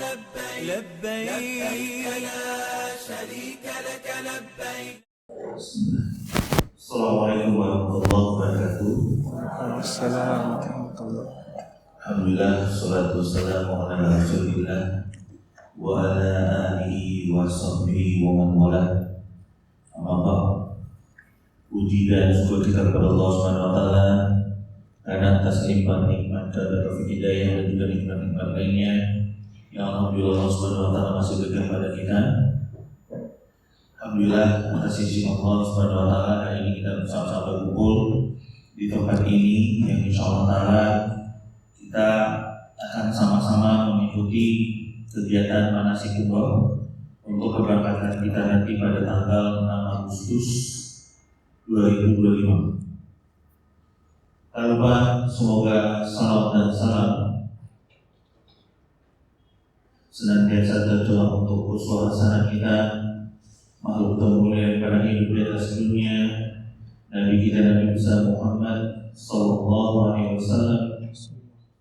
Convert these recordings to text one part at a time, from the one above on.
لبيك لا شريك لك لبيك. Assalamualaikum warahmatullahi wabarakatuh. Assalamualaikum warahmatullahi. Alhamdulillah, salatu wassalamu ala rasulillah wa ala alihi wa sahbihi wa man wala. Amma ba'd. Puji dan syukur kita kepada Allah Subhanahu wa taala karena atas nikmat-nikmat dan taufik hidayah dan juga nikmat-nikmat lainnya yang alhamdulillah Allah Subhanahu wa taala masih berikan pada kita. Alhamdulillah atas izin Allah Subhanahu wa taala hari ini kita bersama-sama berkumpul di tempat ini yang insyaallah taala kita akan sama-sama mengikuti kegiatan manasik umroh untuk keberangkatan kita nanti pada tanggal 6 Agustus 2025. Tak lupa semoga salam dan salam senantiasa tercurah untuk uswah hasanah kita, makhluk termulia yang pernah hidup di atas dunia, Nabi kita Nabi Muhammad Sallallahu Alaihi Wasallam,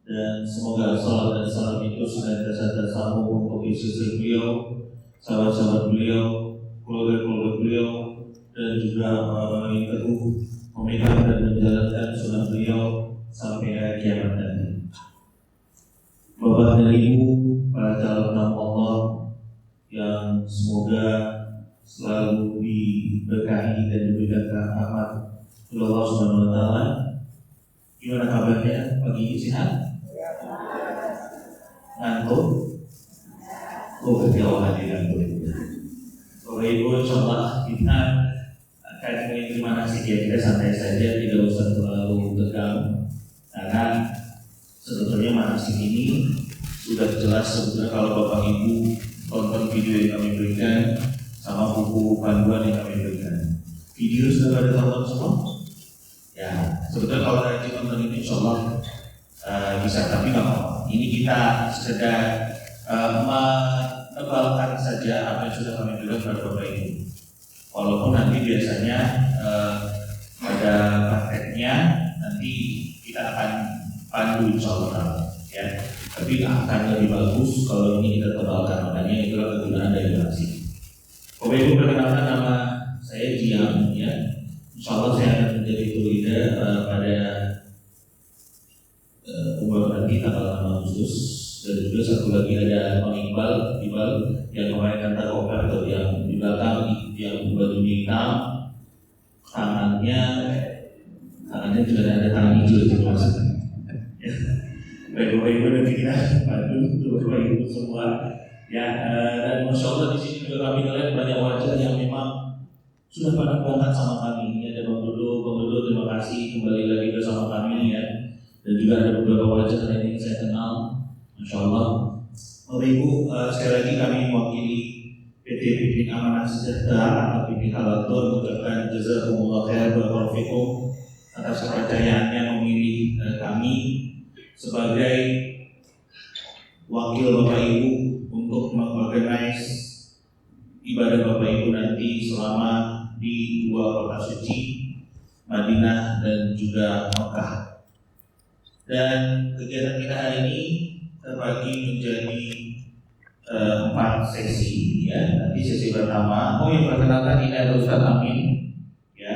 dan semoga salam dan salam itu senantiasa tersambung untuk istri beliau, sahabat-sahabat beliau, keluarga-keluarga beliau, dan juga orang-orang yang teguh memegang dan menjalankan sunnah beliau sampai hari kiamat nanti. Bapak dan Ibu, para calon tamu Allah yang semoga selalu diberkahi dan diberikan rahmat oleh Allah Subhanahu wa taala. Gimana kabarnya pagi ini, sehat? Ngantuk? Oh, kejauhan di ngantuk. Bapak Ibu, insyaallah kita akan mengikuti manasik ya, kita santai saja, tidak usah terlalu tegang, karena sebetulnya manasik ini sudah jelas. Sebetulnya kalau Bapak Ibu tonton video yang kami berikan sama buku panduan yang kami berikan, video sudah pada tonton semua? Ya, sebetulnya kalau nanti tonton ini insyaallah bisa, tapi nggak apa-apa. Ini kita sekedar menebalkan saja apa yang sudah kami berikan pada Bapak Ibu. Walaupun nanti biasanya pada prakteknya nanti kita akan pandu insyaallah ya. Tapi akan lebih bagus kalau ini kita tebalkan, makanya itulah kegunaan dari manasik. Bapak Ibu, perkenalkan, nama saya Jiang ya. Insyaallah saya akan menjadi tour leader pada umroh nanti tanggal 6 Agustus. Dan juga satu lagi ada Bang Iqbal yang kemarin kantor operator yang di belakang yang bajunya hitam, tangannya juga ada tangan hijau itu maksudnya. Baik Bapak Ibu, nanti kita bantu untuk Bapak Ibu semua ya. Dan Masya Allah di sini juga kami melihat banyak wajah yang memang sudah pernah berangkat sama kami ya. Ada Bang Dodo, terima kasih kembali lagi bersama kami ya. Dan juga ada beberapa wajah lain yang saya kenal, Masya Allah. Bapak Ibu, sekali lagi kami mewakili PT Pipin Amanah Sejahtera atau Pipin Halatur mengucapkan jazakumullah khair barakallahu fikum atas kepercayaannya memilih kami sebagai wakil Bapak Ibu untuk mengorganize ibadah Bapak Ibu nanti selama di dua kota suci, Madinah dan juga Mekah. Dan kegiatan kita hari ini terbagi menjadi 4 sesi ya. Nanti sesi pertama, yang perkenalkan ini adalah Ustaz Amin ya.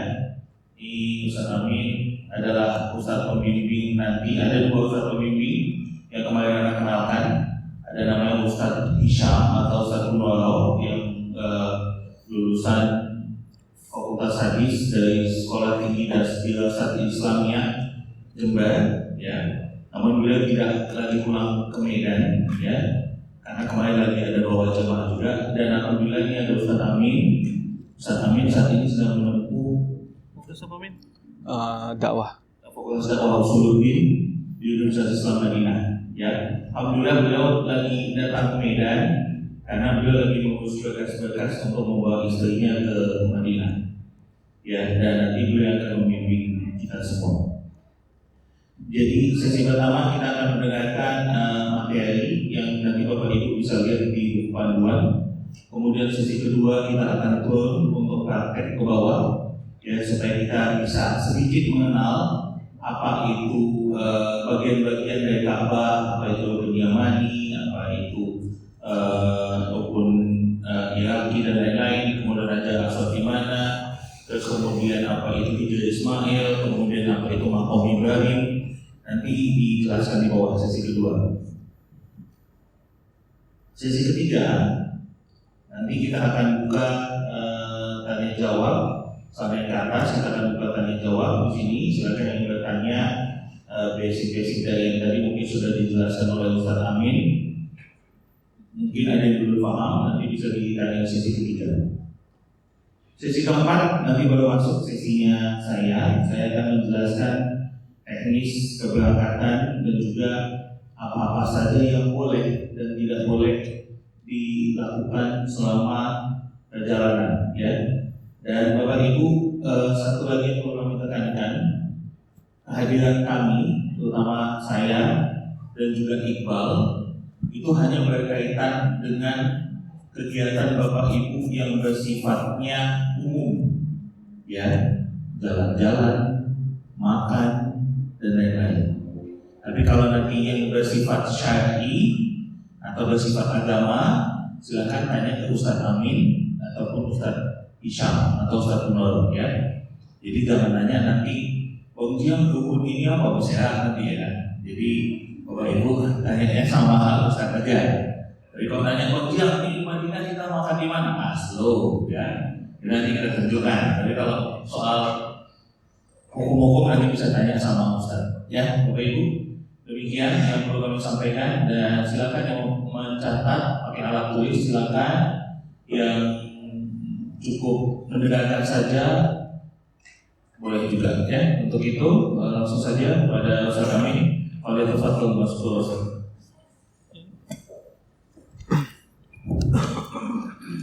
Ini Ustaz Amin adalah Ustaz pembimbing nanti. Ada 2 Ustaz pembimbing yang kemarin akan kenalkan. Ada namanya Ustaz Hisham atau Ustaz Nurul yang lulusan Fakultas Hadis dari Sekolah Tinggi Dirasat Islamiyah Jember ya. Namun beliau tidak lagi pulang ke Medan ya, karena kemarin lagi ada bawa jemaah juga. Dan alhamdulillah ini ada Ustaz Amin. Ustaz Amin saat ini sedang menempuh Fakultas apa, Amin? Dakwah. Fakultas Dakwah Usuluddin di Universitas Islam Madinah ya. Alhamdulillah beliau lagi datang ke Medan karena beliau lagi mengurus berkas-berkas untuk membawa istrinya ke Madinah ya. Dan nanti beliau akan membimbing kita semua. Jadi sesi pertama kita akan mendengarkan materi yang nanti Bapak Ibu bisa lihat di buku panduan. Kemudian sesi kedua kita akan turun untuk praktek ke bawah ya, supaya kita bisa sedikit mengenal apa itu bagian-bagian dari Ka'bah, apa itu rukun yamani, apa itu Ismail, kemudian apa itu Maqam Ibrahim, nanti dijelaskan di bawah sesi kedua. Sesi ketiga, nanti kita akan buka tanya jawab. Sampai ke atas kita akan buka tanya jawab di sini. Silakan yang bertanya basic-basic dari yang tadi mungkin sudah dijelaskan oleh Ustaz Amin. Mungkin ada yang belum paham, nanti bisa ditanya sesi ketiga. Sesi keempat nanti baru masuk sesinya saya. Saya akan menjelaskan teknis keberangkatan dan juga apa-apa saja yang boleh dan tidak boleh dilakukan selama perjalanan, ya. Dan Bapak Ibu, satu lagi yang perlu kami tekankan, kehadiran kami, terutama saya dan juga Iqbal, itu hanya berkaitan dengan kegiatan Bapak Ibu yang bersifatnya umum, ya, jalan-jalan, makan, dan lain-lain. Tapi kalau nanti yang bersifat syar'i atau bersifat agama, silakan tanya ke Ustaz Amin ataupun Ustaz Isyam atau Ustaz Nur, ya. Jadi jangan nanya nanti Jiang rukun ini apa bisa nanti, ya. Jadi Bapak Ibu tanya sama Ustaz aja. Tapi kalau nanya Jiang di Madinah kita makan di mana? Aslo, ya. Nanti kita tunjukkan. Tapi kalau soal hukum-hukum nanti bisa tanya sama Ustaz, ya, Bapak Ibu. Demikian yang perlu kami sampaikan, dan silakan yang mencatat pakai alat tulis silakan, yang cukup mendengarkan saja boleh juga, ya. Untuk itu langsung saja pada Ustaz kami oleh Tafadhol Maskur.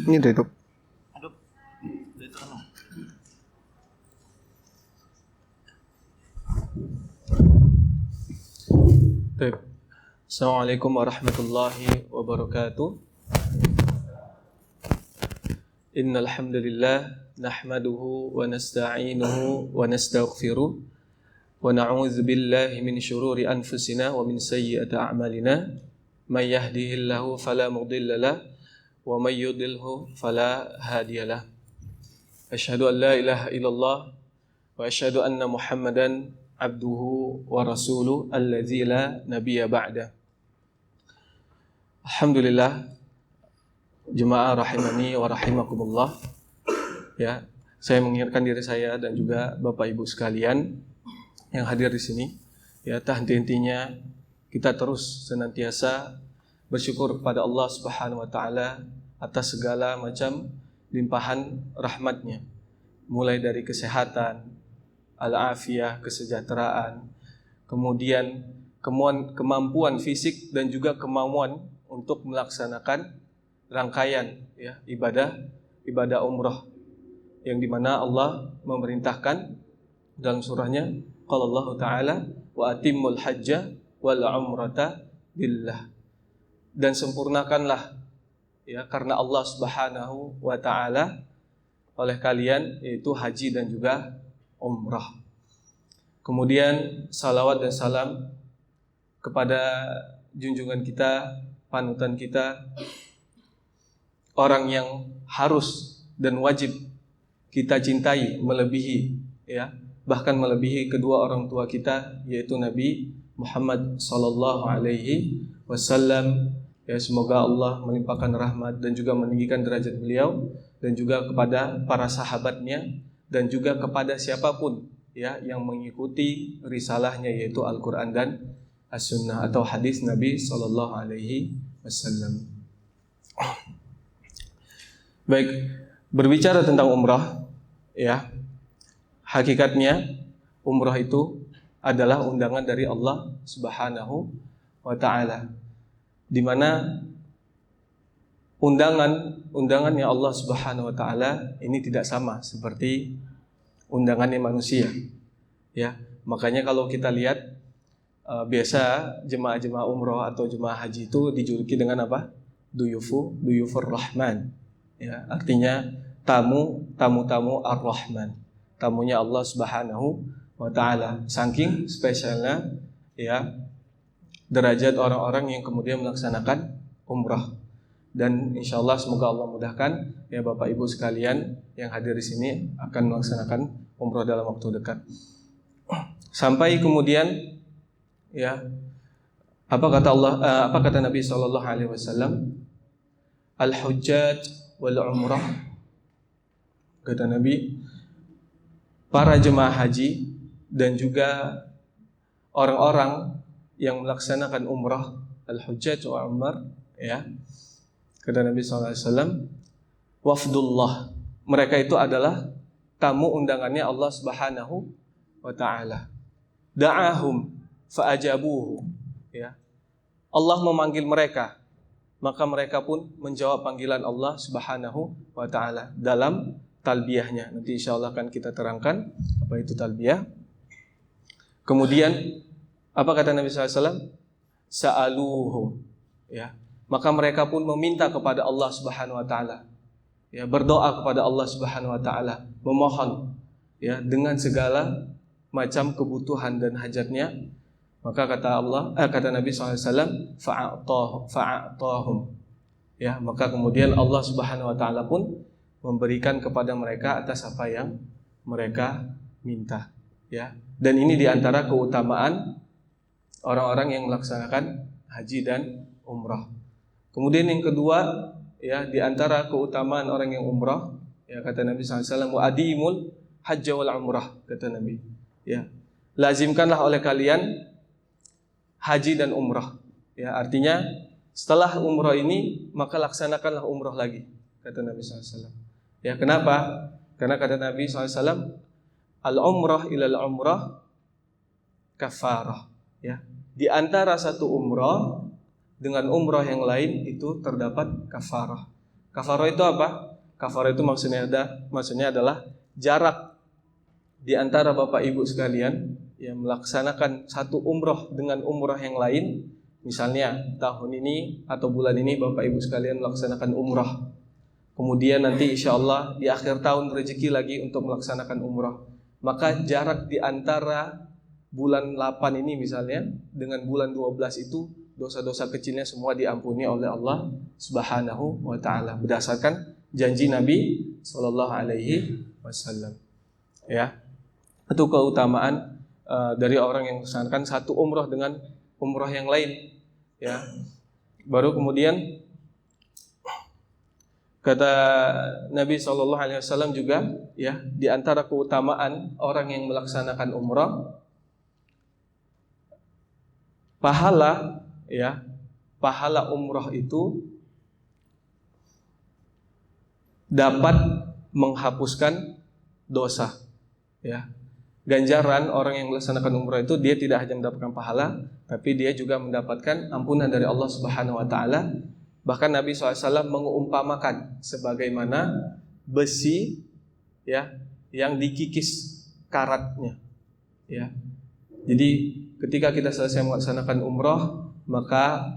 Ini udah hidup. Assalamualaikum warahmatullahi wabarakatuh. Innal hamdalillah nahmaduhu wa nasta'inuhu wa nastaghfiruh wa na'udzu billahi min shururi anfusina wa min sayyiati a'malina. May yahdihillahu fala mudilla lahu wa may yudlilhu fala hadiyalah. Asyhadu an la ilaha illallah wa asyhadu anna Muhammadan abduhu wa rasuluh alladzi la nabiyya ba'da. Alhamdulillah, jemaah rahimani wa rahimakumullah. Ya, saya mengingatkan diri saya dan juga Bapak Ibu sekalian yang hadir di sini, ya, henti-hentinya kita terus senantiasa bersyukur kepada Allah Subhanahu wa taala atas segala macam limpahan rahmat-Nya. Mulai dari kesehatan, al-afiyah, kesejahteraan, kemudian kemampuan fisik dan juga kemampuan untuk melaksanakan rangkaian, ya, ibadah umrah yang dimana Allah memerintahkan dalam surahnya, qala Allah Ta'ala wa atimmul hajja wal umrata lillah, dan sempurnakanlah, ya, karena Allah Subhanahu wa Ta'ala oleh kalian, yaitu haji dan juga umrah. Kemudian salawat dan salam kepada junjungan kita, panutan kita, orang yang harus dan wajib kita cintai melebihi, ya, bahkan melebihi kedua orang tua kita, yaitu Nabi Muhammad sallallahu alaihi wasallam. Ya, semoga Allah melimpahkan rahmat dan juga meninggikan derajat beliau, dan juga kepada para sahabatnya, dan juga kepada siapapun, ya, yang mengikuti risalahnya, yaitu Al-Quran dan As-Sunnah atau hadis Nabi sallallahu alaihi wasallam. Baik, berbicara tentang umrah, ya, hakikatnya umrah itu adalah undangan dari Allah Subhanahu wa Ta'ala, di mana undangannya Allah Subhanahu wa Ta'ala ini tidak sama seperti undangannya manusia, ya. Makanya kalau kita lihat biasa jemaah-jemaah umroh atau jemaah haji itu dijuluki dengan apa? Duyufur Rahman, ya, artinya tamu-tamu Ar-Rahman, tamunya Allah Subhanahu wa Ta'ala. Saking spesialnya, ya, derajat orang-orang yang kemudian melaksanakan umrah. Dan insyaallah semoga Allah mudahkan, ya, Bapak Ibu sekalian yang hadir di sini akan melaksanakan umrah dalam waktu dekat. Sampai kemudian ya apa kata Nabi sallallahu alaihi wasallam? Al-hujjaj wal umrah, kata Nabi, para jemaah haji dan juga orang-orang yang melaksanakan umrah, al-hujjaj wa umar, ya. Kata Nabi sallallahu alaihi wasallam, wafdullah, mereka itu adalah tamu undangannya Allah Subhanahu wa taala. Da'ahum fa'ajabuhu, ya. Allah memanggil mereka, maka mereka pun menjawab panggilan Allah Subhanahu wa taala dalam talbiyahnya. Nanti insyaallah akan kita terangkan apa itu talbiyah. Kemudian apa kata Nabi sallallahu alaihi wasallam? Sa'aluhu, ya. Maka mereka pun meminta kepada Allah Subhanahu wa taala. Ya, berdoa kepada Allah Subhanahu wa taala, memohon, ya, dengan segala macam kebutuhan dan hajatnya. Maka kata Nabi SAW, fa'atahum. Ya, maka kemudian Allah Subhanahu wa taala pun memberikan kepada mereka atas apa yang mereka minta, ya. Dan ini diantara keutamaan orang-orang yang melaksanakan haji dan umrah. Kemudian yang kedua, ya, diantara keutamaan orang yang umrah, ya, kata Nabi SAW, wa'adimul hajja wal umrah, kata Nabi, ya, lazimkanlah oleh kalian haji dan umrah, ya, artinya setelah umrah ini maka laksanakanlah umrah lagi, kata Nabi SAW. Ya, kenapa? Karena kata Nabi SAW, al-umrah ilal umrah kafarah, ya, di antara satu umrah dengan umrah yang lain itu terdapat kafarah. Kafarah itu apa? Kafarah itu maksudnya adalah jarak di antara Bapak Ibu sekalian yang melaksanakan satu umrah dengan umrah yang lain. Misalnya tahun ini atau bulan ini Bapak Ibu sekalian melaksanakan umrah, kemudian nanti insya Allah di akhir tahun rezeki lagi untuk melaksanakan umrah, maka jarak di antara bulan 8 ini misalnya dengan bulan 12 itu dosa-dosa kecilnya semua diampuni oleh Allah Subhanahu wa taala berdasarkan janji Nabi sallallahu alaihi wasallam. Ya. Itu keutamaan dari orang yang melaksanakan satu umrah dengan umrah yang lain, ya. Baru kemudian kata Nabi sallallahu alaihi wasallam juga, ya, di antara keutamaan orang yang melaksanakan umrah, pahala, ya, pahala umrah itu dapat menghapuskan dosa, ya. Ganjaran orang yang melaksanakan umrah itu dia tidak hanya mendapatkan pahala, tapi dia juga mendapatkan ampunan dari Allah Subhanahu wa taala. Bahkan Nabi SAW mengumpamakan sebagaimana besi, ya, yang dikikis karatnya, ya. Jadi ketika kita selesai melaksanakan umrah, maka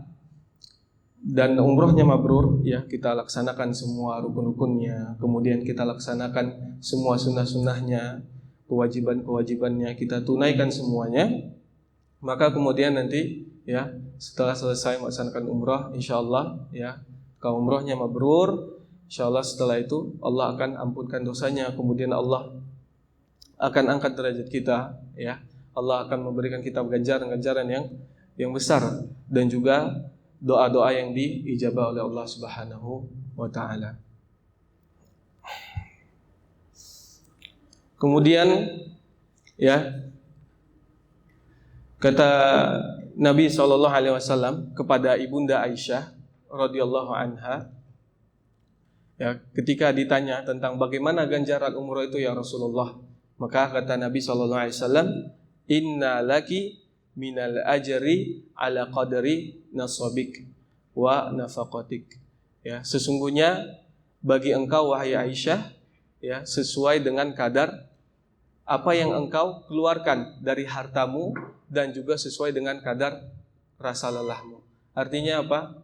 dan umrahnya mabrur, ya, kita laksanakan semua rukun-rukunnya, kemudian kita laksanakan semua sunnah-sunnahnya, kewajiban-kewajibannya kita tunaikan semuanya, maka kemudian nanti, ya, setelah selesai melaksanakan umrah, insyaallah, ya, kalau umrahnya mabrur, insyaallah setelah itu Allah akan ampunkan dosanya, kemudian Allah akan angkat derajat kita, ya. Allah akan memberikan kita ganjaran-ganjaran yang besar dan juga doa-doa yang diijabah oleh Allah Subhanahu wa taala. Kemudian, ya, kata Nabi SAW kepada ibunda Aisyah radhiyallahu anha, ya, ketika ditanya tentang bagaimana ganjaran umrah itu ya Rasulullah, maka kata Nabi SAW, inna laki minal ajri ala qadri nasabik wa nafaqatik, ya, sesungguhnya bagi engkau wahai Aisyah, ya, sesuai dengan kadar apa yang engkau keluarkan dari hartamu dan juga sesuai dengan kadar rasa lelahmu. Artinya apa?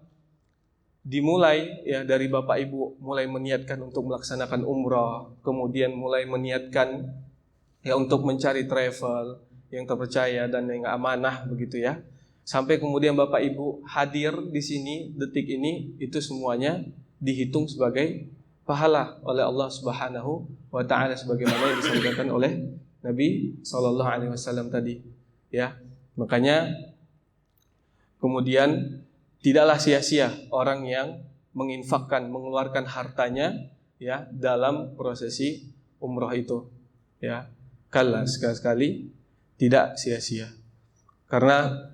Dimulai, ya, dari Bapak Ibu mulai meniatkan untuk melaksanakan umrah, kemudian mulai meniatkan, ya, untuk mencari travel yang terpercaya dan yang amanah, begitu, ya. Sampai kemudian Bapak Ibu hadir di sini detik ini, itu semuanya dihitung sebagai pahala oleh Allah Subhanahu wa taala sebagaimana yang disampaikan oleh Nabi sallallahu alaihi wasallam tadi, ya. Makanya kemudian tidaklah sia-sia orang yang menginfakkan, mengeluarkan hartanya, ya, dalam prosesi umroh itu, ya. Kala sekali-sekali tidak sia-sia. Karena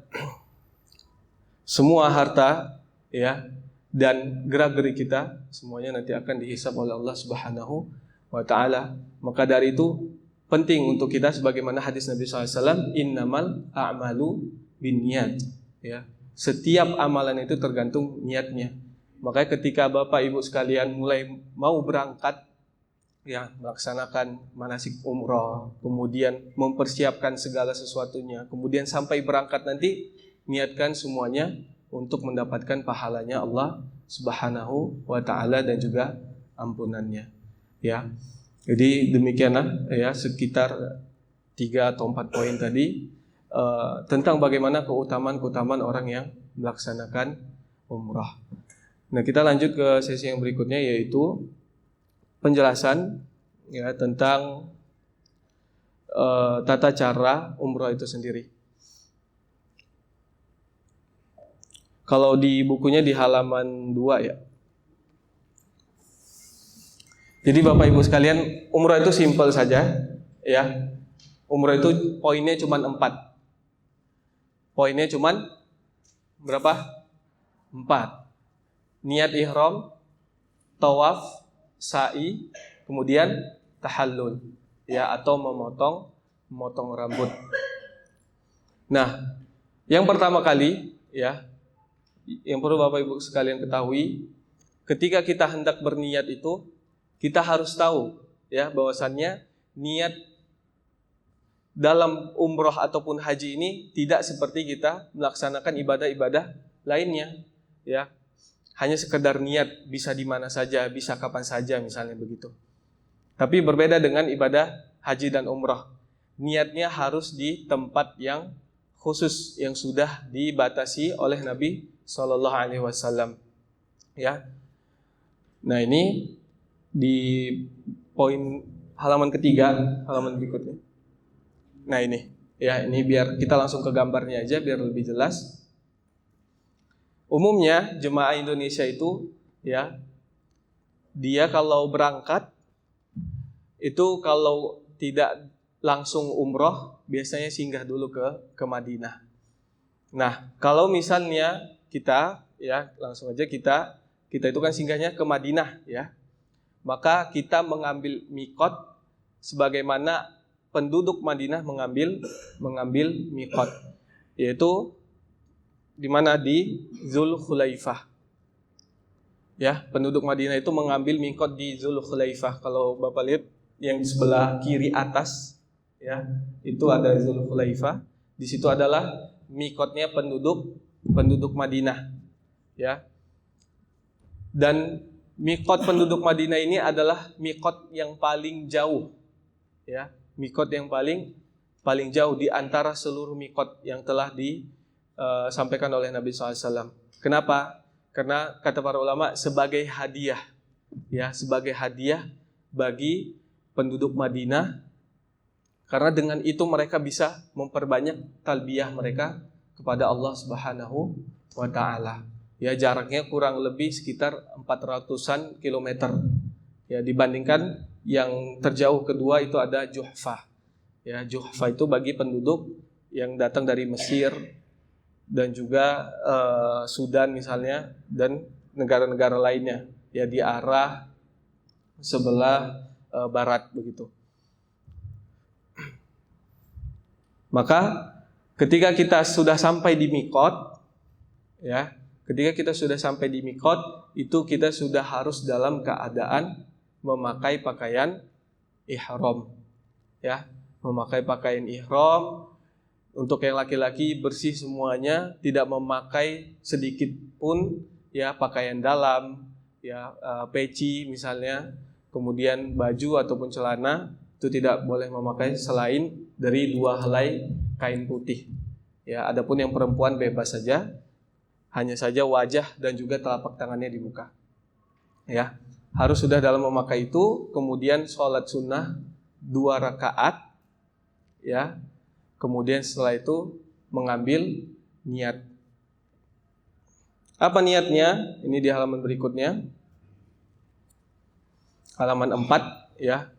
semua harta, ya, dan gerak-gerik kita semuanya nanti akan dihisab oleh Allah Subhanahu wa taala. Maka dari itu penting untuk kita sebagaimana hadis Nabi SAW, innamal a'malu binniyat, ya. Setiap amalan itu tergantung niatnya. Makanya ketika Bapak Ibu sekalian mulai mau berangkat, ya, melaksanakan manasik umrah, kemudian mempersiapkan segala sesuatunya, kemudian sampai berangkat nanti niatkan semuanya untuk mendapatkan pahalanya Allah Subhanahu wa taala dan juga ampunannya, ya. Jadi demikianlah, ya, sekitar 3 atau 4 poin tadi tentang bagaimana keutamaan orang yang melaksanakan umrah. Nah, kita lanjut ke sesi yang berikutnya, yaitu penjelasan, ya, tentang tata cara umrah itu sendiri. Kalau di bukunya di halaman 2, ya. Jadi Bapak Ibu sekalian, umrah itu simpel saja, ya. Umrah itu poinnya cuma 4. Poinnya cuma berapa? 4. Niat ihram, tawaf, sa'i, kemudian tahallul, ya, atau memotong rambut. Nah, yang pertama kali, ya, yang perlu Bapak Ibu sekalian ketahui, ketika kita hendak berniat itu, kita harus tahu, ya, bahwasannya niat dalam umroh ataupun haji ini tidak seperti kita melaksanakan ibadah-ibadah lainnya, ya. Hanya sekedar niat, bisa di mana saja, bisa kapan saja, misalnya begitu. Tapi berbeda dengan ibadah haji dan umroh. Niatnya harus di tempat yang khusus, yang sudah dibatasi oleh Nabi Shallallahu Alaihi Wasallam, ya. Nah, ini di poin halaman ketiga, halaman berikutnya. Nah, ini, ya, ini biar kita langsung ke gambarnya aja biar lebih jelas. Umumnya jemaah Indonesia itu, ya, dia kalau berangkat itu kalau tidak langsung umroh biasanya singgah dulu ke Madinah. Nah, kalau misalnya kita, ya, langsung aja kita itu kan singgahnya ke Madinah, ya. Maka kita mengambil mikot sebagaimana penduduk Madinah mengambil mikot, yaitu di mana? Di Zulhulaifah. Ya, penduduk Madinah itu mengambil mikot di Zulhulaifah. Kalau Bapak lihat yang di sebelah kiri atas, ya, itu ada Zulhulaifah. Di situ adalah mikotnya penduduk Madinah, ya. Dan mikot penduduk Madinah ini adalah mikot yang paling jauh, ya. Mikot yang paling jauh di antara seluruh mikot yang telah disampaikan oleh Nabi SAW. Kenapa? Karena kata para ulama sebagai hadiah, ya, sebagai hadiah bagi penduduk Madinah. Karena dengan itu mereka bisa memperbanyak talbiyah mereka kepada Allah Subhanahu wa taala. Ya, jaraknya kurang lebih sekitar 400-an kilometer. Ya, dibandingkan yang terjauh kedua itu ada Juhfah. Ya, Juhfah itu bagi penduduk yang datang dari Mesir dan juga Sudan misalnya dan negara-negara lainnya, ya, di arah sebelah barat begitu. Maka ketika kita sudah sampai di mikot, ya, ketika kita sudah sampai di mikot itu kita sudah harus dalam keadaan memakai pakaian ihram, ya, memakai pakaian ihram. Untuk yang laki-laki bersih semuanya, tidak memakai sedikit pun, ya, pakaian dalam, ya, peci misalnya, kemudian baju ataupun celana itu tidak boleh memakai selain dari 2 helai kain putih. Ya, adapun yang perempuan bebas saja, hanya saja wajah dan juga telapak tangannya dibuka. Ya. harus sudah dalam memakai itu, kemudian sholat sunnah 2 rakaat, ya. Kemudian setelah itu mengambil niat. Apa niatnya? Ini di halaman berikutnya. Halaman 4, ya.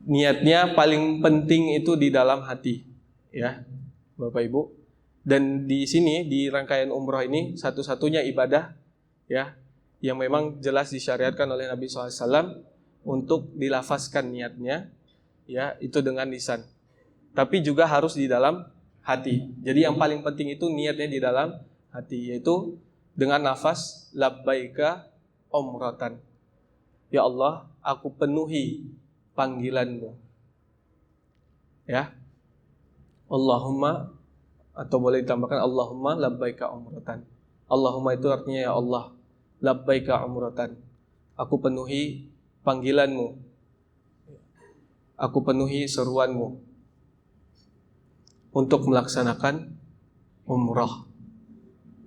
Niatnya paling penting itu di dalam hati, ya, Bapak Ibu. Dan di sini di rangkaian umroh ini satu-satunya ibadah, ya, yang memang jelas disyariatkan oleh Nabi SAW untuk dilafazkan niatnya, ya, itu dengan lisan. Tapi juga harus di dalam hati. Jadi yang paling penting itu niatnya di dalam hati, yaitu dengan nafas labbaika umratan. Ya Allah, aku penuhi panggilanmu. Ya. Allahumma, atau boleh ditambahkan Allahumma labbaika umratan. Allahumma itu artinya ya Allah, labbaika umratan. Aku penuhi panggilanmu. Aku penuhi seruanmu untuk melaksanakan umrah.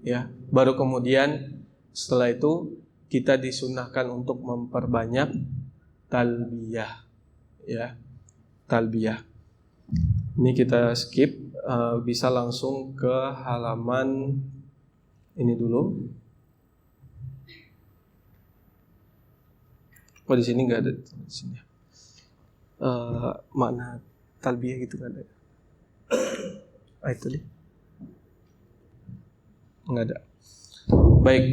Ya, baru kemudian setelah itu kita disunahkan untuk memperbanyak talbiyah. Ya, talbiyah. Ini kita skip, bisa langsung ke halaman ini dulu. Oh, di sini nggak ada di sini. Makna talbiyah gitu nggak ada. Itu deh. Nggak ada. Baik.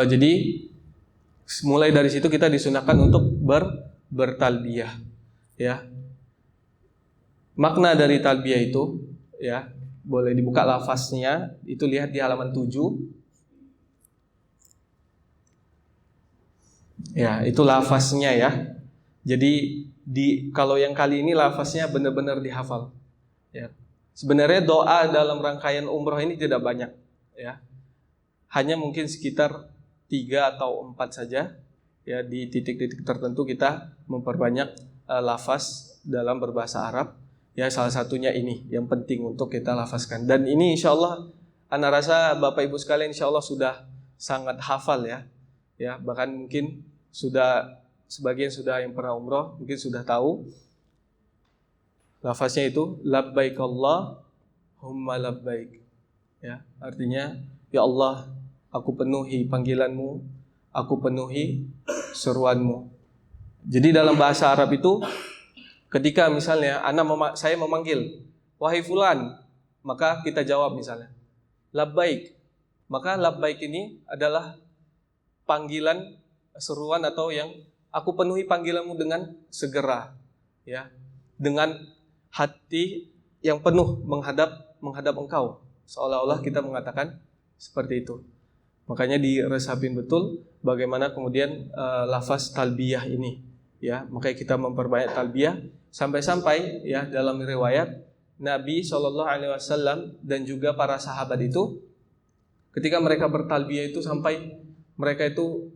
Jadi mulai dari situ kita disunahkan untuk bertalbiyah, ya. Makna dari talbiyah itu, ya, boleh dibuka lafaznya, itu lihat di halaman 7. Ya, itu lafaznya, ya. Jadi kalau yang kali ini lafaznya benar-benar dihafal, ya. Sebenarnya doa dalam rangkaian umroh ini tidak banyak, ya. Hanya mungkin sekitar 3 atau 4 saja, ya, di titik-titik tertentu kita memperbanyak lafaz dalam berbahasa Arab, ya. Salah satunya ini yang penting untuk kita lafazkan, dan ini insya Allah ana rasa Bapak Ibu sekalian insya Allah sudah sangat hafal, ya, ya, bahkan mungkin sudah sebagian sudah yang pernah umroh mungkin sudah tahu lafaznya itu labbaik Allahumma labbaik, ya, artinya ya Allah, aku penuhi panggilanmu, aku penuhi seruanmu. Jadi dalam bahasa Arab itu ketika misalnya saya memanggil wahai fulan, maka kita jawab misalnya labbaik. Maka labbaik ini adalah panggilan, seruan, atau yang aku penuhi panggilanmu dengan segera, ya, dengan hati yang penuh menghadap engkau, seolah-olah kita mengatakan seperti itu. Makanya diresapin betul bagaimana kemudian lafaz talbiyah ini, ya. Makanya kita memperbanyak talbiyah sampai-sampai, ya, dalam riwayat Nabi SAW dan juga para sahabat itu ketika mereka bertalbiyah itu sampai mereka itu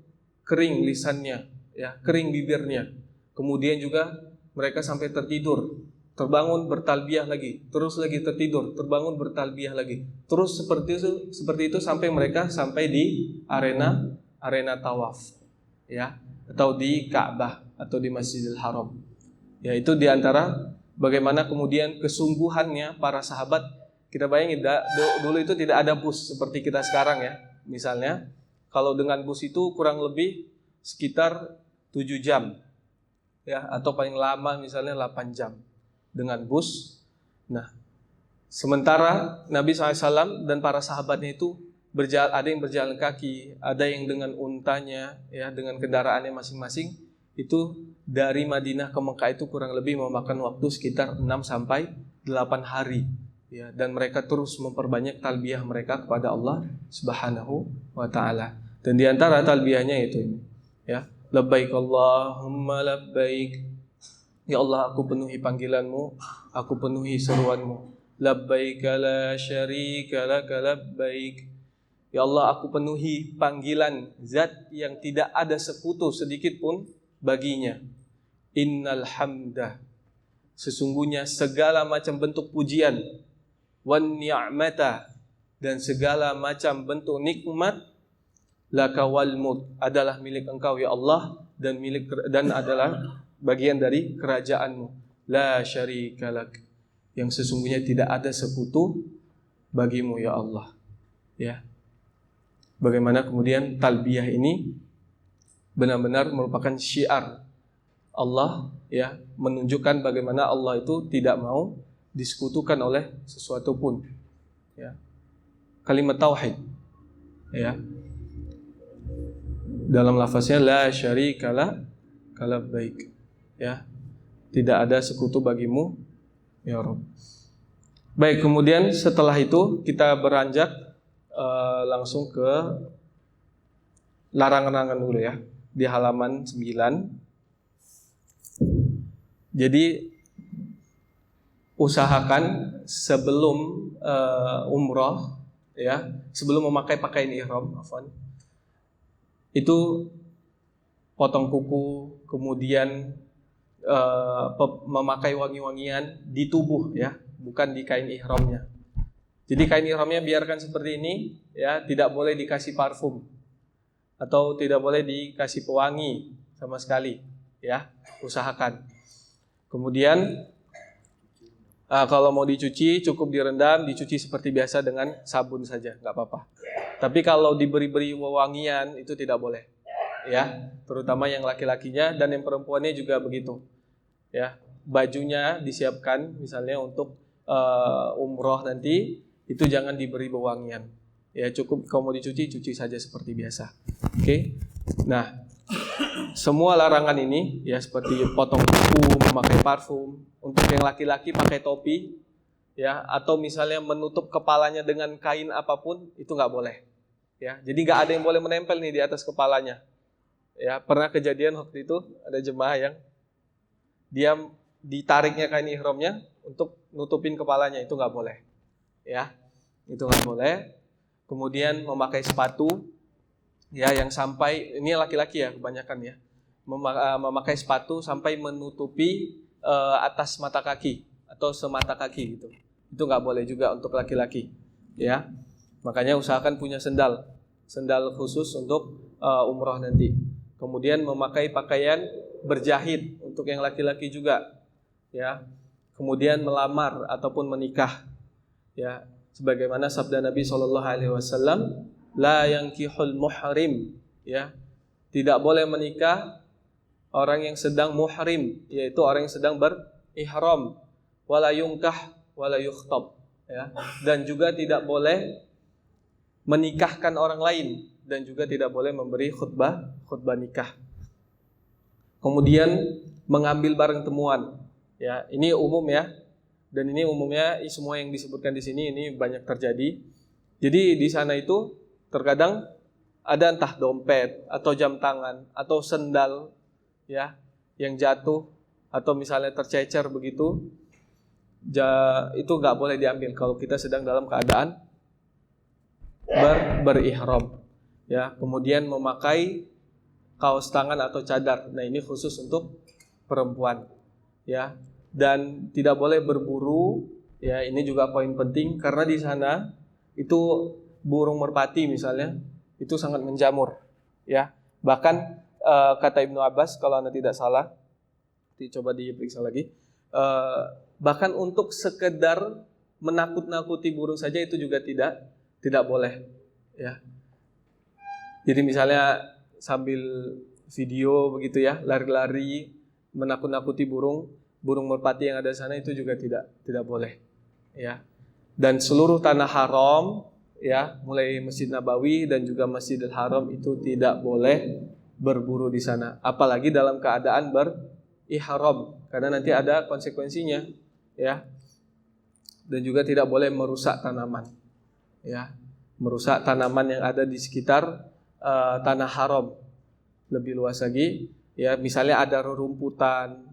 kering lisannya, ya, kering bibirnya. Kemudian juga mereka sampai tertidur, terbangun bertalbiyah lagi, terus lagi tertidur, terbangun bertalbiyah lagi. Terus seperti itu sampai mereka sampai di arena tawaf, ya, atau di Ka'bah atau di Masjidil Haram. Ya, itu diantara bagaimana kemudian kesungguhannya para sahabat. Kita bayangin dulu itu tidak ada bus seperti kita sekarang, ya. Misalnya kalau dengan bus itu kurang lebih sekitar 7 jam, ya, atau paling lama misalnya 8 jam dengan bus. Nah, sementara Nabi SAW dan para sahabatnya itu ada yang berjalan kaki, ada yang dengan untanya, ya, dengan kendaraannya masing-masing. Itu dari Madinah ke Mekah itu kurang lebih memakan waktu sekitar 6-8 hari, ya, dan mereka terus memperbanyak talbiyah mereka kepada Allah Subhanahu wa taala. Dan di antara talbiyahnya itu ini, ya, labbaik Allahumma labbaik. Ya Allah, aku penuhi panggilanmu, aku penuhi seruanmu. Labbaik la syarika laka labbaik. Ya Allah, aku penuhi panggilan zat yang tidak ada sekutu sedikit pun baginya. Innal hamda, sesungguhnya segala macam bentuk pujian, wan ni'mata, dan segala macam bentuk nikmat laka wal mulk adalah milik Engkau ya Allah dan adalah bagian dari kerajaanmu. La syarika lak, yang sesungguhnya tidak ada sekutu bagimu ya Allah. Ya. Bagaimana kemudian talbiyah ini benar-benar merupakan syiar Allah, ya, menunjukkan bagaimana Allah itu tidak mau disekutukan oleh sesuatu pun. Ya. Kalimat tauhid, ya. Dalam lafaznya la syarika labbaik, ya. Tidak ada sekutu bagimu ya Rabb. Baik, kemudian setelah itu kita beranjak langsung ke larangan-larangan dulu ya, di halaman 9. Jadi usahakan sebelum umroh, ya, sebelum memakai pakaian ihram, itu potong kuku, kemudian memakai wangi-wangian di tubuh, ya, bukan di kain ihramnya. Jadi kain ihramnya biarkan seperti ini, ya, tidak boleh dikasih parfum atau tidak boleh dikasih pewangi sama sekali, ya, usahakan. Kemudian kalau mau dicuci cukup direndam, dicuci seperti biasa dengan sabun saja, nggak apa-apa. Tapi kalau diberi-beri wewangian itu tidak boleh, ya, terutama yang laki-lakinya dan yang perempuannya juga begitu, ya. Bajunya disiapkan misalnya untuk umroh nanti, itu jangan diberi wewangian, ya, cukup kalau mau dicuci, cuci saja seperti biasa. Oke. Nah, semua larangan ini, ya, seperti potong kuku, memakai parfum, untuk yang laki-laki pakai topi, ya, atau misalnya menutup kepalanya dengan kain apapun, itu nggak boleh, ya. Jadi nggak ada yang boleh menempel nih di atas kepalanya, ya. Pernah kejadian waktu itu ada jemaah yang dia ditariknya kain ihramnya untuk nutupin kepalanya, itu nggak boleh, ya, itu nggak boleh. Kemudian memakai sepatu, ya, yang sampai, ini laki-laki ya kebanyakan, ya, memakai sepatu sampai menutupi atas mata kaki atau semata kaki gitu. Itu nggak boleh juga untuk laki-laki, ya. Makanya usahakan punya sendal khusus untuk umroh nanti. Kemudian memakai pakaian berjahit untuk yang laki-laki juga, ya. Kemudian melamar ataupun menikah, ya, sebagaimana sabda Nabi SAW, la yankihul muhrim, ya, tidak boleh menikah orang yang sedang muhrim, yaitu orang yang sedang berihram, wala yunkah wala yukhtab, ya, dan juga tidak boleh menikahkan orang lain, dan juga tidak boleh memberi khutbah nikah. Kemudian mengambil barang temuan, ya, ini umum, ya, dan ini umumnya semua yang disebutkan di sini ini banyak terjadi. Jadi di sana itu terkadang ada entah dompet atau jam tangan atau sendal, ya, yang jatuh atau misalnya tercecer begitu, itu nggak boleh diambil kalau kita sedang dalam keadaan berihram, ya. Kemudian memakai kaos tangan atau cadar, nah ini khusus untuk perempuan, ya, dan tidak boleh berburu, ya, ini juga poin penting karena di sana itu burung merpati misalnya itu sangat menjamur, ya. Bahkan kata Ibnu Abbas kalau Anda tidak salah, coba diperiksa lagi, bahkan untuk sekedar menakut-nakuti burung saja itu juga tidak boleh, ya. Jadi misalnya sambil video begitu, ya, lari-lari menakut-nakuti burung merpati yang ada di sana itu juga tidak boleh, ya. Dan seluruh tanah haram, ya, mulai Masjid Nabawi dan juga Masjidil Haram itu tidak boleh berburu di sana, apalagi dalam keadaan berihram, karena nanti ada konsekuensinya, ya. Dan juga tidak boleh merusak tanaman, ya, merusak tanaman yang ada di sekitar tanah haram. Lebih luas lagi, ya, misalnya ada rerumputan,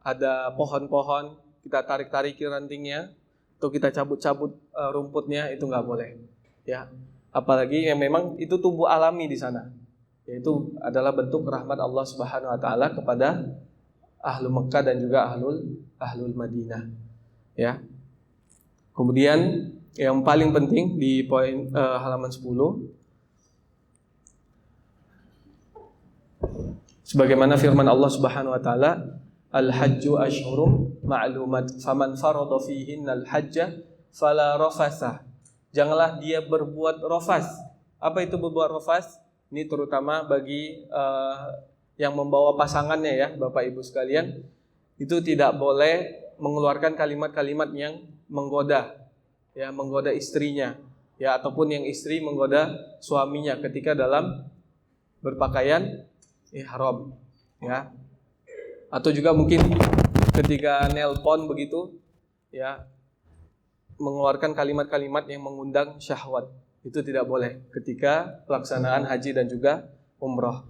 ada pohon-pohon, kita tarik-tariki rantingnya atau kita cabut-cabut rumputnya, itu nggak boleh, ya. Apalagi yang memang itu tumbuh alami di sana, yaitu adalah bentuk rahmat Allah Subhanahu Wa Taala kepada ahlu Mekah dan juga ahlul Madinah, ya. Kemudian yang paling penting di poin halaman 10. Sebagaimana firman Allah Subhanahu wa taala, al-hajju asyhurum ma'lumat faman farada fihinnal hajja fala rafasa. Janganlah dia berbuat rafas. Apa itu berbuat rafas? Ini terutama bagi yang membawa pasangannya ya, Bapak Ibu sekalian, itu tidak boleh mengeluarkan kalimat-kalimat yang menggoda, ya, menggoda istrinya, ya, ataupun yang istri menggoda suaminya ketika dalam berpakaian ihram, ya, atau juga mungkin ketika nelpon begitu, ya, mengeluarkan kalimat-kalimat yang mengundang syahwat, itu tidak boleh ketika pelaksanaan haji dan juga umrah.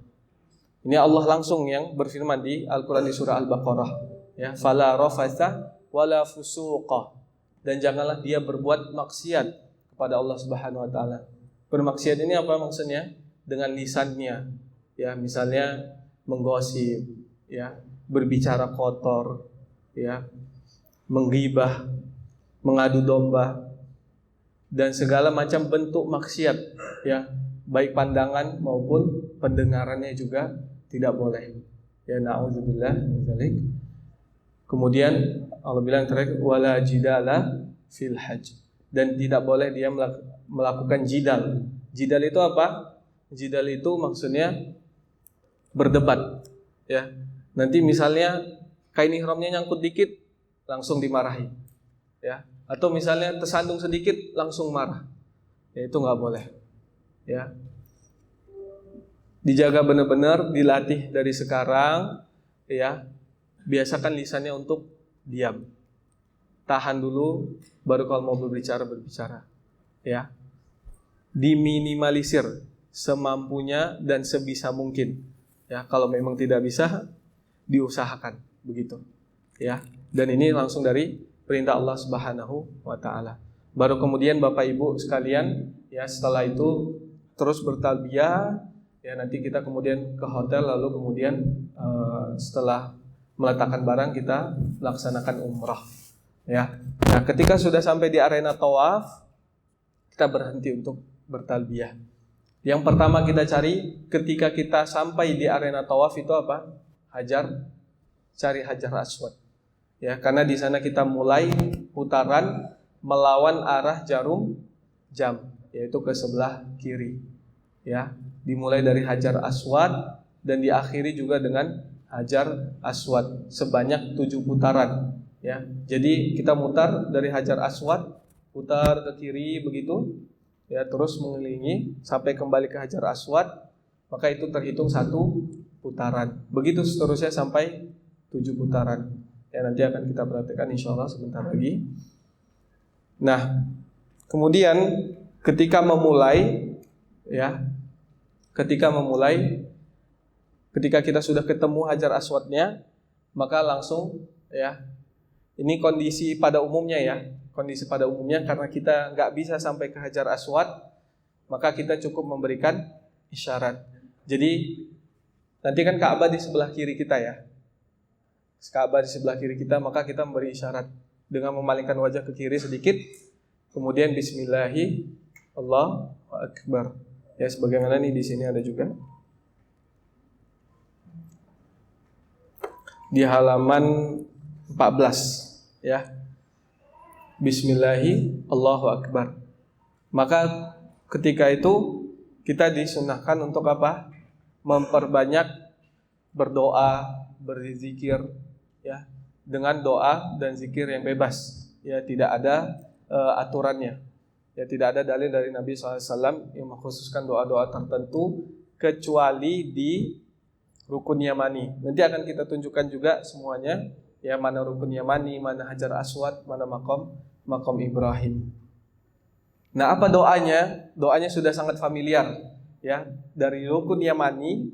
Ini Allah langsung yang berfirman di Al-Quran di surah Al-Baqarah, ya, fala rafasa wala fusuqa, dan janganlah dia berbuat maksiat kepada Allah Subhanahu wa taala. Bermaksiat ini apa maksudnya? Dengan lisannya, ya, misalnya menggosip, ya, berbicara kotor, ya, menggibah, mengadu domba, dan segala macam bentuk maksiat, ya, baik pandangan maupun pendengarannya juga tidak boleh. Ya, na'udzubillah min dzalik. Kemudian Allah bilang terakhir wala jidala fil hajj, dan tidak boleh dia melakukan jidal. Jidal itu apa? Jidal itu maksudnya berdebat, ya. Nanti misalnya kain ihramnya nyangkut dikit langsung dimarahi, ya. Atau misalnya tersandung sedikit langsung marah. Ya, itu enggak boleh. Ya. Dijaga benar-benar, dilatih dari sekarang, ya. Biasakan lisannya untuk diam. Tahan dulu, baru kalau mau berbicara. Ya. Diminimalisir semampunya dan sebisa mungkin. Ya, kalau memang tidak bisa, diusahakan begitu. Ya. Dan ini langsung dari perintah Allah Subhanahu wa taala. Baru kemudian Bapak Ibu sekalian, ya, setelah itu terus bertalbiyah, ya, nanti kita kemudian ke hotel, lalu kemudian setelah meletakkan barang kita laksanakan umrah, ya. Nah, ketika sudah sampai di arena tawaf, kita berhenti untuk bertalbiyah. Yang pertama kita cari ketika kita sampai di arena tawaf itu apa? Cari Hajar Aswad. Ya, karena di sana kita mulai putaran melawan arah jarum jam, yaitu ke sebelah kiri. Ya, dimulai dari Hajar Aswad dan diakhiri juga dengan Hajar Aswad sebanyak 7 putaran. Ya, jadi kita mutar dari Hajar Aswad, putar ke kiri begitu, ya, terus mengelilingi sampai kembali ke Hajar Aswad, maka itu terhitung 1 putaran. Begitu seterusnya sampai 7 putaran. Ya, nanti akan kita perhatikan insya Allah sebentar lagi. Nah, kemudian ketika memulai, ya, ketika kita sudah ketemu Hajar Aswadnya, maka langsung, ya, ini kondisi pada umumnya, ya, kondisi pada umumnya karena kita nggak bisa sampai ke Hajar Aswad, maka kita cukup memberikan isyarat. Jadi nanti kan Ka'bah di sebelah kiri kita, ya. Ka'bah di sebelah kiri kita, maka kita memberi isyarat dengan memalingkan wajah ke kiri sedikit, kemudian Bismillahi Allahu Akbar. Ya, sebagaimana nih di sini ada juga di halaman 14, ya. Bismillahi Allahu Akbar. Maka ketika itu kita disunahkan untuk apa? Memperbanyak berdoa, berzikir, ya, dengan doa dan zikir yang bebas, ya, tidak ada aturannya, ya, tidak ada dalil dari Nabi SAW yang mengkhususkan doa-doa tertentu kecuali di rukun Yamani. Nanti akan kita tunjukkan juga semuanya, ya, mana rukun Yamani, mana Hajar Aswad, mana makom Ibrahim. Nah, apa doanya? Doanya sudah sangat familiar, ya. Dari rukun Yamani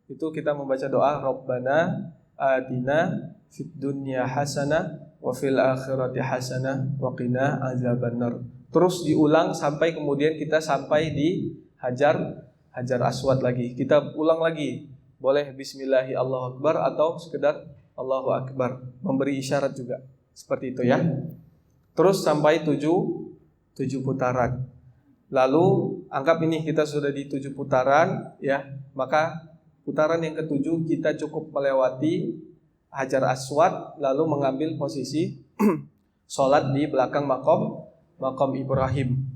itu kita membaca doa Rabbana atina fid dunya hasanah wa fil akhirati hasanah wa qina azabannar. Terus diulang sampai kemudian kita sampai di Hajar Aswad lagi. Kita ulang lagi. Boleh Bismillahi Allahu Akbar atau sekedar Allahu Akbar, memberi isyarat juga seperti itu, ya. Terus sampai 7 7 putaran. Lalu anggap ini kita sudah di 7 putaran, ya, maka putaran yang ke-7 kita cukup melewati Hajar Aswad, lalu mengambil posisi sholat di belakang makom Ibrahim.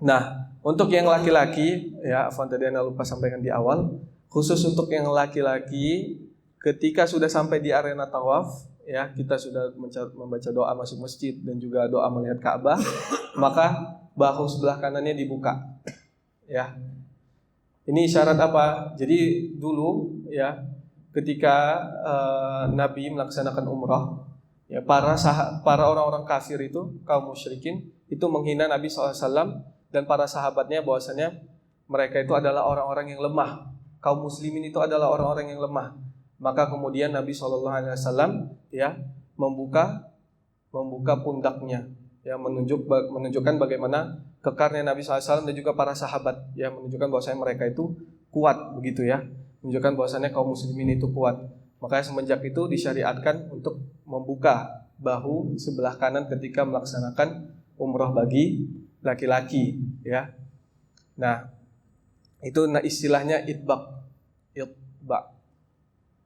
Nah, untuk yang laki-laki, ya, Afwan tadi Anda lupa sampaikan di awal, khusus untuk yang laki-laki, ketika sudah sampai di arena tawaf, ya, kita sudah membaca doa masuk masjid dan juga doa melihat Ka'bah, maka bahu sebelah kanannya dibuka. Ya. Ini syarat apa? Jadi dulu, ya, ketika Nabi melaksanakan umrah, ya, para orang-orang kafir itu, kaum musyrikin itu menghina Nabi SAW dan para sahabatnya bahwasanya mereka itu adalah orang-orang yang lemah. Kaum muslimin itu adalah orang-orang yang lemah. Maka kemudian Nabi SAW, ya, membuka pundaknya, ya, menunjukkan bagaimana kekarnya Nabi SAW dan juga para sahabat, ya, menunjukkan bahwasanya mereka itu kuat, begitu ya, menunjukkan bahwasanya kaum muslimin itu kuat. Makanya semenjak itu disyariatkan untuk membuka bahu sebelah kanan ketika melaksanakan umrah bagi laki-laki, ya. Nah, itu istilahnya idbaq,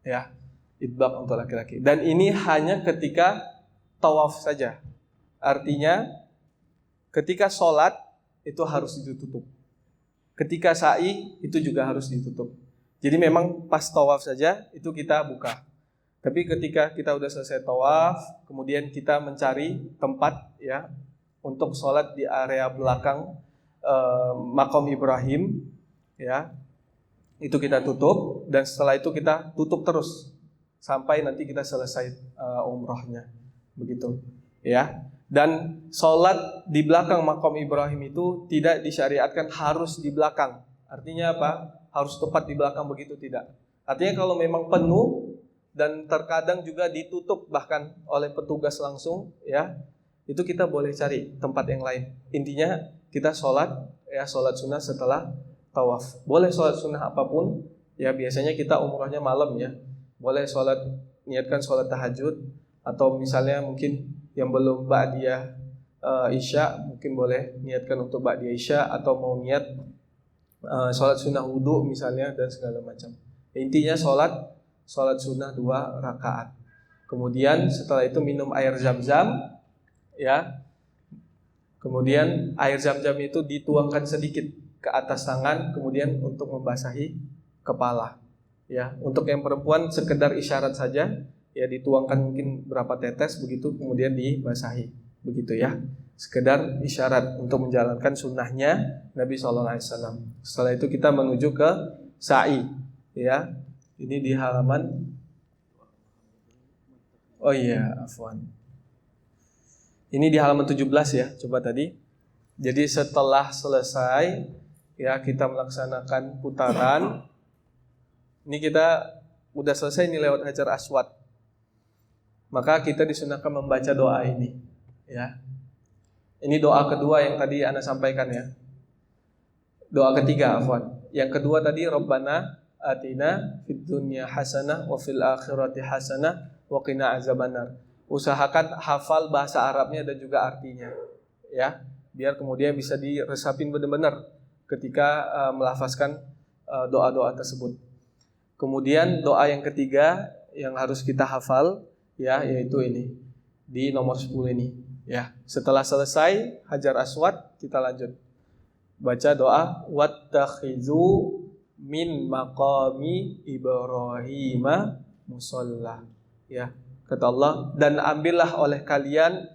ya, idbaq untuk laki-laki. Dan ini hanya ketika tawaf saja. Artinya ketika sholat itu harus ditutup. Ketika sa'i itu juga harus ditutup. Jadi memang pas tawaf saja itu kita buka. Tapi ketika kita udah selesai tawaf, kemudian kita mencari tempat, ya, untuk sholat di area belakang makom Ibrahim, ya, itu kita tutup, dan setelah itu kita tutup terus sampai nanti kita selesai umrahnya, begitu, ya. Dan sholat di belakang makom Ibrahim itu tidak disyariatkan harus di belakang. Artinya apa? Harus tepat di belakang, begitu tidak. Artinya kalau memang penuh dan terkadang juga ditutup bahkan oleh petugas langsung, ya, itu kita boleh cari tempat yang lain. Intinya kita sholat, ya, sholat sunnah setelah tawaf. Boleh sholat sunnah apapun, ya, biasanya kita umrahnya malam, ya. Boleh niatkan sholat tahajud, atau misalnya mungkin yang belum ba'diyah isya, mungkin boleh niatkan untuk ba'diyah isya, atau mau niat sholat sunnah wudu misalnya, dan segala macam. Intinya sholat sunnah 2 rakaat. Kemudian setelah itu minum air zam-zam, ya. Kemudian air zam-zam itu dituangkan sedikit ke atas tangan, kemudian untuk membasahi kepala, ya. Untuk yang perempuan sekedar isyarat saja, ya, dituangkan mungkin berapa tetes begitu, kemudian dibasahi, begitu ya. Sekedar isyarat untuk menjalankan sunnahnya Nabi SAW. Setelah itu kita menuju ke sa'i, ya. Ini di halaman, oh iya, afwan. Ini di halaman 17 ya, coba tadi. Jadi setelah selesai, ya, kita melaksanakan putaran. Ini kita udah selesai nih lewat Hajar Aswad. Maka kita disunahkan membaca doa ini, ya. Ini doa kedua yang tadi Anda sampaikan, ya. Doa ketiga, afwan. Yang kedua tadi, Rabbana atina fid dunya hasanah wa fil akhirati hasanah wa qina azabannar. Usahakan hafal bahasa Arabnya dan juga artinya, ya, biar kemudian bisa diresapin benar-benar ketika melafazkan doa-doa tersebut. Kemudian doa yang ketiga yang harus kita hafal, ya, yaitu ini di nomor 10 ini, ya. Setelah selesai Hajar Aswad, kita lanjut baca doa wattakhizu min maqami Ibrahim musalla, ya. Kata Allah, dan ambillah oleh kalian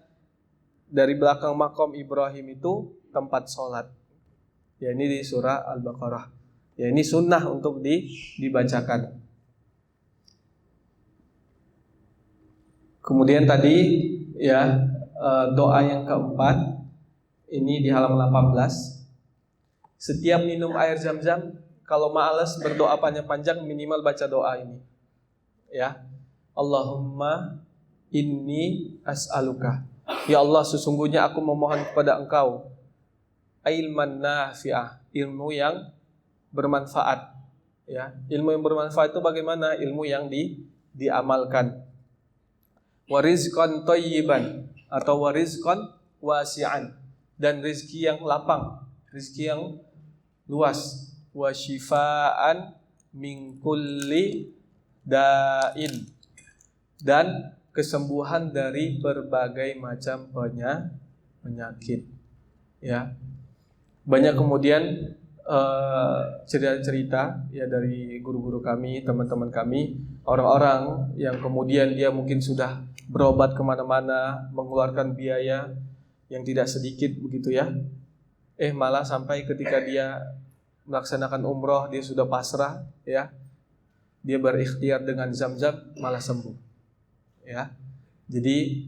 dari belakang makom Ibrahim itu tempat sholat. Ya, ini di surah Al-Baqarah. Ya, ini sunnah untuk dibacakan. Kemudian tadi, ya, doa yang keempat, ini di halaman 18. Setiap minum air zam-zam, kalau malas berdoa panjang-panjang, minimal baca doa ini, ya. Allahumma inni as'aluka, ya Allah, sesungguhnya aku memohon kepada Engkau, ilman nafi'ah, ilmu yang bermanfaat, ya. Ilmu yang bermanfaat itu bagaimana? Ilmu yang diamalkan. Warizqan thayyiban atau warizqan wasi'an, dan rizki yang lapang, rizki yang luas, wa syifaan min kulli da'in, dan kesembuhan dari berbagai macam penyakit. Ya, banyak kemudian cerita-cerita ya dari guru-guru kami, teman-teman kami, orang-orang yang kemudian dia mungkin sudah berobat kemana-mana, mengeluarkan biaya yang tidak sedikit begitu ya. Malah sampai ketika dia melaksanakan umroh dia sudah pasrah ya, dia berikhtiar dengan Zam-Zam malah sembuh ya. Jadi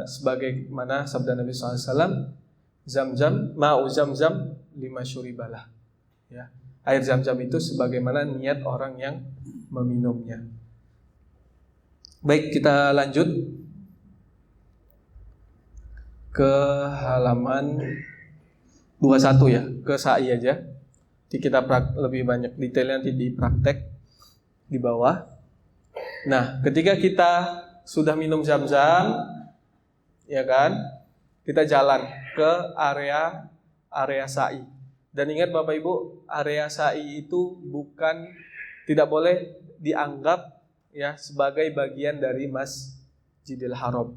sebagaimana sabda Nabi SAW, Zam-Zam, ma'u Zam-Zam lima syuribalah ya. Air Zam-Zam itu sebagaimana niat orang yang meminumnya. Baik, kita lanjut ke halaman 21 ya, ke sa'i aja. Nanti kita lebih banyak detailnya nanti di praktek di bawah. Nah, ketika kita sudah minum Zam-Zam ya kan, kita jalan ke area sa'i. Dan ingat Bapak Ibu, area sa'i itu tidak boleh dianggap ya sebagai bagian dari Masjidil Haram.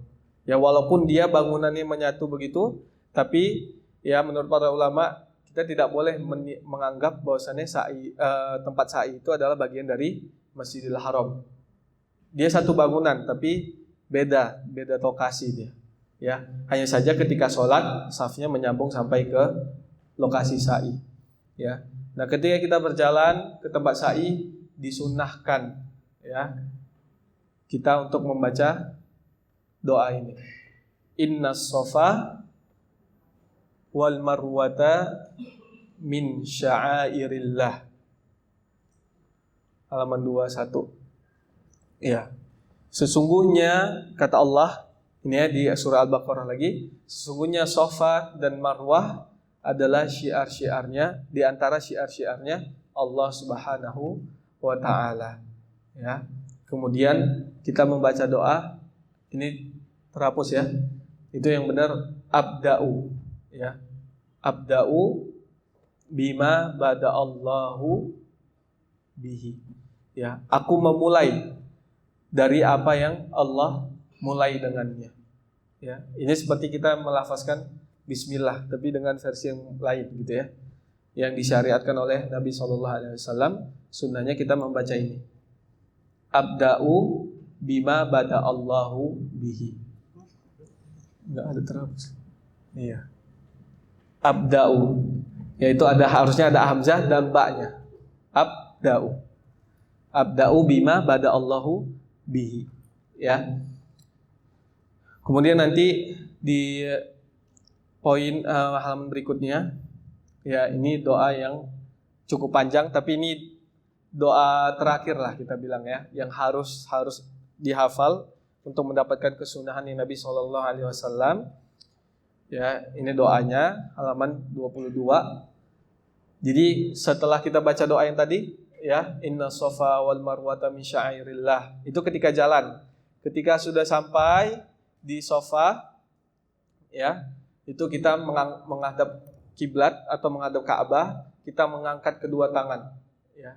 Ya, walaupun dia bangunannya menyatu begitu, tapi ya menurut para ulama kita tidak boleh menganggap bahwasannya tempat sa'i itu adalah bagian dari Masjidil Haram. Dia satu bangunan tapi beda lokasi dia. Ya, hanya saja ketika sholat safnya menyambung sampai ke lokasi sa'i. Ya. Nah, ketika kita berjalan ke tempat sa'i disunnahkan ya kita untuk membaca doa ini. Innas safa wal marwata min sya'airillah. Halaman 21. Ya. Sesungguhnya kata Allah ini ya di surah Al-Baqarah lagi, sesungguhnya Safa dan Marwah adalah syiar-syiarnya, di antara syiar-syiarnya Allah Subhanahu wa taala. Ya. Kemudian kita membaca doa ini terhapus ya. Itu yang benar abda'u ya. Abda'u bima bada'allahu bihi. Ya, aku memulai dari apa yang Allah mulai dengannya. Ya, ini seperti kita melafazkan bismillah tapi dengan versi yang lain gitu ya. Yang disyariatkan oleh Nabi SAW, sunnahnya kita membaca ini. Abda'u bima bada'allahu bihi. Enggak ada terhapus. Iya. Abda'u, yaitu harusnya ada hamzah dan ba-nya. Abda'u. Abda'u bima bada'allahu bihi. Ya. Kemudian nanti di poin halaman berikutnya ya, ini doa yang cukup panjang tapi ini doa terakhir lah kita bilang ya, yang harus dihafal untuk mendapatkan kesunahan yang Nabi SAW. Ya, ini doanya halaman 22. Jadi setelah kita baca doa yang tadi ya, inna safa wal marwata min sya'airillah, itu ketika jalan. Ketika sudah sampai di sofa ya, itu kita menghadap kiblat atau menghadap Ka'bah, kita mengangkat kedua tangan ya.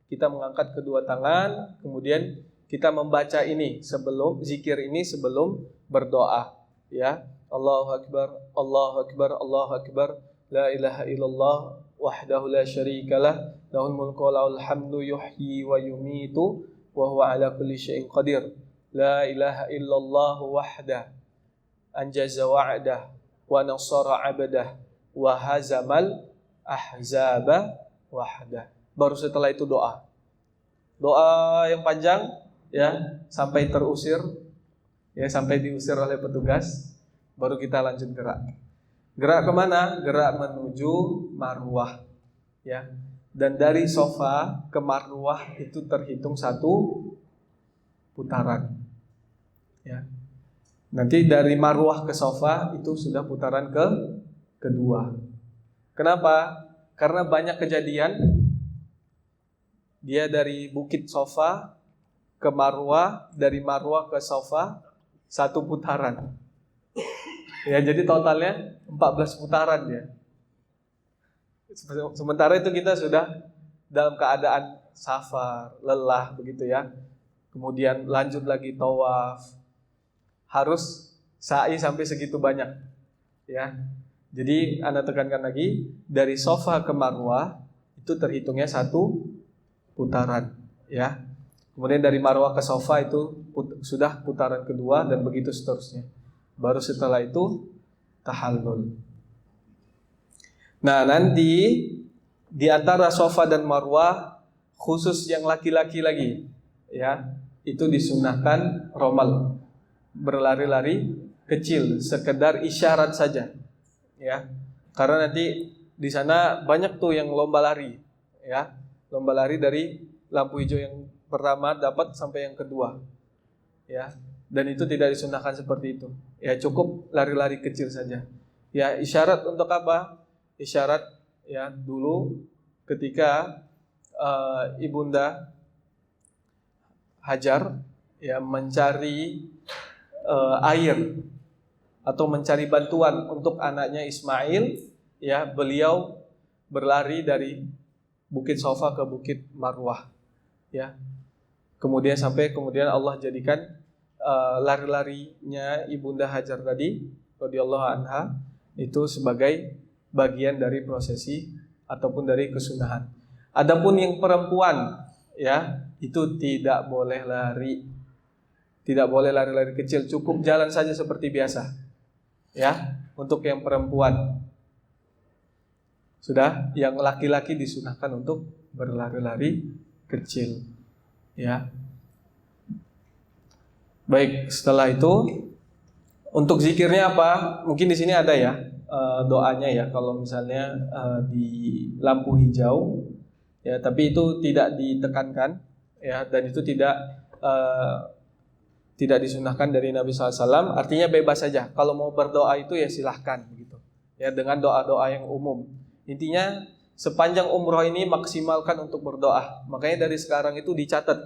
Kita mengangkat kedua tangan, kemudian kita membaca ini sebelum zikir ini sebelum berdoa ya. Allahu akbar, Allahu akbar, Allahu akbar, la ilaha illallah wahdahu la syarikalah, lahul mulku wa lahul hamdu yuhyi wa yumitu wa huwa ala kulli syai'in qadir. La ilaha illallah wahdah anjaza wa'dah wa nasara 'abdah wa hazamal ahzaba wahdah. Baru setelah itu doa yang panjang ya, sampai terusir ya, sampai diusir oleh petugas, baru kita lanjut gerak kemana? Gerak menuju Marwah ya. Dan dari Safa ke Marwah itu terhitung satu putaran ya. Nanti dari Marwah ke Safa itu sudah putaran kedua. Kenapa? Karena banyak kejadian dia dari Bukit Safa ke Marwah, dari Marwah ke Safa satu putaran. Ya, jadi totalnya 14 putaran ya. Sementara itu kita sudah dalam keadaan safar, lelah begitu ya. Kemudian lanjut lagi tawaf. Harus sa'i sampai segitu banyak. Ya. Jadi Anda tekankan lagi, dari Safa ke Marwah itu terhitungnya 1 putaran, ya. Kemudian dari Marwah ke Safa itu sudah putaran kedua dan begitu seterusnya. Baru setelah itu tahallul. Nah, nanti di antara Safa dan Marwah khusus yang laki-laki lagi, ya, itu disunahkan romal, berlari-lari kecil, sekedar isyarat saja, ya. Karena nanti di sana banyak tuh yang lomba lari, ya, lomba lari dari lampu hijau yang pertama dapat sampai yang kedua, ya. Dan itu tidak disunahkan seperti itu, ya. Cukup lari-lari kecil saja, ya. Isyarat untuk apa? Isyarat, ya, dulu ketika Ibunda Hajar, ya, mencari air atau mencari bantuan untuk anaknya Ismail, ya, beliau berlari dari Bukit Safa ke Bukit Marwah, ya. Kemudian Allah jadikan lari-larinya Ibunda Hajar tadi radhiyallahu anha itu sebagai bagian dari prosesi ataupun dari kesunahan. Adapun yang perempuan, ya, itu tidak boleh lari. Tidak boleh lari-lari kecil, cukup jalan saja seperti biasa. Ya, untuk yang perempuan. Sudah, yang laki-laki disunahkan untuk berlari-lari kecil. Ya. Baik, setelah itu untuk zikirnya apa? Mungkin di sini ada ya doanya ya. Kalau misalnya di lampu hijau, ya, tapi itu tidak ditekankan, ya, dan itu tidak disunahkan dari Nabi SAW. Artinya bebas saja. Kalau mau berdoa itu ya silahkan begitu. Ya, dengan doa-doa yang umum. Intinya sepanjang umroh ini maksimalkan untuk berdoa. Makanya dari sekarang itu dicatat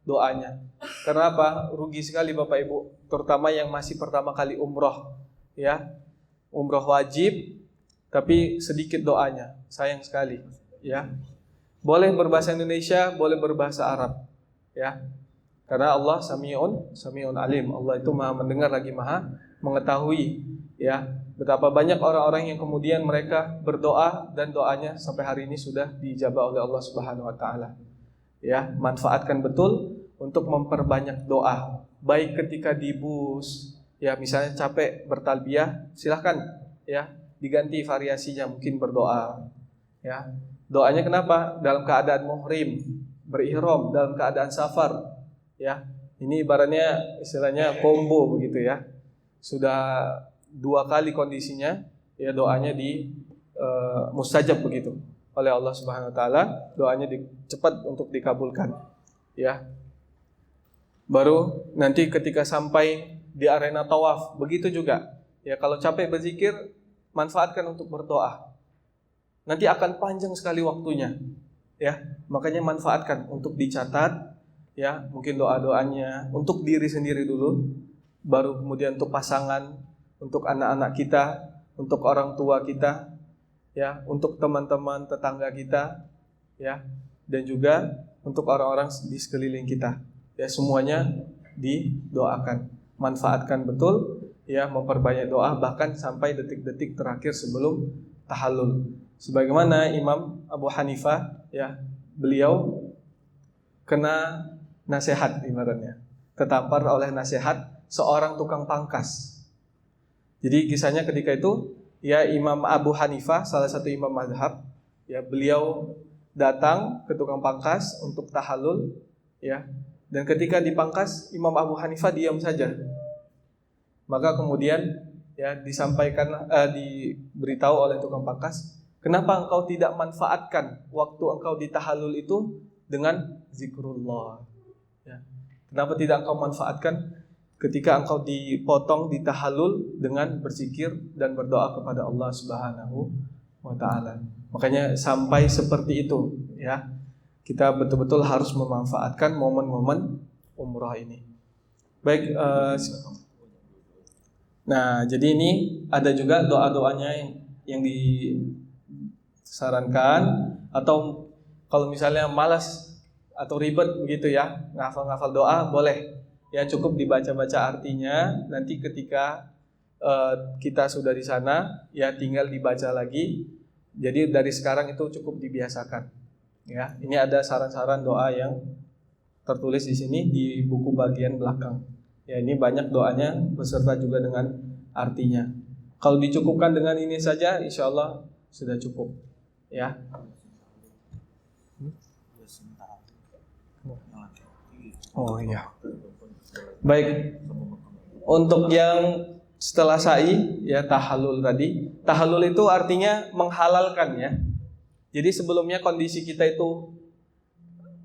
doanya. Karena apa? Rugi sekali Bapak Ibu, terutama yang masih pertama kali umroh, ya. Umroh wajib tapi sedikit doanya. Sayang sekali, ya. Boleh berbahasa Indonesia, boleh berbahasa Arab, ya. Karena Allah Sami'un Alim. Allah itu Maha mendengar lagi Maha mengetahui, ya. Betapa banyak orang-orang yang kemudian mereka berdoa dan doanya sampai hari ini sudah dijabah oleh Allah Subhanahu wa taala. Ya, manfaatkan betul untuk memperbanyak doa. Baik ketika di bus, ya, misalnya capek bertalbiyah, silahkan, ya, diganti variasinya, mungkin berdoa, ya. Doanya kenapa? Dalam keadaan muhrim, berihram, dalam keadaan safar, ya. Ini ibaratnya istilahnya combo begitu ya. Sudah 2 kali kondisinya, ya, doanya mustajab begitu oleh Allah Subhanahu wa taala, doanya cepat untuk dikabulkan, ya. Baru nanti ketika sampai di arena tawaf, begitu juga. Ya, kalau capek berzikir, manfaatkan untuk berdoa. Nanti akan panjang sekali waktunya. Ya, makanya manfaatkan untuk dicatat, ya, mungkin doa-doanya untuk diri sendiri dulu, baru kemudian untuk pasangan, untuk anak-anak kita, untuk orang tua kita, ya, untuk teman-teman tetangga kita, ya, dan juga untuk orang-orang di sekeliling kita. Ya, semuanya didoakan. Manfaatkan betul, ya, memperbanyak doa bahkan sampai detik-detik terakhir sebelum tahallul. Sebagaimana Imam Abu Hanifah, ya, beliau kena nasihat ibaratnya, tertampar oleh nasihat seorang tukang pangkas. Jadi kisahnya ketika itu, ya, Imam Abu Hanifah, salah satu imam mazhab, ya, beliau datang ke tukang pangkas untuk tahallul, ya. Dan ketika dipangkas, Imam Abu Hanifah diam saja. Maka kemudian, ya, diberitahu oleh tukang pangkas, kenapa engkau tidak manfaatkan waktu engkau di tahallul itu dengan zikrullah? Ya. Kenapa tidak engkau manfaatkan ketika engkau dipotong di tahallul dengan berzikir dan berdoa kepada Allah Subhanahu wa taala? Makanya sampai seperti itu, ya. Kita betul-betul harus memanfaatkan momen-momen umrah ini. Baik, Nah, jadi ini ada juga doa-doanya yang disarankan, atau kalau misalnya malas atau ribet begitu ya, ngafal-ngafal doa boleh. Ya cukup dibaca-baca artinya, nanti ketika kita sudah di sana ya tinggal dibaca lagi. Jadi dari sekarang itu cukup dibiasakan. Ya, ini ada saran-saran doa yang tertulis di sini di buku bagian belakang. Ya, ini banyak doanya beserta juga dengan artinya. Kalau dicukupkan dengan ini saja, insya Allah sudah cukup. Ya. Oh iya. Baik. Untuk yang setelah sa'i, ya tahallul tadi. Tahallul itu artinya menghalalkan ya. Jadi sebelumnya kondisi kita itu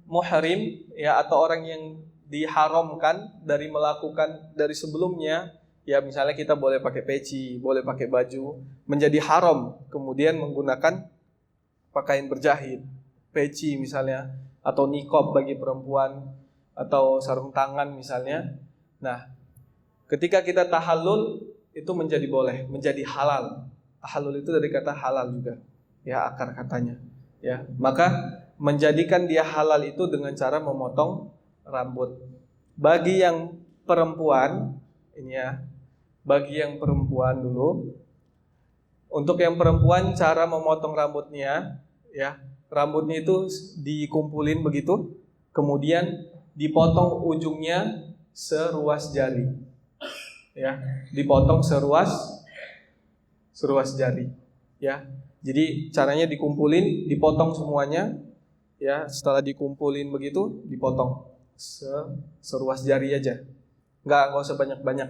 muhrim ya, atau orang yang diharamkan dari melakukan dari sebelumnya, ya misalnya kita boleh pakai peci, boleh pakai baju, menjadi haram kemudian menggunakan pakaian berjahit, peci misalnya, atau niqab bagi perempuan, atau sarung tangan misalnya. Nah, ketika kita tahallul itu menjadi boleh, menjadi halal. Tahallul itu dari kata halal juga, ya akar katanya. Ya, maka menjadikan dia halal itu dengan cara memotong rambut. Bagi yang perempuan, ini ya, bagi yang perempuan dulu. Untuk yang perempuan cara memotong rambutnya, ya, rambutnya itu dikumpulin begitu, kemudian dipotong ujungnya seruas jari. Ya, dipotong seruas jari. Ya. Jadi caranya dikumpulin, dipotong semuanya. Ya, setelah dikumpulin begitu, dipotong seruas jari aja. Enggak usah banyak-banyak.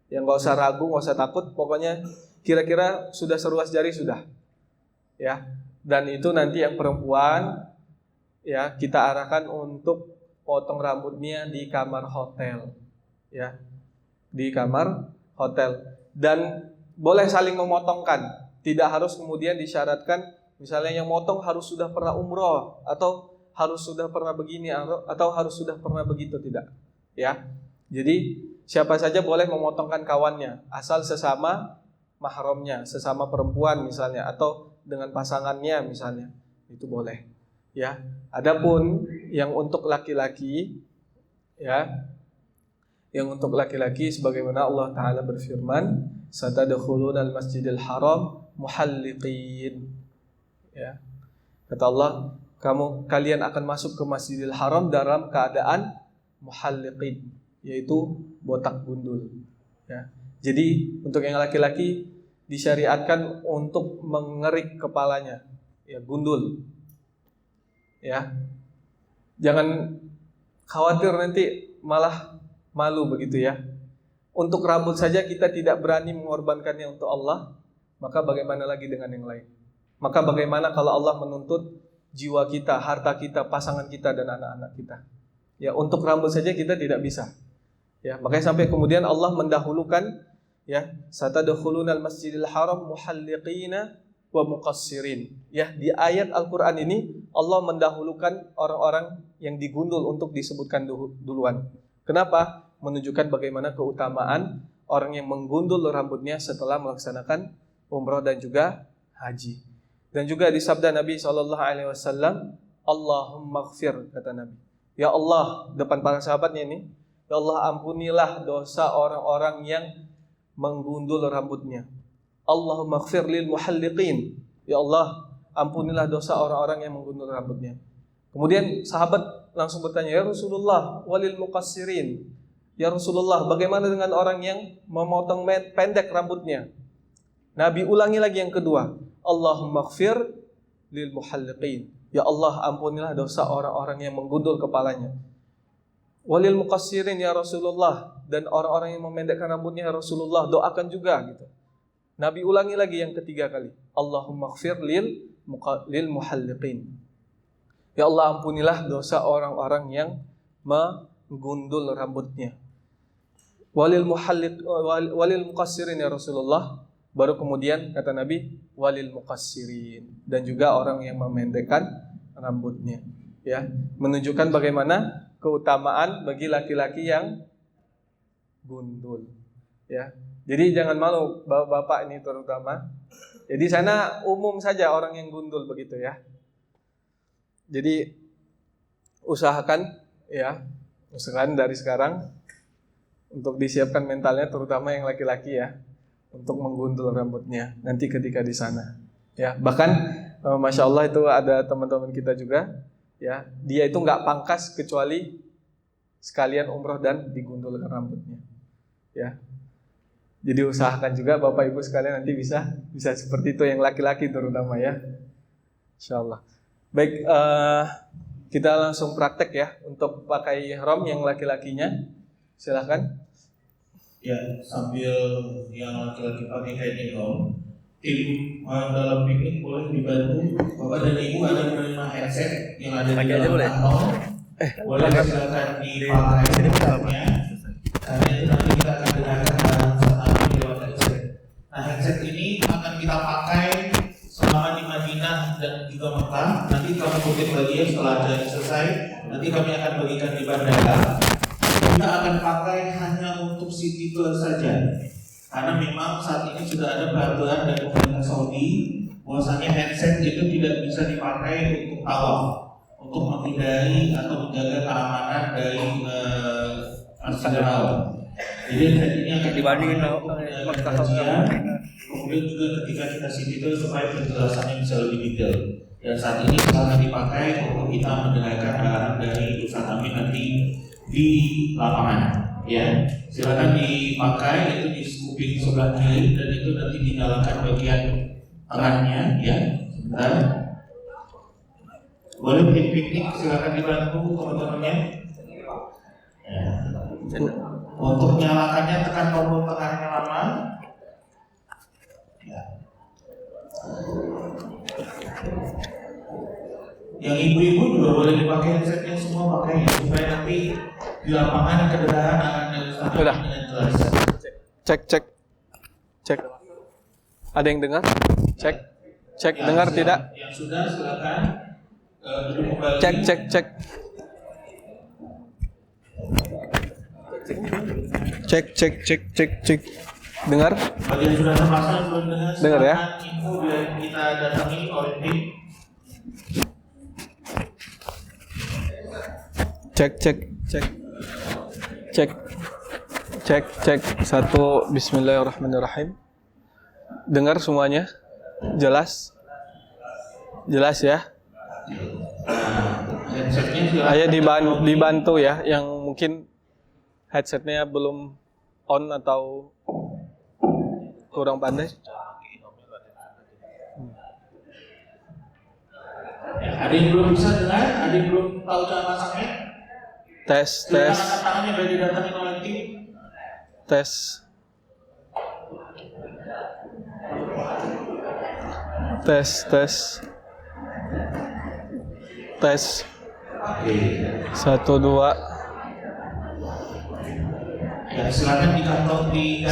Ya, enggak usah ragu, enggak usah takut, pokoknya kira-kira sudah seruas jari sudah. Ya. Dan itu nanti yang perempuan ya kita arahkan untuk potong rambutnya di kamar hotel. Ya. Di kamar hotel. Dan boleh saling memotongkan. Tidak harus kemudian disyaratkan misalnya yang motong harus sudah pernah umroh, atau harus sudah pernah begini, atau harus sudah pernah begitu, tidak. Ya. Jadi siapa saja boleh memotongkan kawannya, asal sesama mahramnya, sesama perempuan misalnya, atau dengan pasangannya misalnya, itu boleh. Ya. Adapun yang untuk laki-laki, ya, yang untuk laki-laki sebagaimana Allah Ta'ala berfirman, satadkhulunal masjidil haram muhalliqin. Ya. Kata Allah, kalian akan masuk ke Masjidil Haram dalam keadaan muhalliqin, yaitu botak gundul. Ya. Jadi untuk yang laki-laki disyariatkan untuk mengerik kepalanya, ya, gundul. Ya. Jangan khawatir nanti malah malu begitu ya. Untuk rambut saja kita tidak berani mengorbankannya untuk Allah, maka bagaimana lagi dengan yang lain? Maka bagaimana kalau Allah menuntut jiwa kita, harta kita, pasangan kita, dan anak-anak kita? Ya, untuk rambut saja kita tidak bisa. Ya, makanya sampai kemudian Allah mendahulukan, ya, satadkhulunal masjidil haram muhalliqina wa muqassirin. Ya, di ayat Al-Qur'an ini Allah mendahulukan orang-orang yang digundul untuk disebutkan duluan. Kenapa? Menunjukkan bagaimana keutamaan orang yang menggundul rambutnya setelah melaksanakan umrah dan juga haji. Dan juga di sabda Nabi SAW, Allahumma ighfir, kata Nabi. Ya Allah, depan para sahabatnya ini, ya Allah ampunilah dosa orang-orang yang menggundul rambutnya. Allahumma ighfir lil muhalliqin. Ya Allah, ampunilah dosa orang-orang yang menggundul rambutnya. Kemudian sahabat langsung bertanya, ya Rasulullah, walil muqassirin. Ya Rasulullah, bagaimana dengan orang yang memotong pendek rambutnya? Nabi ulangi lagi yang kedua, Allahumma ighfir lil muhalliqin. Ya Allah, ampunilah dosa orang-orang yang menggundul kepalanya. Walil muqassirin ya Rasulullah, dan orang-orang yang memendekkan rambutnya ya Rasulullah, doakan juga gitu. Nabi ulangi lagi yang ketiga kali, Allahumma ighfir lil muhalliqin. Ya Allah, ampunilah dosa orang-orang yang menggundul rambutnya. Walil muqassirin ya Rasulullah. Baru kemudian kata Nabi, walil muqassirin, dan juga orang yang memendekkan rambutnya. Ya, menunjukkan bagaimana keutamaan bagi laki-laki yang gundul. Ya, Jadi jangan malu bapak-bapak ini terutama. Jadi sana umum saja orang yang gundul begitu ya. Jadi usahakan dari sekarang untuk disiapkan mentalnya, terutama yang laki-laki ya, untuk menggundul rambutnya nanti ketika di sana. Ya, bahkan masya Allah itu ada teman-teman kita juga, ya, dia itu nggak pangkas kecuali sekalian umroh dan digundulkan rambutnya. Ya, jadi usahakan juga Bapak Ibu sekalian nanti bisa seperti itu yang laki-laki terutama ya, insya Allah. Baik, kita langsung praktek ya untuk pakai ihram yang laki-lakinya. Silahkan. Ya, sambil yang laki-laki pakai kain ihram, tim dalam piknik boleh dibantu Bapak dan Ibu ada menerima headset yang ada di dalam kantong. Boleh silakan dipakai headsetnya. Karena itu nanti kita akan dengarkan saat lewat headset. Nah, headset ini akan kita pakai selama di Madinah dan juga Mekah. Nanti kami kutip lagi ya setelah acara selesai. Nanti kami akan bagikan di bandara. Kita akan pakai hanya untuk city tour saja. Karena memang saat ini sudah ada peraturan dari pemerintah Saudi bahwasanya headset itu tidak bisa dipakai untuk tawaf, untuk menghindari atau menjaga keamanan dari Masjidil Haram. Jadi headset ini akan dibandingin untuk kajian, kemudian juga ketika kita city tour supaya penjelasannya bisa lebih detail. Dan saat ini akan dipakai untuk kita mendengarkan arahan dari Ustaz Amin nanti di lapangan. Ya, silakan dipakai itu di kuping sebelah kiri dan itu nanti dinyalakan bagian tengahnya ya. Sebentar. Boleh piknik silakan dibantu teman-temannya. Ya. Untuk nyalakannya tekan tombol tengahnya lama. Ya. Yang ibu-ibu juga boleh dipakai headsetnya semua pakai supaya nanti di lapangan kedengaran akan dengan jelas. Cek. Ada yang dengar? Cek. Ya, Dengar tidak? Yang sudah silakan duduk kembali. Cek. Dengar? Bagi yang sudah terpasang belum Dengar ya? Info biar kita datangi oleh tim. Cek. Satu, bismillahirrahmanirrahim. Dengar semuanya? Jelas ya? Ayo dibantu ya, yang mungkin headsetnya belum on atau kurang pandai. Ada yang belum bisa dengar? Ada yang belum tahu cara masangnya? Tes. Angkat tangannya biar didatangin oleh tim. Tes. Oke. 1, 2. Ya, silakan digantung di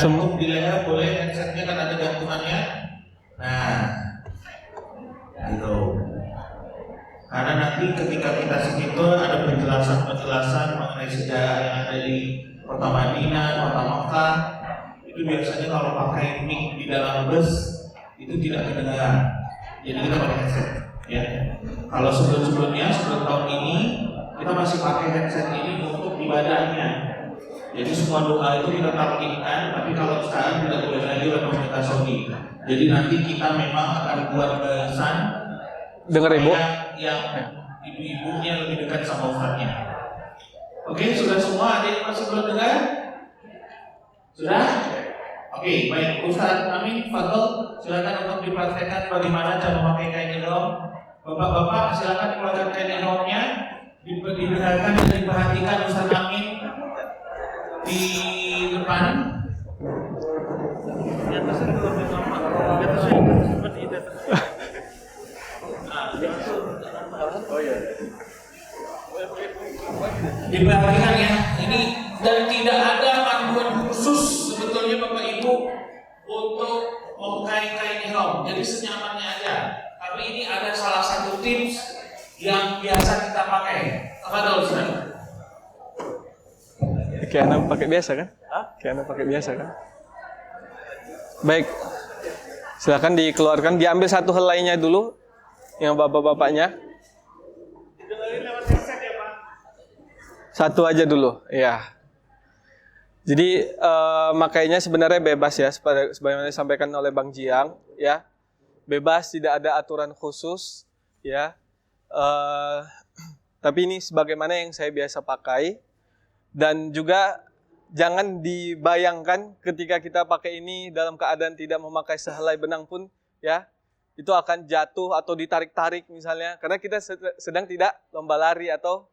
leher boleh, headsetnya kan ada gantungannya. Nah, gitu. Karena nanti ketika kita segitu ada penjelasan mengenai sejarah yang ada di kota Madinah, kota Mekah. Itu biasanya kalau pakai mic di dalam bus itu tidak kedengaran. Jadi kita pakai headset. Ya. Kalau sebelum tahun ini kita masih pakai headset ini untuk ibadahnya. Jadi semua doa itu kita talqinkan, tapi kalau sekarang tidak boleh lagi oleh pemerintah Saudi. Jadi nanti kita memang akan buat barisan Dengar Ibu? Yang ibu-ibunya lebih dekat sama ustadznya. Oke, sudah semua? Ada yang masih belum dengar? Sudah? Oke, baik. Ustaz Amin, Fadl, silakan untuk dipraktekkan bagaimana cara memakai kain ihram. Bapak-bapak, silakan keluarkan kain ihramnya. Didengarkan dan diperhatikan Ustaz Amin di depan. Diperhatikan ya, ini dan tidak ada panduan khusus sebetulnya Bapak Ibu untuk memakai kain ihram. Jadi senyamannya aja. Tapi ini ada salah satu tips yang biasa kita pakai. Apa tahu Ustaz? Kayak anak pakai biasa kan? Kayak anak pakai biasa kan? Baik, silakan dikeluarkan, diambil satu helainya dulu, yang bapak-bapaknya. Satu aja dulu, ya. Jadi makainya sebenarnya bebas ya, sebagaimana disampaikan oleh Bang Jiang, ya. Bebas, tidak ada aturan khusus, ya. Tapi ini sebagaimana yang saya biasa pakai, dan juga jangan dibayangkan ketika kita pakai ini dalam keadaan tidak memakai sehelai benang pun, ya, itu akan jatuh atau ditarik-tarik misalnya, karena kita sedang tidak lomba lari atau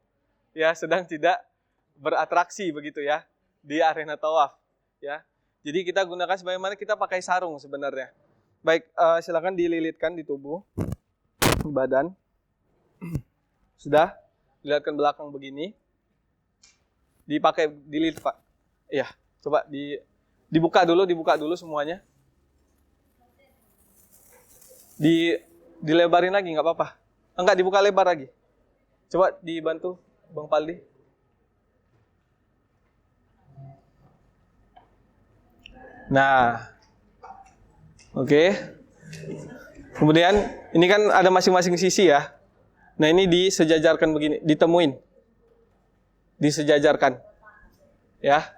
ya sedang tidak beratraksi begitu ya di arena tawaf, ya. Jadi kita gunakan sebagaimana kita pakai sarung sebenarnya. Baik, silakan dililitkan di tubuh, badan. Sudah, dilihatkan belakang begini. Dipakai dililit, Pak. Iya, coba dibuka dulu semuanya. Dilebarin lagi nggak apa-apa. Enggak, dibuka lebar lagi. Coba dibantu Bang Paldi. Nah, oke. Kemudian ini kan ada masing-masing sisi ya. Nah, ini disejajarkan begini, ditemuin. Disejajarkan. Ya.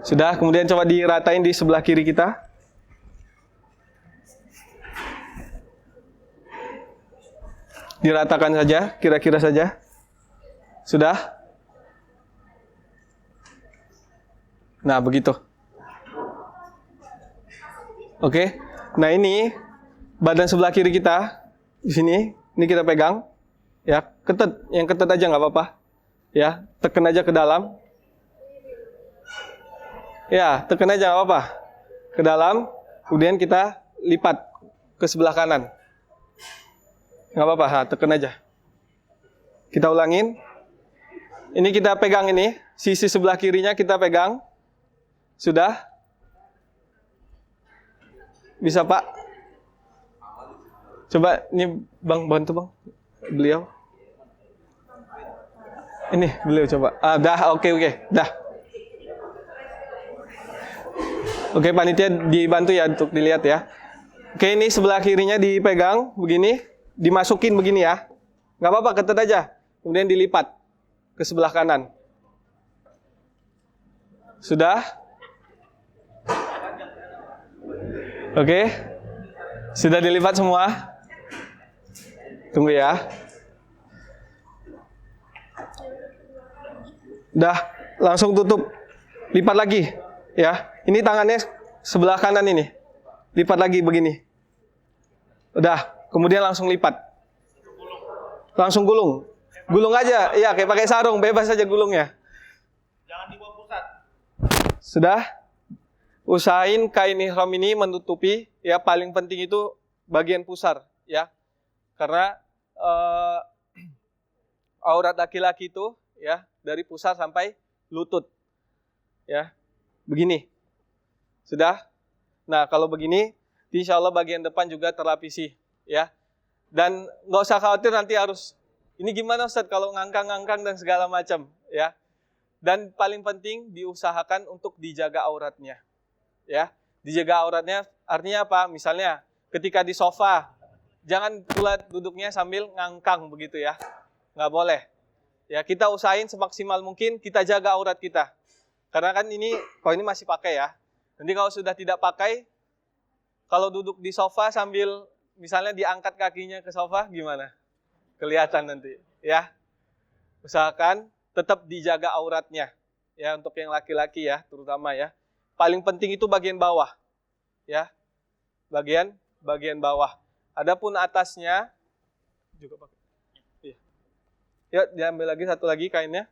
Sudah, kemudian coba diratain di sebelah kiri kita. Diratakan saja, kira-kira saja. Sudah? Nah, begitu. Oke. Nah, ini badan sebelah kiri kita di sini. Ini kita pegang. Ya, ketat. Yang ketat aja nggak apa-apa. Ya, tekan aja ke dalam. Ya, tekan aja nggak apa-apa. Ke dalam. Kemudian kita lipat ke sebelah kanan. Nggak apa-apa. Ha, tekan aja. Kita ulangin. Ini kita pegang ini. Sisi sebelah kirinya kita pegang. Sudah? Bisa, Pak? Coba, ini Bang, bantu Bang. Beliau. Ini, beliau coba. Dah, oke. Dah. Oke, panitia dibantu ya untuk dilihat ya. Oke, ini sebelah kirinya dipegang, begini. Dimasukin begini ya. Nggak apa-apa, ketat aja. Kemudian dilipat ke sebelah kanan. Sudah? Oke, sudah dilipat semua. Tunggu ya. Udah, langsung tutup. Lipat lagi, ya. Ini tangannya sebelah kanan ini. Lipat lagi begini. Udah, kemudian langsung lipat. Langsung gulung. Gulung aja, iya kayak pakai sarung, bebas aja gulungnya. Jangan dibawa pusat. Sudah? Usahain kain ihram ini menutupi, ya paling penting itu bagian pusar, ya. Karena aurat laki-laki itu, ya dari pusar sampai lutut, ya. Begini, sudah. Nah kalau begini, insya Allah bagian depan juga terlapisi, ya. Dan nggak usah khawatir nanti harus ini gimana Ustadz kalau ngangkang-ngangkang dan segala macam, ya. Dan paling penting diusahakan untuk dijaga auratnya. Ya, dijaga auratnya artinya apa? Misalnya ketika di sofa, jangan pula duduknya sambil ngangkang begitu ya. Nggak boleh. Ya, kita usahain semaksimal mungkin kita jaga aurat kita. Karena kan ini, kalau ini masih pakai ya. Nanti kalau sudah tidak pakai, kalau duduk di sofa sambil misalnya diangkat kakinya ke sofa, gimana? Kelihatan nanti, ya. Usahakan tetap dijaga auratnya. Ya, untuk yang laki-laki ya, terutama ya. Paling penting itu bagian bawah, ya, bagian bawah. Adapun atasnya juga pakai. Iya. Ya, diambil lagi satu lagi kainnya.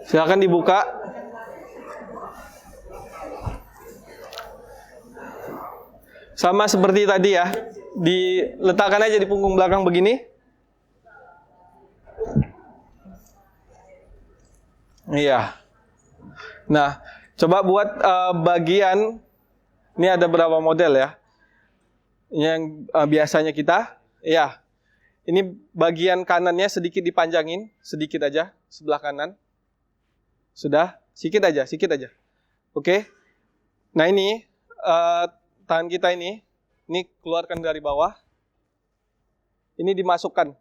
Silakan dibuka. Sama seperti tadi ya. Diletakkan aja di punggung belakang begini. Iya. Nah, coba buat bagian, ini ada berapa model ya. Yang biasanya kita, ya. Ini bagian kanannya sedikit dipanjangin, sedikit aja, sebelah kanan. Sudah, sedikit aja. Oke. Nah ini, tangan kita ini keluarkan dari bawah. Ini dimasukkan.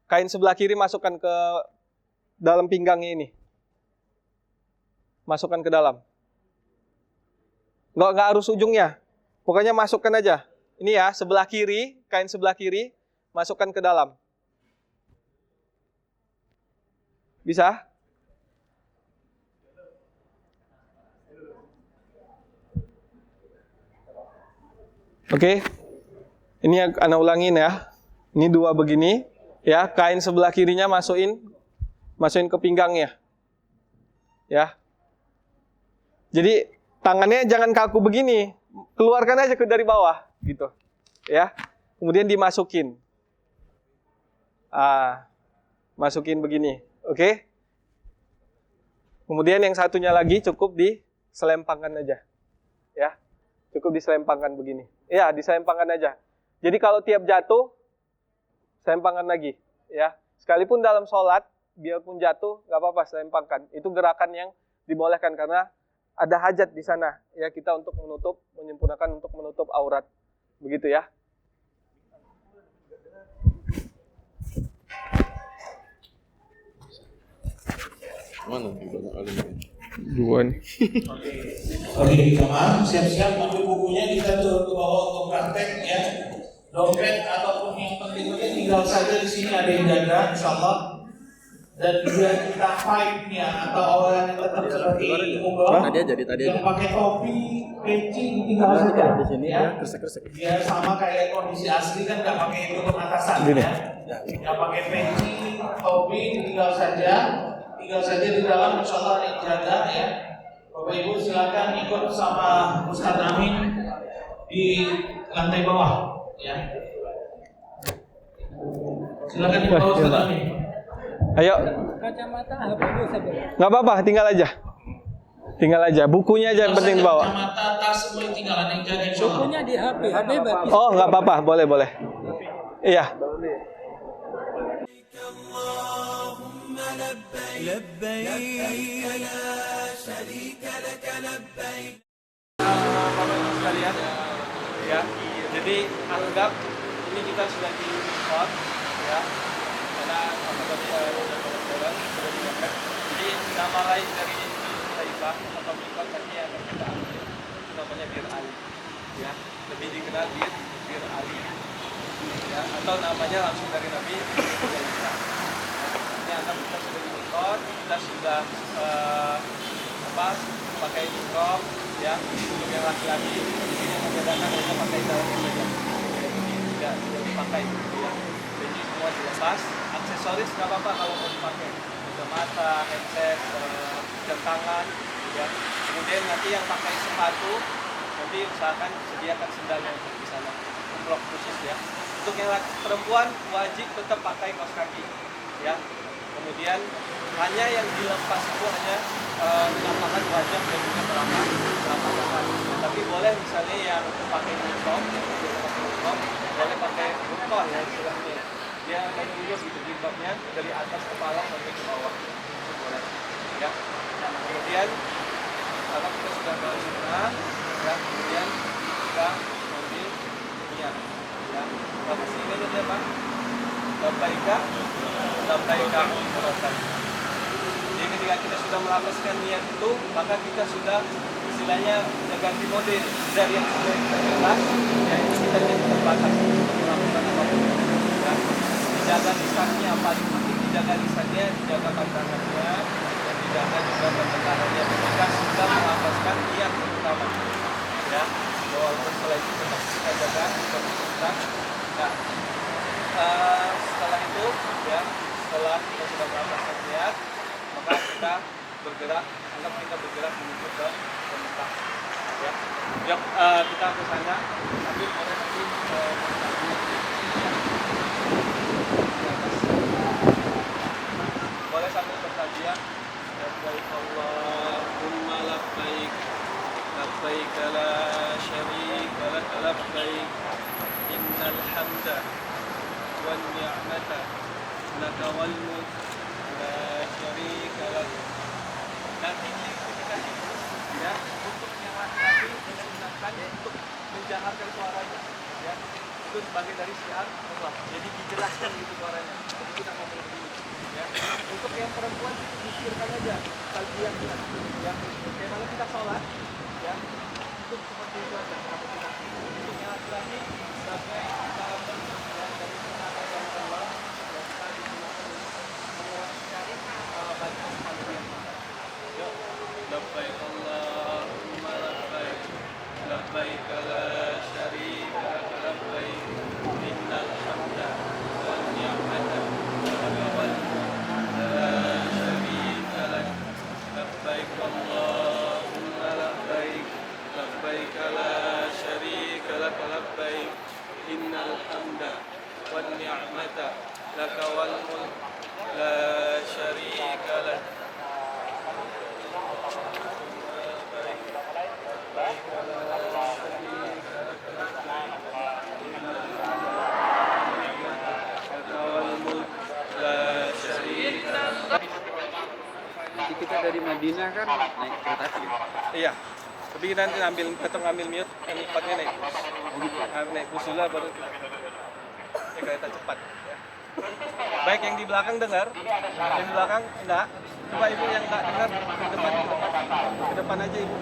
Kain sebelah kiri masukkan ke dalam pinggangnya ini. Masukkan ke dalam. Nggak harus ujungnya. Pokoknya masukkan aja. Ini ya, sebelah kiri, kain sebelah kiri, masukkan ke dalam. Bisa? Oke. Ini Ana ulangin ya. Ini 2 begini. Ya, kain sebelah kirinya masukin ke pinggangnya. Ya. Jadi tangannya jangan kaku begini. Keluarkan aja dari bawah gitu. Ya. Kemudian dimasukin. Masukin begini, oke? Kemudian yang satunya lagi cukup diselempangkan aja, ya. Cukup diselempangkan begini, ya, diselempangkan aja. Jadi kalau tiap jatuh, selempangkan lagi, ya. Sekalipun dalam sholat, biarpun jatuh, nggak apa-apa, selempangkan. Itu gerakan yang dibolehkan karena ada hajat di sana, ya, kita untuk menyempurnakan untuk menutup aurat, begitu ya. Mana banyak alim? 2 nih. Oke, jemaah siap-siap ambil bukunya, kita turun ke bawah untuk praktek ya. Dompet ataupun yang penting tinggal saja di sini ada yang jaga, insyaallah. Dan juga kita fight ya, atau orang yang tetap seperti umroh. Yang pakai topi, peci tinggal saja di sini ya, kresek-kresek. Biar sama kayak kondisi asli kan nggak pakai tutup atasan ya. Yang pakai peci, topi tinggal saja di dalam, insyaallah ada yang jaga ya. Bapak Ibu silakan ikut sama Ustaz Amin di lantai bawah ya. Silakan di bawah Ustaz Amin. Ayo. Kacamata HP dulu saya. Nggak apa-apa, tinggal aja. Bukunya aja yang penting dibawa. Kacamata, tas semua tinggal ada yang jaga insyaallah. Bukunya di HP berarti. Oh, nggak apa-apa, boleh. Iya. Bapak Ibu sekalian, ya. Jadi anggap ini kita sudah di spot, ya. Karena tadi sudah diangkat. Jadi nama lain dari Taifah atau Mikot tadi yang akan kita ambil itu namanya Bir Ali, ya. Lebih dikenal Bir Ali, ya. Atau namanya langsung dari Nabi. Ini anggap kita sudah di Mikot, kita sudah pakai ihram, ya. Untuk yang laki-laki ini yang membedakan mereka pakai dalamnya saja, tidak dipakai, ya. Jadi semua dilepas. Aksesoris nggak apa-apa kalau mau dipakai, kacamata, headset, jam tangan, ya. Kemudian nanti yang pakai sepatu, nanti usahakan sediakan sendalnya untuk di sana, blok khusus ya. Untuk yang perempuan wajib tetap pakai kaos kaki, ya. Kemudian hanya yang dilepas itu hanya menampakkan wajah dan juga telapak tangan. Tapi boleh misalnya yang pakai uniform, boleh pakai uniform ya istilahnya. Dia menunjuk gitu jilbabnya dari atas kepala sampai ke bawah, itu boleh. Ya. Kemudian kalau kita sudah bersunnah, ya, kemudian kita ambil niat. Ya. Apa sih ini dia Pak? Labbaika umratan. Jadi ketika kita sudah melafazkan niat itu, maka kita sudah istilahnya sudah ganti mode dari yang sudah kita jelas, ya itu kita jadi terbatas untuk melakukan apapun. Ya. Dijaga lisannya, paling penting dijaga lisannya, dijaga pandangannya, dan dijaga juga pendengarannya. Ketika sudah melafazkan niat pertama, ya, bahwa setelah itu tetap kita jaga kita. Nah, setelah itu, ya, setelah kita sudah melafazkan niat, maka kita bergerak, anggap kita bergerak menuju ke Mekah. Ya, yuk kita ke sana. Ambil boleh nanti boleh sambil bertajiah. Labbaik Allahumma labbaik, labbaik la syarika lak labbaik, innal hamda والنعمة لك والملك لا شريك لك. Nanti ketika itu ya, untuk yang laki-laki disunahkan untuk menjaharkan suaranya ya. Itu sebagai dari syiar Allah. Jadi dijelaskan gitu suaranya. Jadi kita ngomong begini ya. Untuk yang perempuan itu disirkan aja talbiyah kita ya. Kayak kalau kita sholat ya. Itu seperti itu aja. Untuk yang laki-laki sebagai salam ya dari sunahkan dari Allah ya, kita disunahkan untuk mengucapkan bacaan talbiyah. لبيك اللهم لبيك لبيك لا شريك لك لبيك إن الحمد والنعمة لك والملك لا شريك لك لبيك اللهم لبيك لبيك لا شريك لك لبيك إن الحمد والنعمة لك والملك لا شريك لك. Nanti kita dari Madinah kan naik kereta api. Iya, tapi kita nanti tetap ngambil mute, yang cepatnya naik. Naik Busula baru kereta cepat. Ya. Baik yang di belakang dengar, yang di belakang enggak. Coba ibu yang enggak dengar ke depan aja ibu.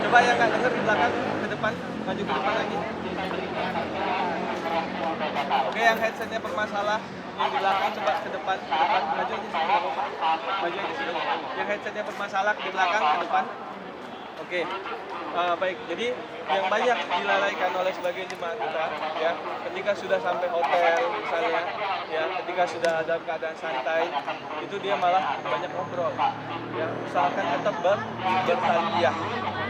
Coba yang enggak dengar di belakang ke depan, maju ke depan lagi. Oke, yang headsetnya bermasalah, yang di belakang coba ke depan, maju aja sini, maju aja sini. Yang headsetnya bermasalah di belakang ke depan. Oke, baik. Jadi yang banyak dilalaikan oleh sebagian jemaah kita, ya, ketika sudah sampai hotel misalnya, ya, ketika sudah dalam keadaan santai, itu dia malah banyak ngobrol, ya. Usahakan tetap bertalbiyah,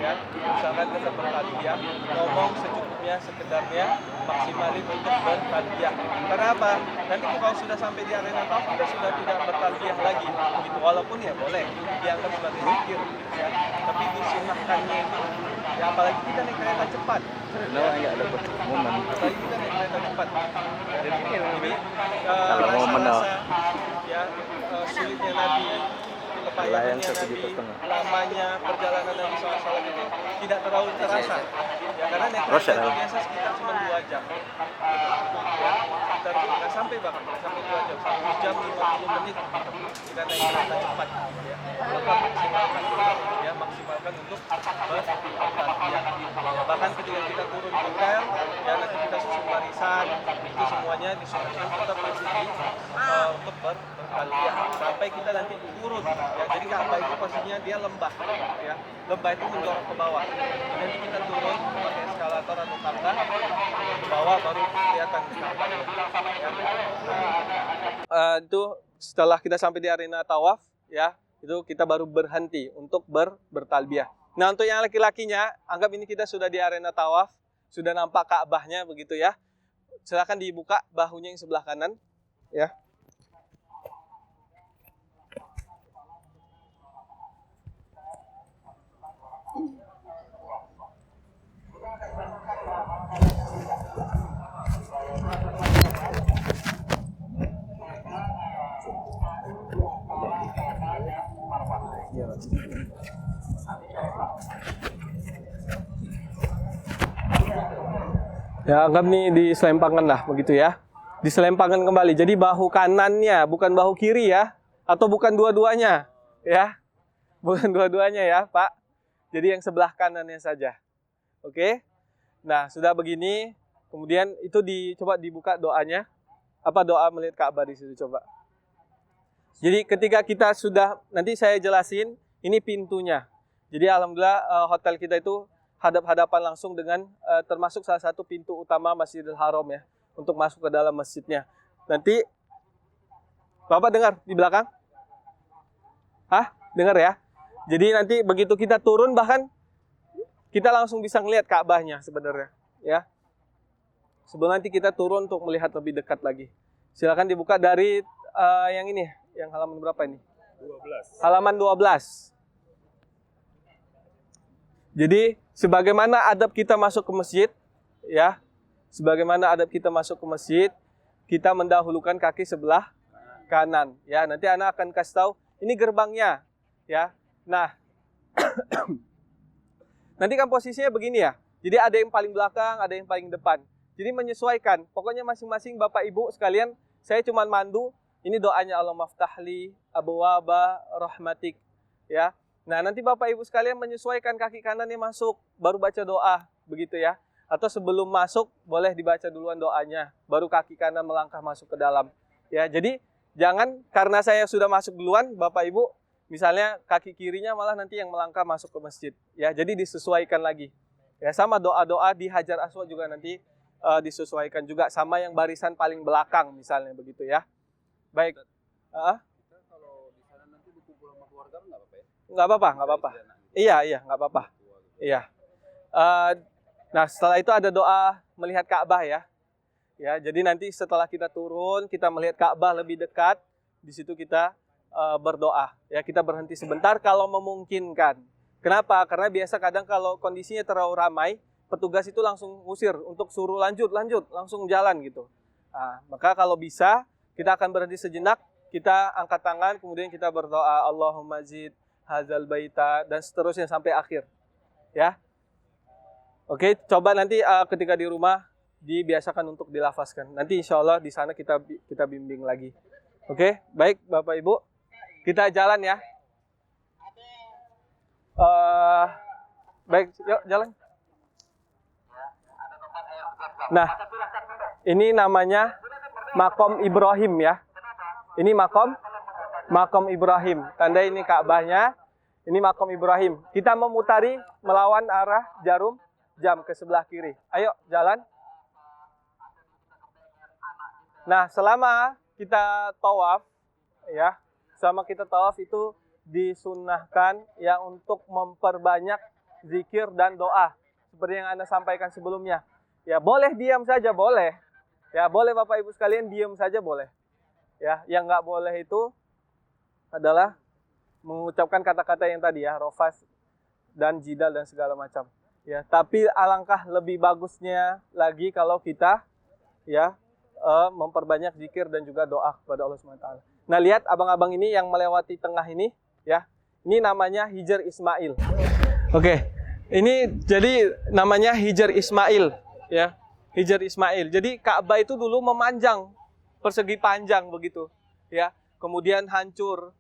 ya. Usahakan tetap bertalbiyah, ngomong secukupnya, sekedarnya, maksimalin untuk bertalbiyah. Karena apa? Nanti kalau sudah sampai di arena tawaf, sudah tidak bertalbiyah lagi, gitu. Walaupun ya boleh dianggap sebagai zikir, ya. Tapi disunahkannya itu, ya apalagi kita naik kereta cepat. Kenapa nggak dapat momen? Apalagi kita naik kereta cepat. Jadi momen rasa-rasa ya sulitnya Nabi, kepayahannya Nabi, lamanya perjalanan Nabi SAW itu tidak terlalu terasa. Ya karena naik kereta itu biasa sekitar cuma 2 jam. Ya, sekitar nggak sampai bahkan, nggak sampai 2 jam, 1 jam 50 menit kita naik kereta cepat. Ya, maka maksimalkan untuk bertalbiyah. Bahkan ketika kita turun hotel, ya nanti kita susun barisan, itu semuanya disunahkan tetap masih untuk bertalbiyah sampai kita nanti turun. Ya, jadi Ka'bah itu posisinya dia lembah, ya. Lembah itu mendorong ke bawah. Nanti kita turun pakai eskalator atau tangga ke bawah baru kelihatan Ka'bah. Ya. Itu setelah kita sampai di arena tawaf, ya, itu kita baru berhenti untuk bertalbiyah. Nah, untuk yang laki-lakinya, anggap ini kita sudah di arena tawaf, sudah nampak Ka'bahnya begitu ya. Silakan dibuka bahunya yang sebelah kanan, ya. Ya, anggap nih diselempangkan lah begitu ya. Diselempangkan kembali. Jadi bahu kanannya, bukan bahu kiri ya. Atau bukan dua-duanya ya. Bukan dua-duanya ya, Pak. Jadi yang sebelah kanannya saja. Oke. Nah, sudah begini. Kemudian itu coba dibuka doanya. Apa doa melihat Ka'bah di situ coba. Jadi ketika kita sudah, nanti saya jelasin, ini pintunya. Jadi alhamdulillah hotel kita itu hadap-hadapan langsung dengan termasuk salah satu pintu utama Masjidil Haram ya, untuk masuk ke dalam masjidnya. Nanti Bapak dengar di belakang? Hah? Dengar ya? Jadi nanti begitu kita turun bahkan kita langsung bisa ngelihat Ka'bahnya sebenarnya ya. Sebelum nanti kita turun untuk melihat lebih dekat lagi. Silakan dibuka dari yang ini, yang halaman berapa ini? 12. Halaman 12. Jadi sebagaimana adab kita masuk ke masjid, ya, sebagaimana adab kita masuk ke masjid, kita mendahulukan kaki sebelah kanan. Ya, nanti anak akan kasih tahu ini gerbangnya, ya. Nah, nanti kan posisinya begini ya. Jadi ada yang paling belakang, ada yang paling depan. Jadi menyesuaikan. Pokoknya masing-masing Bapak Ibu sekalian, saya cuma mandu. Ini doanya Allah maftahli abwaba rahmatik, ya. Nah, nanti Bapak Ibu sekalian menyesuaikan kaki kanannya masuk, baru baca doa, begitu ya. Atau sebelum masuk boleh dibaca duluan doanya, baru kaki kanan melangkah masuk ke dalam. Ya, jadi jangan karena saya sudah masuk duluan, Bapak Ibu, misalnya kaki kirinya malah nanti yang melangkah masuk ke masjid. Ya, jadi disesuaikan lagi. Ya, sama doa-doa di Hajar Aswad juga nanti disesuaikan juga sama yang barisan paling belakang misalnya begitu ya. Baik. Kita kalau di sana nanti berkumpul sama keluarga nggak apa-apa ya? Nggak apa-apa, nggak apa-apa. Iya, nggak apa-apa. Iya. Nah, setelah itu ada doa melihat Ka'bah ya. Ya, jadi nanti setelah kita turun, kita melihat Ka'bah lebih dekat, di situ kita berdoa. Ya, kita berhenti sebentar kalau memungkinkan. Kenapa? Karena biasa kadang kalau kondisinya terlalu ramai, petugas itu langsung ngusir untuk suruh lanjut, langsung jalan gitu. Nah, maka kalau bisa, kita akan berhenti sejenak, kita angkat tangan, kemudian kita berdoa, Allahumma zid hazal baita, dan seterusnya sampai akhir. Ya. Oke, coba nanti ketika di rumah, dibiasakan untuk dilafazkan. Nanti insya Allah di sana kita bimbing lagi. Oke, baik Bapak Ibu, kita jalan ya. Baik, yuk jalan. Nah, ini namanya Makom Ibrahim ya. Ini Makom Ibrahim. Tanda ini Ka'bahnya. Ini Makom Ibrahim. Kita memutari melawan arah jarum jam ke sebelah kiri. Ayo jalan. Nah, selama kita tawaf ya, selama kita tawaf itu disunnahkan ya untuk memperbanyak zikir dan doa seperti yang Anda sampaikan sebelumnya. Ya, boleh diam saja, boleh. Ya, boleh Bapak Ibu sekalian diam saja boleh. Ya, yang nggak boleh itu adalah mengucapkan kata-kata yang tadi ya, rofas dan jidal dan segala macam. Ya, tapi alangkah lebih bagusnya lagi kalau kita ya memperbanyak zikir dan juga doa kepada Allah SWT. Nah, lihat abang-abang ini yang melewati tengah ini ya. Ini namanya Hijr Ismail. Oke. Ini jadi namanya Hijr Ismail ya. Hijr Ismail. Jadi Ka'bah itu dulu memanjang, persegi panjang begitu ya. Kemudian hancur.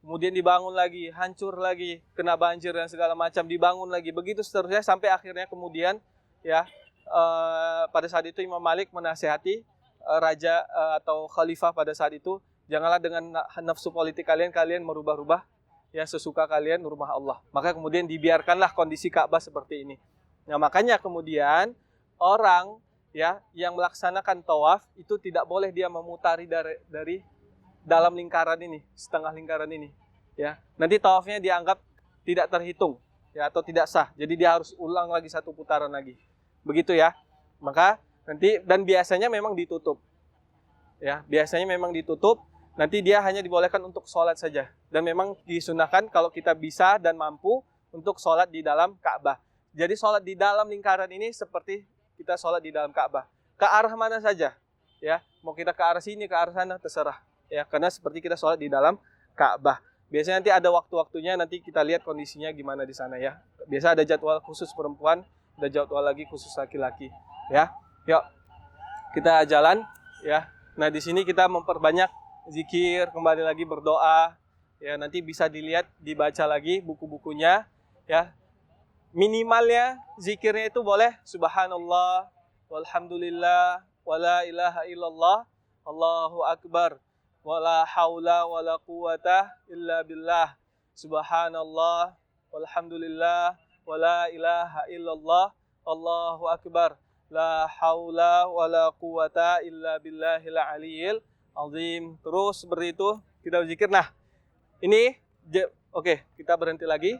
Kemudian dibangun lagi, hancur lagi, kena banjir dan segala macam, dibangun lagi. Begitu seterusnya sampai akhirnya kemudian ya pada saat itu Imam Malik menasihati raja atau khalifah pada saat itu, janganlah dengan nafsu politik kalian merubah-rubah ya sesuka kalian rumah Allah. Maka kemudian dibiarkanlah kondisi Ka'bah seperti ini. Nah, makanya kemudian orang ya yang melaksanakan tawaf itu tidak boleh dia memutari dari dalam lingkaran ini, setengah lingkaran ini ya. Nanti tawafnya dianggap tidak terhitung ya atau tidak sah. Jadi dia harus ulang lagi satu putaran lagi. Begitu ya. Maka nanti dan biasanya memang ditutup. Ya, biasanya memang ditutup. Nanti dia hanya dibolehkan untuk sholat saja. Dan memang disunahkan kalau kita bisa dan mampu untuk sholat di dalam Ka'bah. Jadi sholat di dalam lingkaran ini seperti kita sholat di dalam Ka'bah. Ke arah mana saja. Ya, mau kita ke arah sini, ke arah sana, terserah. Ya, karena seperti kita sholat di dalam Ka'bah. Biasanya nanti ada waktu-waktunya, nanti kita lihat kondisinya gimana di sana ya. Biasa ada jadwal khusus perempuan, ada jadwal lagi khusus laki-laki. Ya, yuk kita jalan ya. Nah, di sini kita memperbanyak zikir, kembali lagi berdoa. Ya, nanti bisa dilihat, dibaca lagi buku-bukunya ya. Minimalnya zikirnya itu boleh subhanallah, walhamdulillah, wala ilaha illallah, Allahu akbar, wala haula wala quwata illa billah. Subhanallah, walhamdulillah, wala ilaha illallah, Allahu akbar. La haula wala quwata illa billahil aliyil azim. Terus seperti itu kita berzikir. Nah, ini oke, kita berhenti lagi.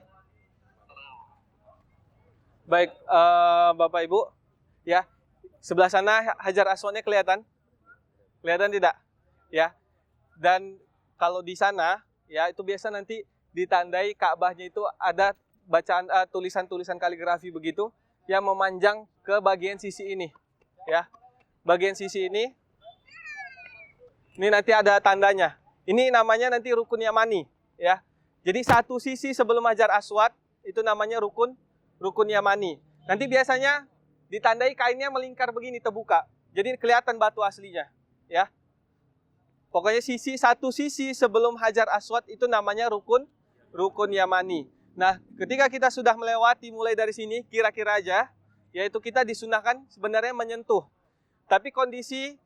Baik, Bapak Ibu, ya. Sebelah sana Hajar Aswadnya kelihatan? Kelihatan tidak? Ya. Dan kalau di sana, ya itu biasa nanti ditandai Ka'bahnya itu ada bacaan tulisan-tulisan kaligrafi begitu yang memanjang ke bagian sisi ini, ya. Bagian sisi ini Ini nanti ada tandanya. Ini namanya nanti rukun yamani, ya. Jadi satu sisi sebelum Hajar Aswad itu namanya rukun yamani. Nanti biasanya ditandai kainnya melingkar begini terbuka. Jadi kelihatan batu aslinya, ya. Pokoknya satu sisi sebelum Hajar Aswad itu namanya rukun yamani. Nah, ketika kita sudah melewati mulai dari sini, kira-kira aja, yaitu kita disunahkan sebenarnya menyentuh. Tapi kondisi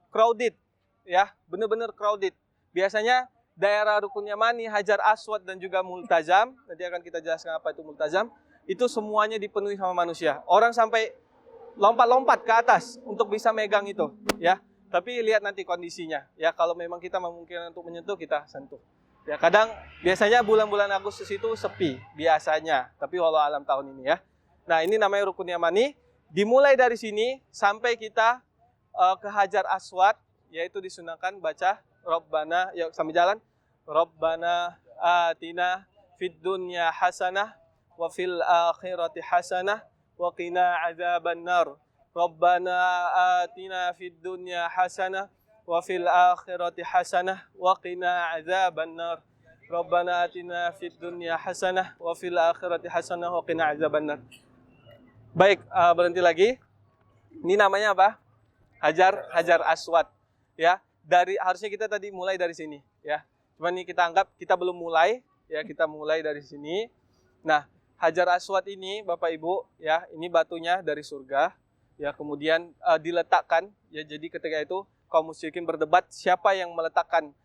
crowded, ya, benar-benar crowded. Biasanya daerah rukun yamani, Hajar Aswad dan juga multazam, nanti akan kita jelaskan apa itu multazam, itu semuanya dipenuhi sama manusia. Orang sampai lompat-lompat ke atas untuk bisa megang itu, ya. Tapi lihat nanti kondisinya, ya. Kalau memang kita memungkinkan untuk menyentuh, kita sentuh. Ya, kadang biasanya bulan-bulan Agustus itu sepi biasanya, tapi walau alam tahun ini, ya. Nah, ini namanya rukun yamani. Dimulai dari sini sampai kita ke Hajar Aswad, yaitu disunahkan baca Rabbana, ya sambil jalan. Rabbana atina fid dunya hasanah wa fil akhirati hasanah wa qina adzabannar. Rabbana atina fid dunya hasanah wa fil akhirati hasanah wa qina adzabannar. Rabbana atina fid dunya hasanah wa fil akhirati hasanah wa qina adzabannar. Baik, berhenti lagi. Ini namanya apa? Hajar Aswad, ya. Harusnya kita tadi mulai dari sini, ya. Cuman ini kita anggap kita belum mulai, ya. Kita mulai dari sini. Nah, Hajar Aswad ini Bapak Ibu, ya, ini batunya dari surga, ya. Kemudian diletakkan, ya. Jadi ketika itu kaum musyrikin berdebat siapa yang meletakkan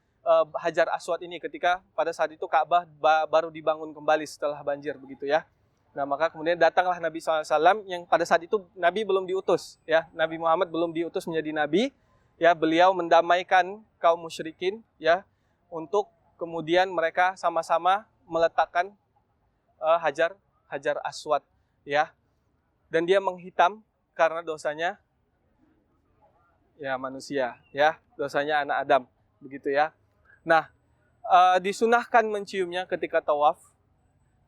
Hajar Aswad ini ketika pada saat itu Ka'bah baru dibangun kembali setelah banjir begitu, ya. Nah, maka kemudian datanglah Nabi SAW yang pada saat itu Nabi belum diutus, ya. Nabi Muhammad belum diutus menjadi Nabi, ya. Beliau mendamaikan kaum musyrikin, ya, untuk kemudian mereka sama-sama meletakkan Hajar Aswad, ya. Dan dia menghitam karena dosanya, ya, manusia, ya, dosanya anak Adam, begitu, ya. Nah, disunahkan menciumnya ketika tawaf,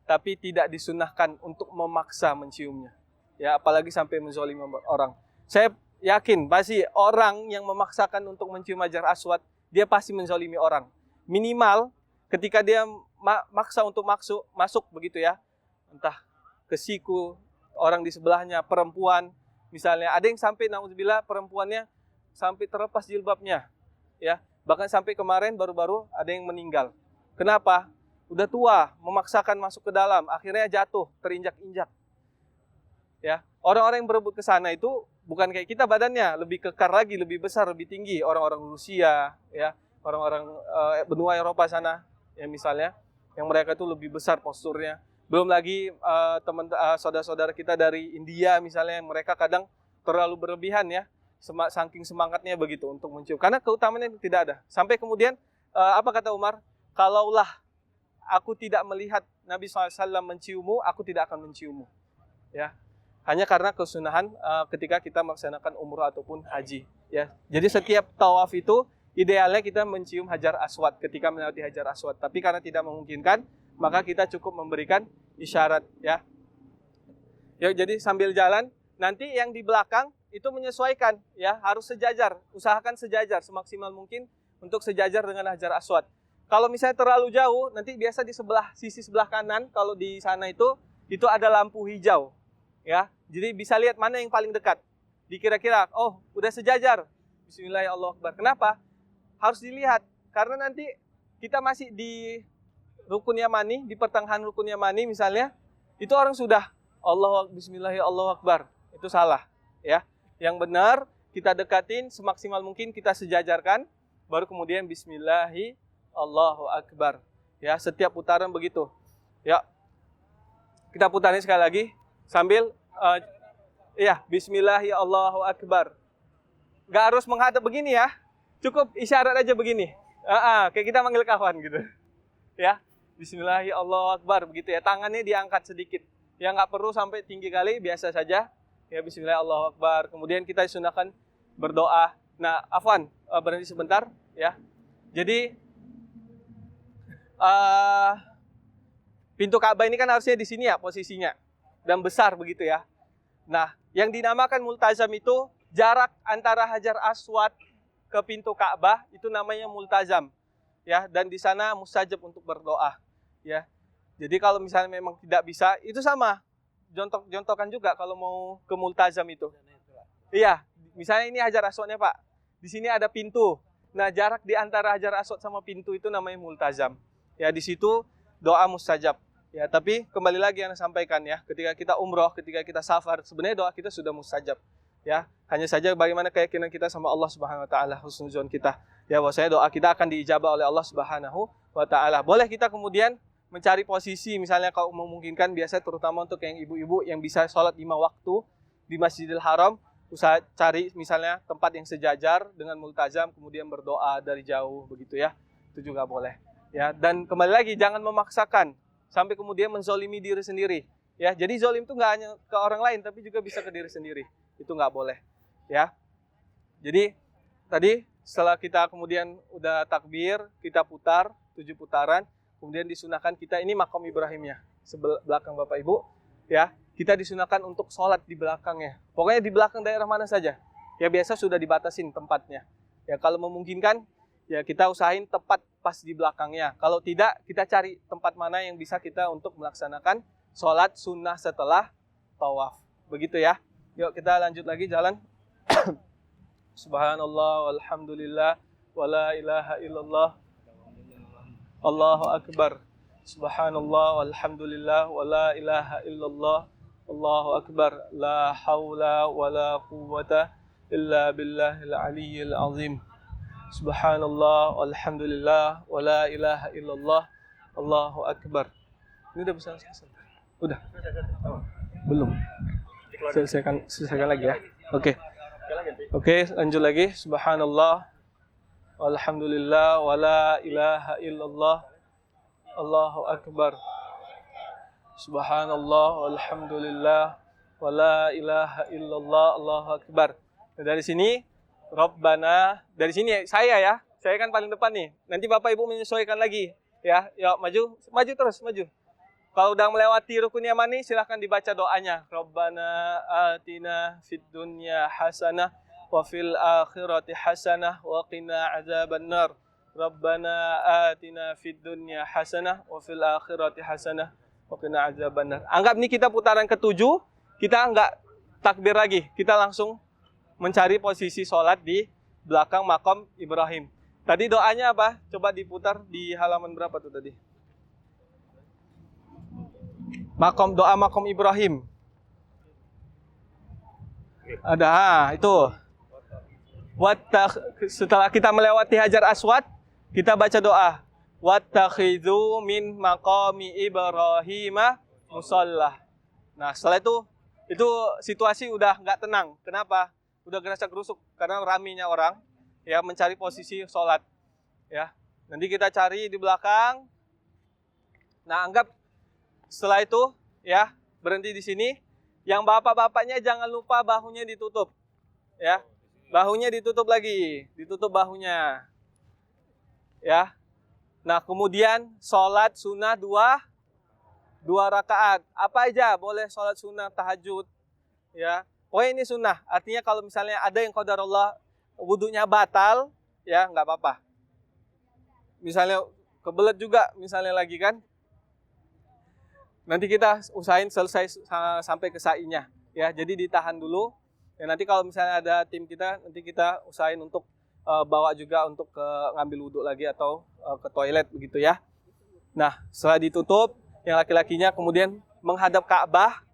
tapi tidak disunahkan untuk memaksa menciumnya, ya, apalagi sampai menzalimi orang. Saya yakin pasti orang yang memaksakan untuk mencium Hajar Aswad, dia pasti menzalimi orang. Minimal ketika dia maksa untuk masuk begitu, ya, entah ke siku orang di sebelahnya, perempuan misalnya, ada yang sampai nauzubillah perempuannya sampai terlepas jilbabnya, ya. Bahkan sampai kemarin baru-baru ada yang meninggal. Kenapa? Udah tua, memaksakan masuk ke dalam, akhirnya jatuh, terinjak-injak. Ya, orang-orang yang berebut ke sana itu bukan kayak kita badannya, lebih kekar lagi, lebih besar, lebih tinggi. Orang-orang Rusia, ya, orang-orang benua Eropa sana, ya misalnya, yang mereka itu lebih besar posturnya. Belum lagi saudara-saudara kita dari India misalnya, yang mereka kadang terlalu berlebihan, ya, saking semangatnya begitu untuk mencium. Karena keutamaannya tidak ada. Sampai kemudian apa kata Umar? Kalaulah aku tidak melihat Nabi SAW menciummu, aku tidak akan menciummu, ya. Hanya karena kesunahan ketika kita melaksanakan umrah ataupun haji, ya. Jadi setiap tawaf itu idealnya kita mencium Hajar Aswad ketika melewati Hajar Aswad. Tapi karena tidak memungkinkan, maka kita cukup memberikan isyarat, ya. Ya, jadi sambil jalan, nanti yang di belakang itu menyesuaikan, ya, harus sejajar. Usahakan sejajar semaksimal mungkin untuk sejajar dengan Hajar Aswad. Kalau misalnya terlalu jauh, nanti biasa di sisi sebelah kanan, kalau di sana itu ada lampu hijau, ya. Jadi bisa lihat mana yang paling dekat. Dikira-kira, oh, udah sejajar. Bismillahirrahmanirrahim. Kenapa? Harus dilihat, karena nanti kita masih di rukun yamani, di pertengahan rukun yamani misalnya, itu orang sudah Bismillahirrahmanirrahim, Allahu Akbar. Itu salah, ya. Yang benar kita dekatin semaksimal mungkin, kita sejajarkan, baru kemudian Bismillahirrahmanirrahim, Allahu Akbar. Ya, setiap putaran begitu. Ya. Kita putarin sekali lagi sambil ya, Bismillahirrahmanirrahim, Allahu Akbar. Gak harus menghadap begini, ya. Cukup isyarat aja begini. Kayak kita manggil kawan gitu. Ya. Bismillahirrahmanirrahim, Allahu Akbar begitu, ya. Tangannya diangkat sedikit. Ya, nggak perlu sampai tinggi kali, biasa saja. Ya, Bismillahirrahmanirrahim, Allahu Akbar. Kemudian kita disunahkan berdoa. Nah, afwan, berhenti sebentar, ya. Jadi pintu Ka'bah ini kan harusnya di sini, ya, posisinya, dan besar begitu, ya. Nah, yang dinamakan multazam itu jarak antara Hajar Aswad ke pintu Ka'bah itu namanya multazam. Ya, dan di sana mustajab untuk berdoa. Ya. Jadi kalau misalnya memang tidak bisa, itu sama. Jontokan juga kalau mau ke multazam itu. Iya, misalnya ini Hajar Aswadnya Pak. Di sini ada pintu. Nah, jarak di antara Hajar Aswad sama pintu itu namanya multazam. Ya, di situ doa mustajab. Ya, tapi kembali lagi yang saya sampaikan ya, ketika kita umroh, ketika kita safar, sebenarnya doa kita sudah mustajab. Ya, hanya saja bagaimana keyakinan kita sama Allah Subhanahu wa taala, husnuzon kita. Ya, bahwasanya doa kita akan diijabah oleh Allah Subhanahu wa taala. Boleh kita kemudian mencari posisi misalnya kalau memungkinkan, biasa terutama untuk yang ibu-ibu yang bisa sholat 5 waktu di Masjidil Haram, usaha cari misalnya tempat yang sejajar dengan multazam, kemudian berdoa dari jauh begitu ya. Itu juga boleh. Ya, dan kembali lagi jangan memaksakan sampai kemudian menzolimi diri sendiri. Ya, jadi zolim itu nggak hanya ke orang lain, tapi juga bisa ke diri sendiri. Itu nggak boleh. Ya, jadi tadi setelah kita kemudian udah takbir, kita putar 7 putaran, kemudian disunahkan kita ini makom Ibrahimnya, belakang Bapak Ibu. Ya, kita disunahkan untuk sholat di belakangnya. Pokoknya di belakang daerah mana saja. Ya, biasa sudah dibatasin tempatnya. Ya, kalau memungkinkan, ya kita usahain tepat pas di belakangnya. Kalau tidak, kita cari tempat mana yang bisa kita untuk melaksanakan sholat sunnah setelah tawaf. Begitu ya. Yuk kita lanjut lagi jalan. Subhanallah walhamdulillah wala ilaha illallah. Allahu akbar. Subhanallah walhamdulillah wala ilaha illallah. Allahu akbar. La hawla wala quwwata illa billahil aliyyil azim. Subhanallah walhamdulillah wala ilaha illallah. Allahu akbar. Ini udah bisa selesai? Udah? Belum. Selesaikan lagi ya. Oke. Oke, lanjut lagi. Subhanallah walhamdulillah wala ilaha illallah. Allahu akbar. Subhanallah walhamdulillah wala ilaha illallah. Allahu akbar. Nah, dari sini Rabbana, dari sini saya ya. Saya kan paling depan nih. Nanti Bapak Ibu menyesuaikan lagi ya. Yuk maju terus, maju. Kalau udah melewati rukun yamani, silahkan dibaca doanya. Rabbana atina fid dunya hasanah wa fil akhirati hasanah wa qina adzabannar. Rabbana atina fid dunya hasanah wa fil akhirati hasanah wa qina adzabannar. Anggap nih kita putaran ke-7, kita enggak takbir lagi. Kita langsung mencari posisi sholat di belakang makom Ibrahim. Tadi doanya apa? Coba diputar di halaman berapa tuh tadi? Doa makom Ibrahim. Ada, itu. Setelah kita melewati Hajar Aswad, kita baca doa. Wattakhidhu min maqami Ibrahim musalla. Nah, setelah itu situasi udah nggak tenang. Kenapa? Udah gerasak-gerusuk karena raminya orang ya mencari posisi sholat. Ya, nanti kita cari di belakang. Nah, anggap setelah itu ya berhenti di sini. Yang bapak-bapaknya jangan lupa bahunya ditutup. Ya, bahunya ditutup lagi, ditutup bahunya. Ya. Nah, kemudian sholat sunnah dua rakaat. Apa aja boleh sholat sunnah tahajud. Ya. Pokoknya ini sunnah. Artinya kalau misalnya ada yang qadarullah wudunya batal, ya nggak apa-apa. Misalnya kebelet juga, misalnya lagi kan. Nanti kita usahain selesai sampai ke sa'inya. Ya, jadi ditahan dulu. Ya, nanti kalau misalnya ada tim kita, nanti kita usahain untuk bawa juga untuk ngambil wudhu lagi atau ke toilet begitu ya. Nah, setelah ditutup, yang laki-lakinya kemudian menghadap Ka'bah,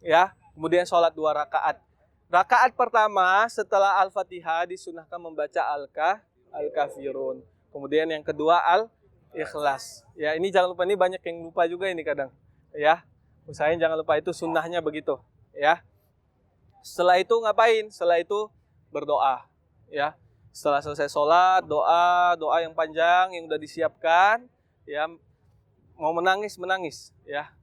ya. Kemudian sholat 2 rakaat. Rakaat pertama setelah Al-Fatihah disunahkan membaca Al-Kafirun. Kemudian yang kedua Al-Ikhlas. Ya, ini jangan lupa, ini banyak yang lupa juga ini kadang. Ya, usahain jangan lupa, itu sunnahnya begitu. Ya. Setelah itu ngapain? Setelah itu berdoa. Ya. Setelah selesai sholat, doa yang panjang yang udah disiapkan. Ya, mau menangis. Ya.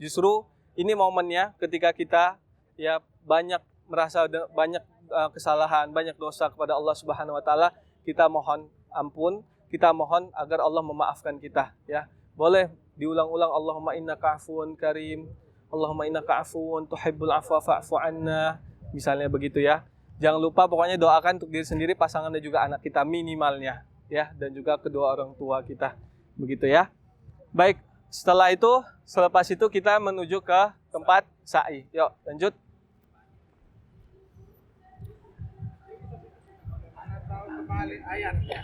Justru ini momennya ketika kita ya banyak merasa banyak kesalahan, banyak dosa kepada Allah Subhanahu wa taala, kita mohon ampun, kita mohon agar Allah memaafkan kita, ya. Boleh diulang-ulang, Allahumma innaka afuwun karim, Allahumma innaka afuwun tuhibbul afwa fa'fu anna, misalnya begitu ya. Jangan lupa pokoknya doakan untuk diri sendiri, pasangan dan juga anak kita minimalnya, ya, dan juga kedua orang tua kita. Begitu ya. Baik, setelah itu, selepas itu kita menuju ke tempat sa'i. Yuk, lanjut. Kembali ayatnya.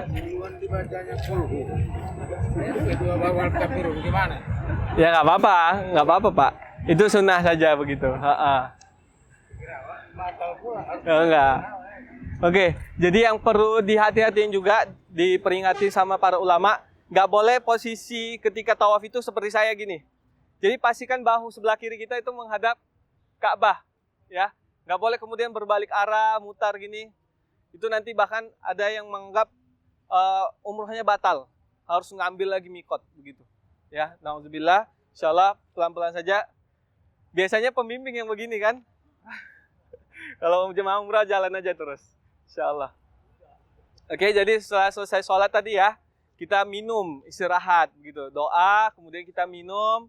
Duluan dibacanya kulhu. Ayat kedua bawal kafirun gimana? Ya nggak apa-apa Pak. Itu sunnah saja begitu. Batal pula. Enggak. Oke, jadi yang perlu dihati-hatiin juga, diperingati sama para ulama, nggak boleh posisi ketika tawaf itu seperti saya gini. Jadi pastikan bahu sebelah kiri kita itu menghadap Ka'bah, ya. Nggak boleh kemudian berbalik arah, mutar gini. Itu nanti bahkan ada yang menganggap umrohnya batal, harus ngambil lagi mikot begitu. Ya, nauzubillah. Insyaallah pelan-pelan saja. Biasanya pembimbing yang begini kan. Kalau jemaah umrah jalan aja terus. Insyaallah. Oke, jadi setelah selesai sholat tadi ya, kita minum, istirahat gitu. Doa, kemudian kita minum,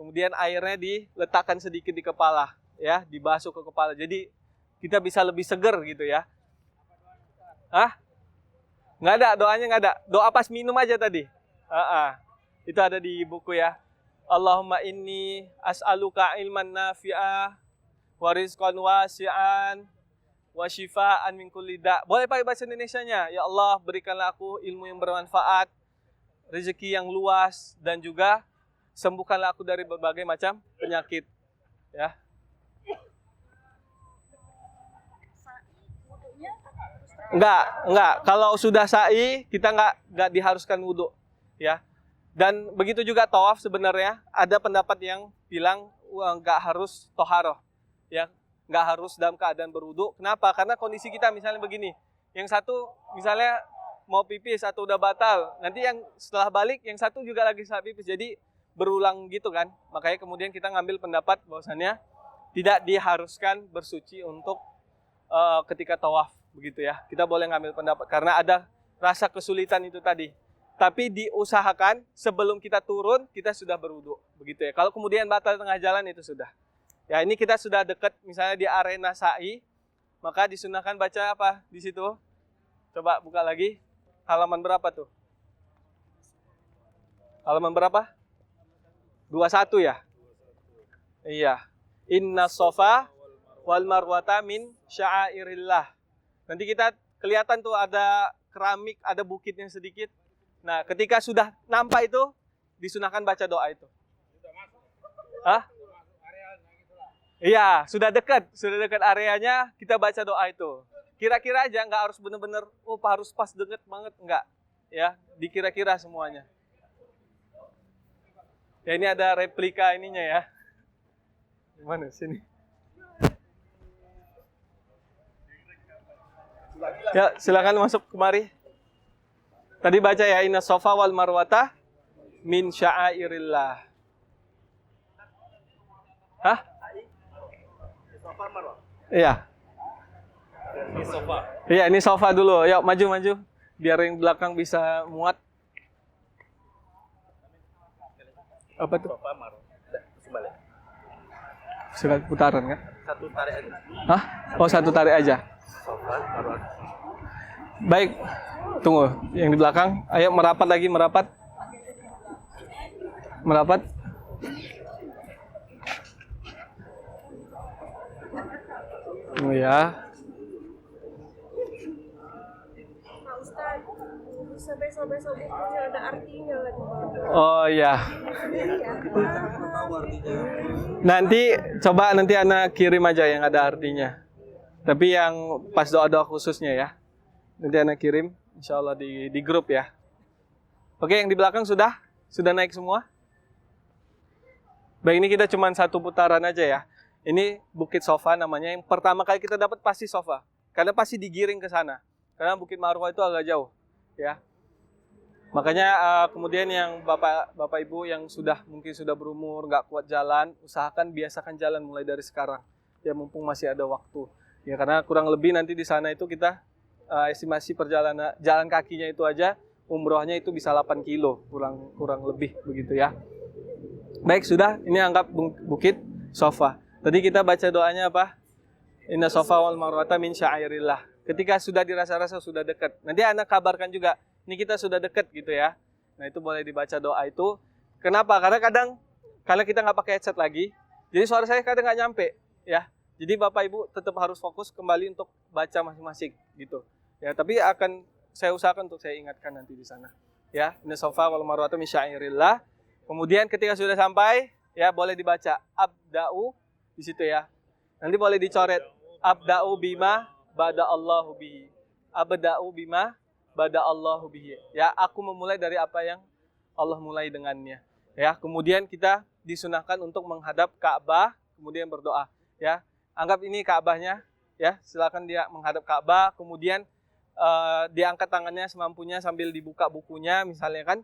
kemudian airnya diletakkan sedikit di kepala, ya, dibasuh ke kepala. Jadi kita bisa lebih seger gitu ya. Hah? Nggak ada, doanya nggak ada. Doa pas minum aja tadi. Itu ada di buku ya. Allahumma inni as'aluka ilman nafi'ah wa rizqan wasi'an wa shifaan min kulli da'. Boleh pakai bahasa Indonesianya. Ya Allah, berikanlah aku ilmu yang bermanfaat, rezeki yang luas, dan juga sembuhkanlah aku dari berbagai macam penyakit. Ya. Enggak. Kalau sudah sa'i, kita enggak diharuskan wudhu, ya. Dan begitu juga tawaf sebenarnya, ada pendapat yang bilang enggak harus toharoh, ya. Enggak harus dalam keadaan berwudhu. Kenapa? Karena kondisi kita misalnya begini. Yang satu misalnya mau pipis atau udah batal, nanti yang setelah balik, yang satu juga lagi saat pipis. Jadi berulang gitu kan. Makanya kemudian kita ngambil pendapat bahwasannya tidak diharuskan bersuci untuk ketika tawaf. Begitu ya, kita boleh ngambil pendapat karena ada rasa kesulitan itu tadi. Tapi diusahakan sebelum kita turun kita sudah berwudu, begitu ya. Kalau kemudian batal tengah jalan itu sudah. Ya, ini kita sudah dekat misalnya di arena sa'i, maka disunahkan baca apa di situ? Coba buka lagi. Halaman berapa tuh? Halaman berapa? 21 ya? Iya. Inna sofa wal marwata min sya'airillah. Nanti kita kelihatan tuh ada keramik, ada bukitnya sedikit. Nah, ketika sudah nampak itu, disunahkan baca doa itu. Hah? Iya, sudah dekat areanya, kita baca doa itu. Kira-kira aja, nggak harus benar-benar, harus pas deket banget, enggak. Ya, dikira-kira semuanya. Ya, ini ada replika ininya ya. Gimana sini? Ya, silakan masuk kemari. Tadi baca ya, inna sofa wal marwata min sya'airillah. Hah? Iya. Ini sofa. Iya, ini sofa dulu. Yuk, maju. Biar yang belakang bisa muat. Apa tuh? Sofa marwah. Sebalik. Silakan putaran kan? Satu tarik aja. Hah? Oh, satu tarik aja. Sofa marwah. Baik, tunggu. Yang di belakang, ayo merapat lagi, merapat. Oh ya. Pak Ustaz, sobek-sobek itu ada artinya lagi. Oh ya. Nanti anak kirim aja yang ada artinya. Tapi yang pas doa-doa khususnya ya. Nanti anak kirim, insya Allah di grup ya. Oke, yang di belakang sudah naik semua. Baik, ini kita cuma satu putaran aja ya. Ini Bukit Sofa namanya. Yang pertama kali kita dapat pasti Sofa, karena pasti digiring ke sana. Karena Bukit Marwah itu agak jauh, ya. Makanya kemudian yang bapak ibu yang mungkin sudah berumur, nggak kuat jalan, usahakan biasakan jalan mulai dari sekarang. Ya, mumpung masih ada waktu. Ya, karena kurang lebih nanti di sana itu kita estimasi perjalanan jalan kakinya itu aja umrohnya itu bisa 8 kilo kurang lebih begitu ya. Baik, sudah, ini anggap Bukit Sofa. Tadi kita baca doanya apa? Inna Safa wal Marwata min sya'airillah. Ketika sudah dirasa-rasa sudah dekat. Nanti anak kabarkan juga, ini kita sudah dekat gitu ya. Nah itu boleh dibaca doa itu. Kenapa? Karena kadang kalau kita nggak pakai headset lagi, jadi suara saya kadang nggak nyampe ya. Jadi Bapak Ibu tetap harus fokus kembali untuk baca masing-masing gitu. Ya, tapi akan saya usahakan untuk saya ingatkan nanti di sana. Ya, Inna Safa wal Marwata min sya'airillah. Kemudian ketika sudah sampai, ya boleh dibaca abda'u di situ ya. Nanti boleh dicoret abda'u bima bada Allahu bihi. Abda'u bima bada Allahu bihi. Ya, aku memulai dari apa yang Allah mulai dengannya. Ya, kemudian kita disunahkan untuk menghadap Ka'bah, kemudian berdoa. Ya, anggap ini Ka'bahnya. Ya, silakan dia menghadap Ka'bah, kemudian diangkat tangannya semampunya sambil dibuka bukunya, misalnya kan.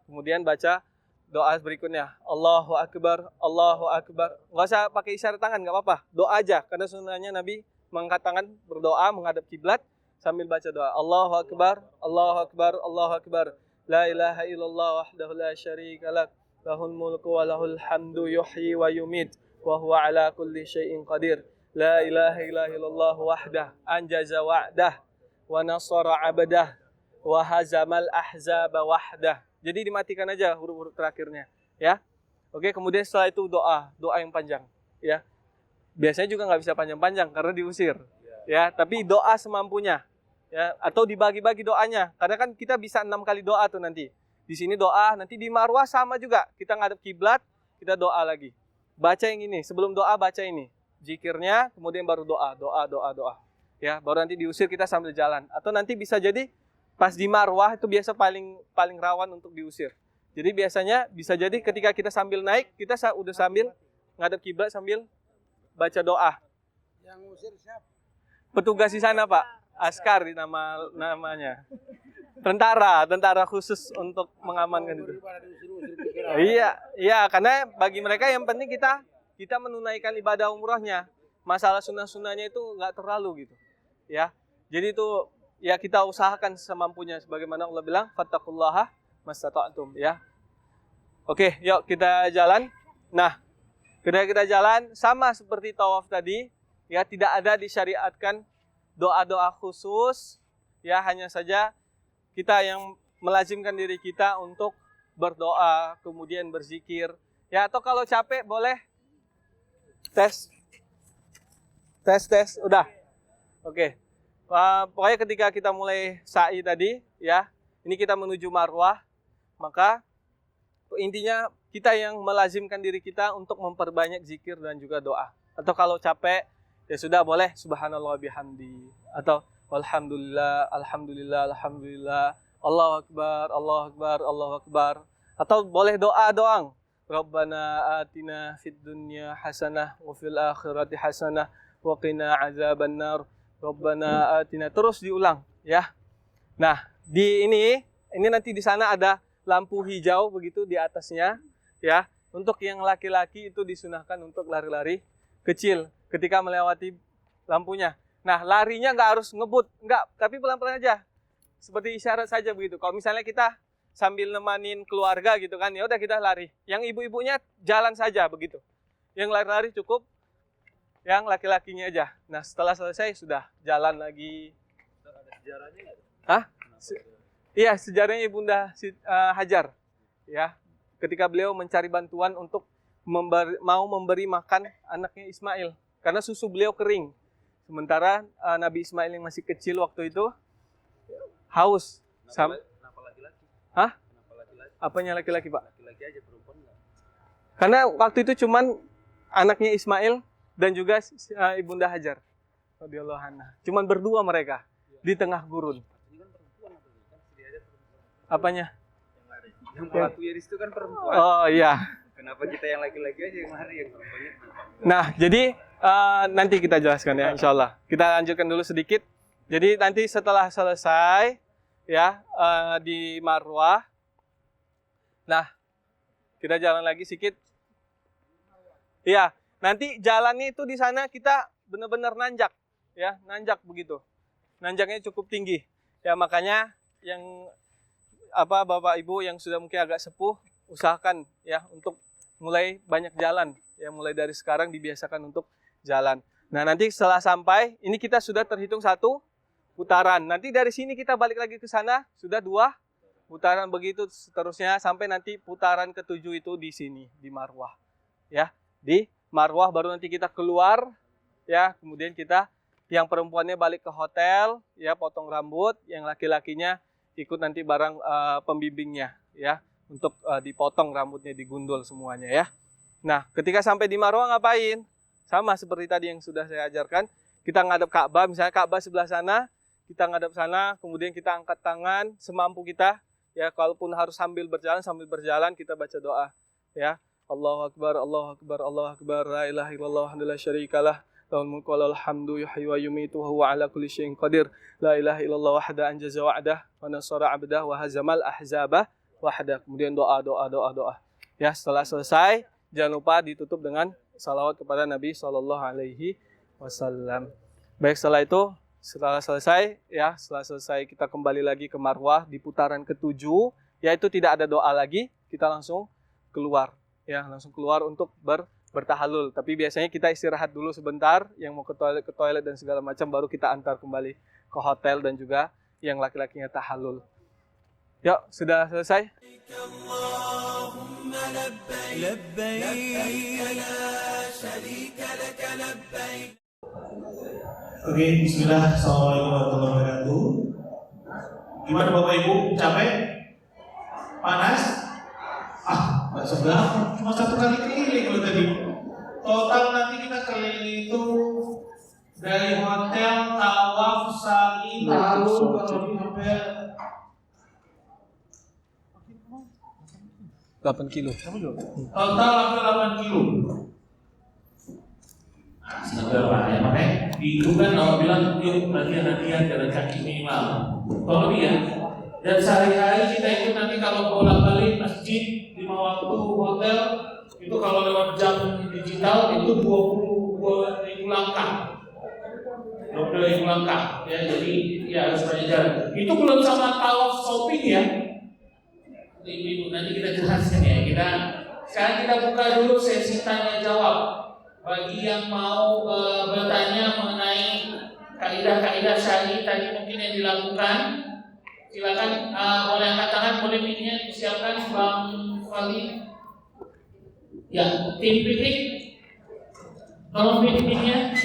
Kemudian baca doa berikutnya, Allahu Akbar, Allahu Akbar. Nggak usah pakai isyarat tangan, nggak apa-apa. Doa aja, karena sunnahnya Nabi mengangkat tangan, berdoa, menghadap kiblat, sambil baca doa. Allahu Akbar, Allahu Akbar, Allahu Akbar. La ilaha illallah wahdahu la syarika lah. Lahul mulku wa lahul hamdu yuhyi wa yumit. Wa huwa ala kulli syai'in qadir. La ilaha illallah wahdah. Anjaza wa'dah. Wa nasara abdah. Wa hazamal ahzaba wahdah. Jadi dimatikan aja huruf-huruf terakhirnya, ya. Oke, kemudian setelah itu doa yang panjang, ya. Biasanya juga nggak bisa panjang-panjang karena diusir, ya. Tapi doa semampunya, ya. Atau dibagi-bagi doanya, karena kan kita bisa 6 kali doa tuh nanti. Di sini doa, nanti di Marwah sama juga. Kita ngadep kiblat, kita doa lagi. Baca yang ini, sebelum doa baca ini, zikirnya, kemudian baru doa. Ya, baru nanti diusir kita sambil jalan. Atau nanti bisa jadi pas di Marwah itu biasa paling rawan untuk diusir. Jadi biasanya bisa jadi ketika kita sambil naik, kita udah sambil ngadep kiblat sambil baca doa. Yang usir siapa? Petugas di sana, Pak. Askar di namanya. Tentara khusus untuk mengamankan itu. Iya, karena bagi mereka yang penting kita menunaikan ibadah umrahnya. Masalah sunnah-sunnahnya itu nggak terlalu gitu. Ya. Jadi itu ya kita usahakan semampunya sebagaimana Allah bilang fattaqullaha mastata'tum ya. Oke, yuk kita jalan. Nah, ketika kita jalan sama seperti tawaf tadi, ya tidak ada disyariatkan doa-doa khusus, ya hanya saja kita yang melazimkan diri kita untuk berdoa, kemudian berzikir. Ya, atau kalau capek boleh tes, udah. Oke. Pokoknya ketika kita mulai sa'i tadi, ya, ini kita menuju Marwah, maka intinya kita yang melazimkan diri kita untuk memperbanyak zikir dan juga doa. Atau kalau capek, ya sudah boleh subhanallah bihamdi. Atau alhamdulillah, alhamdulillah, alhamdulillah, Allahu Akbar, Allahu Akbar, Allahu Akbar. Atau boleh doa doang. Rabbana atina fid dunya hasanah wa fil akhirati hasanah wa qina azaban nar. Rabbana atina, terus diulang ya. Nah, di ini nanti di sana ada lampu hijau begitu di atasnya ya. Untuk yang laki-laki itu disunahkan untuk lari-lari kecil ketika melewati lampunya. Nah, larinya nggak harus ngebut, nggak, tapi pelan-pelan aja. Seperti isyarat saja begitu. Kalau misalnya kita sambil nemanin keluarga gitu kan, ya udah kita lari. Yang ibu-ibunya jalan saja begitu. Yang lari-lari cukup, yang laki-lakinya aja. Nah, setelah selesai sudah jalan lagi. Ada sejarahnya nggak? Hah? Iya, sejarahnya Ibunda Hajar. Ya, ketika beliau mencari bantuan untuk mau memberi makan anaknya Ismail. Karena susu beliau kering. Sementara Nabi Ismail yang masih kecil waktu itu haus. Kenapa laki-laki? Hah? Kenapa laki-laki? Apanya laki-laki, Pak? Laki-laki aja, perempuan nggak? Karena waktu itu cuman anaknya Ismail dan juga Ibunda Hajar radhiyallahu anha. Cuman berdua mereka di tengah gurun. Ini kan perempuan atau kan sedia aja perempuan. Apanya? Yang pelakunya di situ kan perempuan. Oh iya. Kenapa kita yang laki-laki aja yang lari, yang perempuannya? Nah, jadi nanti kita jelaskan ya, insya Allah. Kita lanjutkan dulu sedikit. Jadi nanti setelah selesai ya di Marwah. Nah, kita jalan lagi sedikit. Iya. Nanti jalannya itu di sana kita benar-benar nanjak, ya, nanjak begitu. Nanjaknya cukup tinggi. Ya, makanya yang Bapak Ibu yang sudah mungkin agak sepuh, usahakan ya untuk mulai banyak jalan. Ya, mulai dari sekarang dibiasakan untuk jalan. Nah, nanti setelah sampai, ini kita sudah terhitung 1 putaran. Nanti dari sini kita balik lagi ke sana, sudah 2 putaran, begitu seterusnya sampai nanti putaran ke-7 itu di sini, di Marwah. Ya, di Marwah baru nanti kita keluar, ya, kemudian kita yang perempuannya balik ke hotel, ya, potong rambut, yang laki-lakinya ikut nanti bareng pembimbingnya, ya, untuk dipotong rambutnya, digundul semuanya, ya. Nah, ketika sampai di Marwah ngapain? Sama seperti tadi yang sudah saya ajarkan, kita ngadep Ka'bah, misalnya Ka'bah sebelah sana, kita ngadep sana, kemudian kita angkat tangan semampu kita, ya, kalaupun harus sambil berjalan kita baca doa, ya. Allahu Akbar, Allahu Akbar, Allahu Akbar, la ilaha illallah, la syarikalah, lahul mulku wa lahul hamdu, yuhyi wa yumiitu wa huwa ala kulli syai'in qadir, la ilaha illallah wahda anjaza wa'dah wa nasara 'abdah wa hazamal ahzaba wahda. Kemudian doa. Ya, setelah selesai, jangan lupa ditutup dengan salawat kepada Nabi Shallallahu Alaihi Wasallam. Baik, setelah itu, setelah selesai kita kembali lagi ke Marwah di putaran ke-7, yaitu tidak ada doa lagi, kita langsung keluar, ya, untuk bertahalul. Tapi biasanya kita istirahat dulu sebentar, yang mau ke toilet dan segala macam, baru kita antar kembali ke hotel, dan juga yang laki-lakinya tahalul. Yuk, sudah selesai? اللهم لبيك لبيك لا شريك لك لبيك. Oke, bismillah. Assalamualaikum warahmatullahi wabarakatuh. Gimana Bapak Ibu? Capek? Panas? Nggak seberapa, cuma 1 kali keliling loh tadi. Total nanti kita keliling itu dari hotel, tawaf, sa'i, tahalul, kalau di sampai 8 kilo. total hampir 8 kilo. Seberapa ya, makanya itu kan Allah bilang yuk latihan jalan kaki minimal. Kalau dia dan sehari-hari kita itu nanti kalau bolak-balik masjid, 5 waktu, hotel, itu kalau lewat jam digital itu 20.000 langkah. 20.000 langkah, ya, jadi ya harus banyak jalan. Itu belum sama tawaf shopping, ya. Ibu, nanti kita jelaskan, ya. Sekarang kita buka dulu sesi tanya jawab. Bagi yang mau bertanya mengenai kaidah-kaidah syar'i tadi mungkin yang dilakukan, silakan boleh angkat tangan, boleh mic-nya disiapkan Bang Fali. Ya, tim piknik, tolong mic-nya.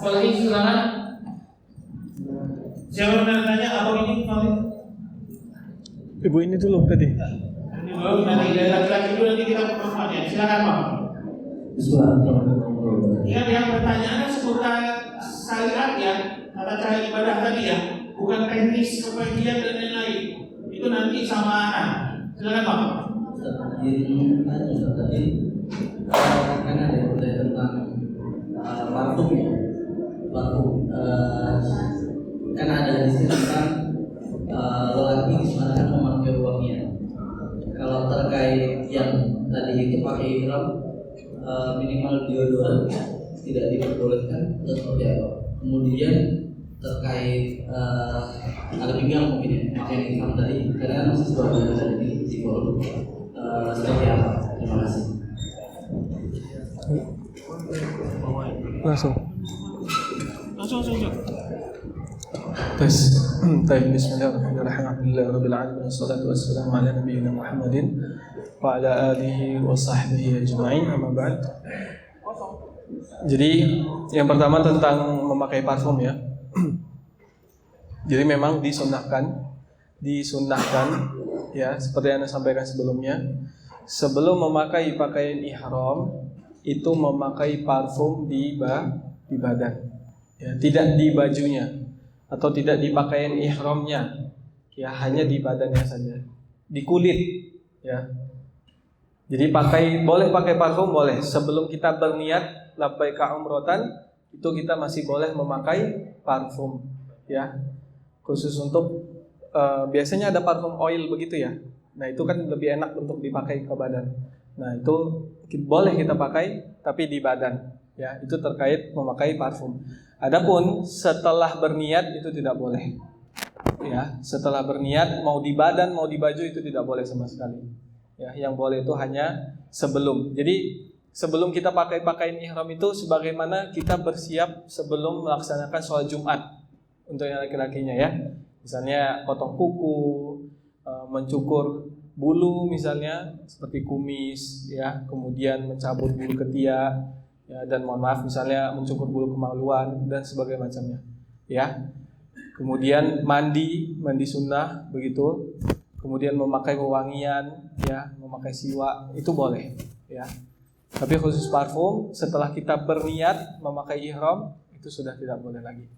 Fali, silakan. Siapa yang tanya apa ini, Fali? Ibu ini dulu tadi. Ini belum, nanti dari laki-laki dulu, nanti kita perempuannya. Silakan, Bang. Ingat yang pertanyaannya seputar syariat, ya, tata cara ibadah tadi, ya, bukan teknis kepergian dan lain-lain. Itu nanti sama anak. Silakan, Bang. Tadi kan ada yang bertanya tentang parfum, ya, parfum. Kan ada di sini tentang lelaki disarankan memakai wangian. Kalau terkait yang tadi itu pakai ihram, minimal deodoran tidak diperbolehkan, seperti apa? Kemudian terkait ada pinggang mungkin, ya, pakaian ihram tadi, karena masih sebagian dari di forum, seperti apa? Terima kasih. Langsung. Tes. Bismillahirrahmanirrahim. Alhamdulillahirabbil alamin wassalatu wassalamu ala nabiyyina Muhammadin wa ala alihi wa sahbihi ajma'in. Amma ba'd. Jadi yang pertama tentang memakai parfum, ya. Jadi memang disunahkan, ya, seperti yang Anda sampaikan sebelumnya, sebelum memakai pakaian ihram itu memakai parfum di badan, ya, tidak di bajunya atau tidak di pakaian ihramnya, ya, hanya di badannya saja, di kulit, ya. Jadi boleh pakai parfum, boleh. Sebelum kita berniat labbaika umratan, itu kita masih boleh memakai parfum, ya. Khusus untuk biasanya ada parfum oil begitu, ya. Nah, itu kan lebih enak untuk dipakai ke badan. Nah, itu boleh kita pakai tapi di badan, ya. Itu terkait memakai parfum. Adapun setelah berniat itu tidak boleh, ya. Setelah berniat mau di badan mau di baju itu tidak boleh sama sekali, ya. Yang boleh itu hanya sebelum. Jadi sebelum kita pakai pakaian ihram itu sebagaimana kita bersiap sebelum melaksanakan sholat Jumat untuk yang laki-lakinya ya. Misalnya potong kuku, mencukur bulu misalnya seperti kumis ya, kemudian mencabut bulu ketiak ya, dan mohon maaf misalnya mencukur bulu kemaluan dan sebagainya macamnya ya. Kemudian mandi sunnah begitu. Kemudian memakai wewangian ya, memakai siwak itu boleh ya. Tapi khusus parfum setelah kita berniat memakai ihram itu sudah tidak boleh lagi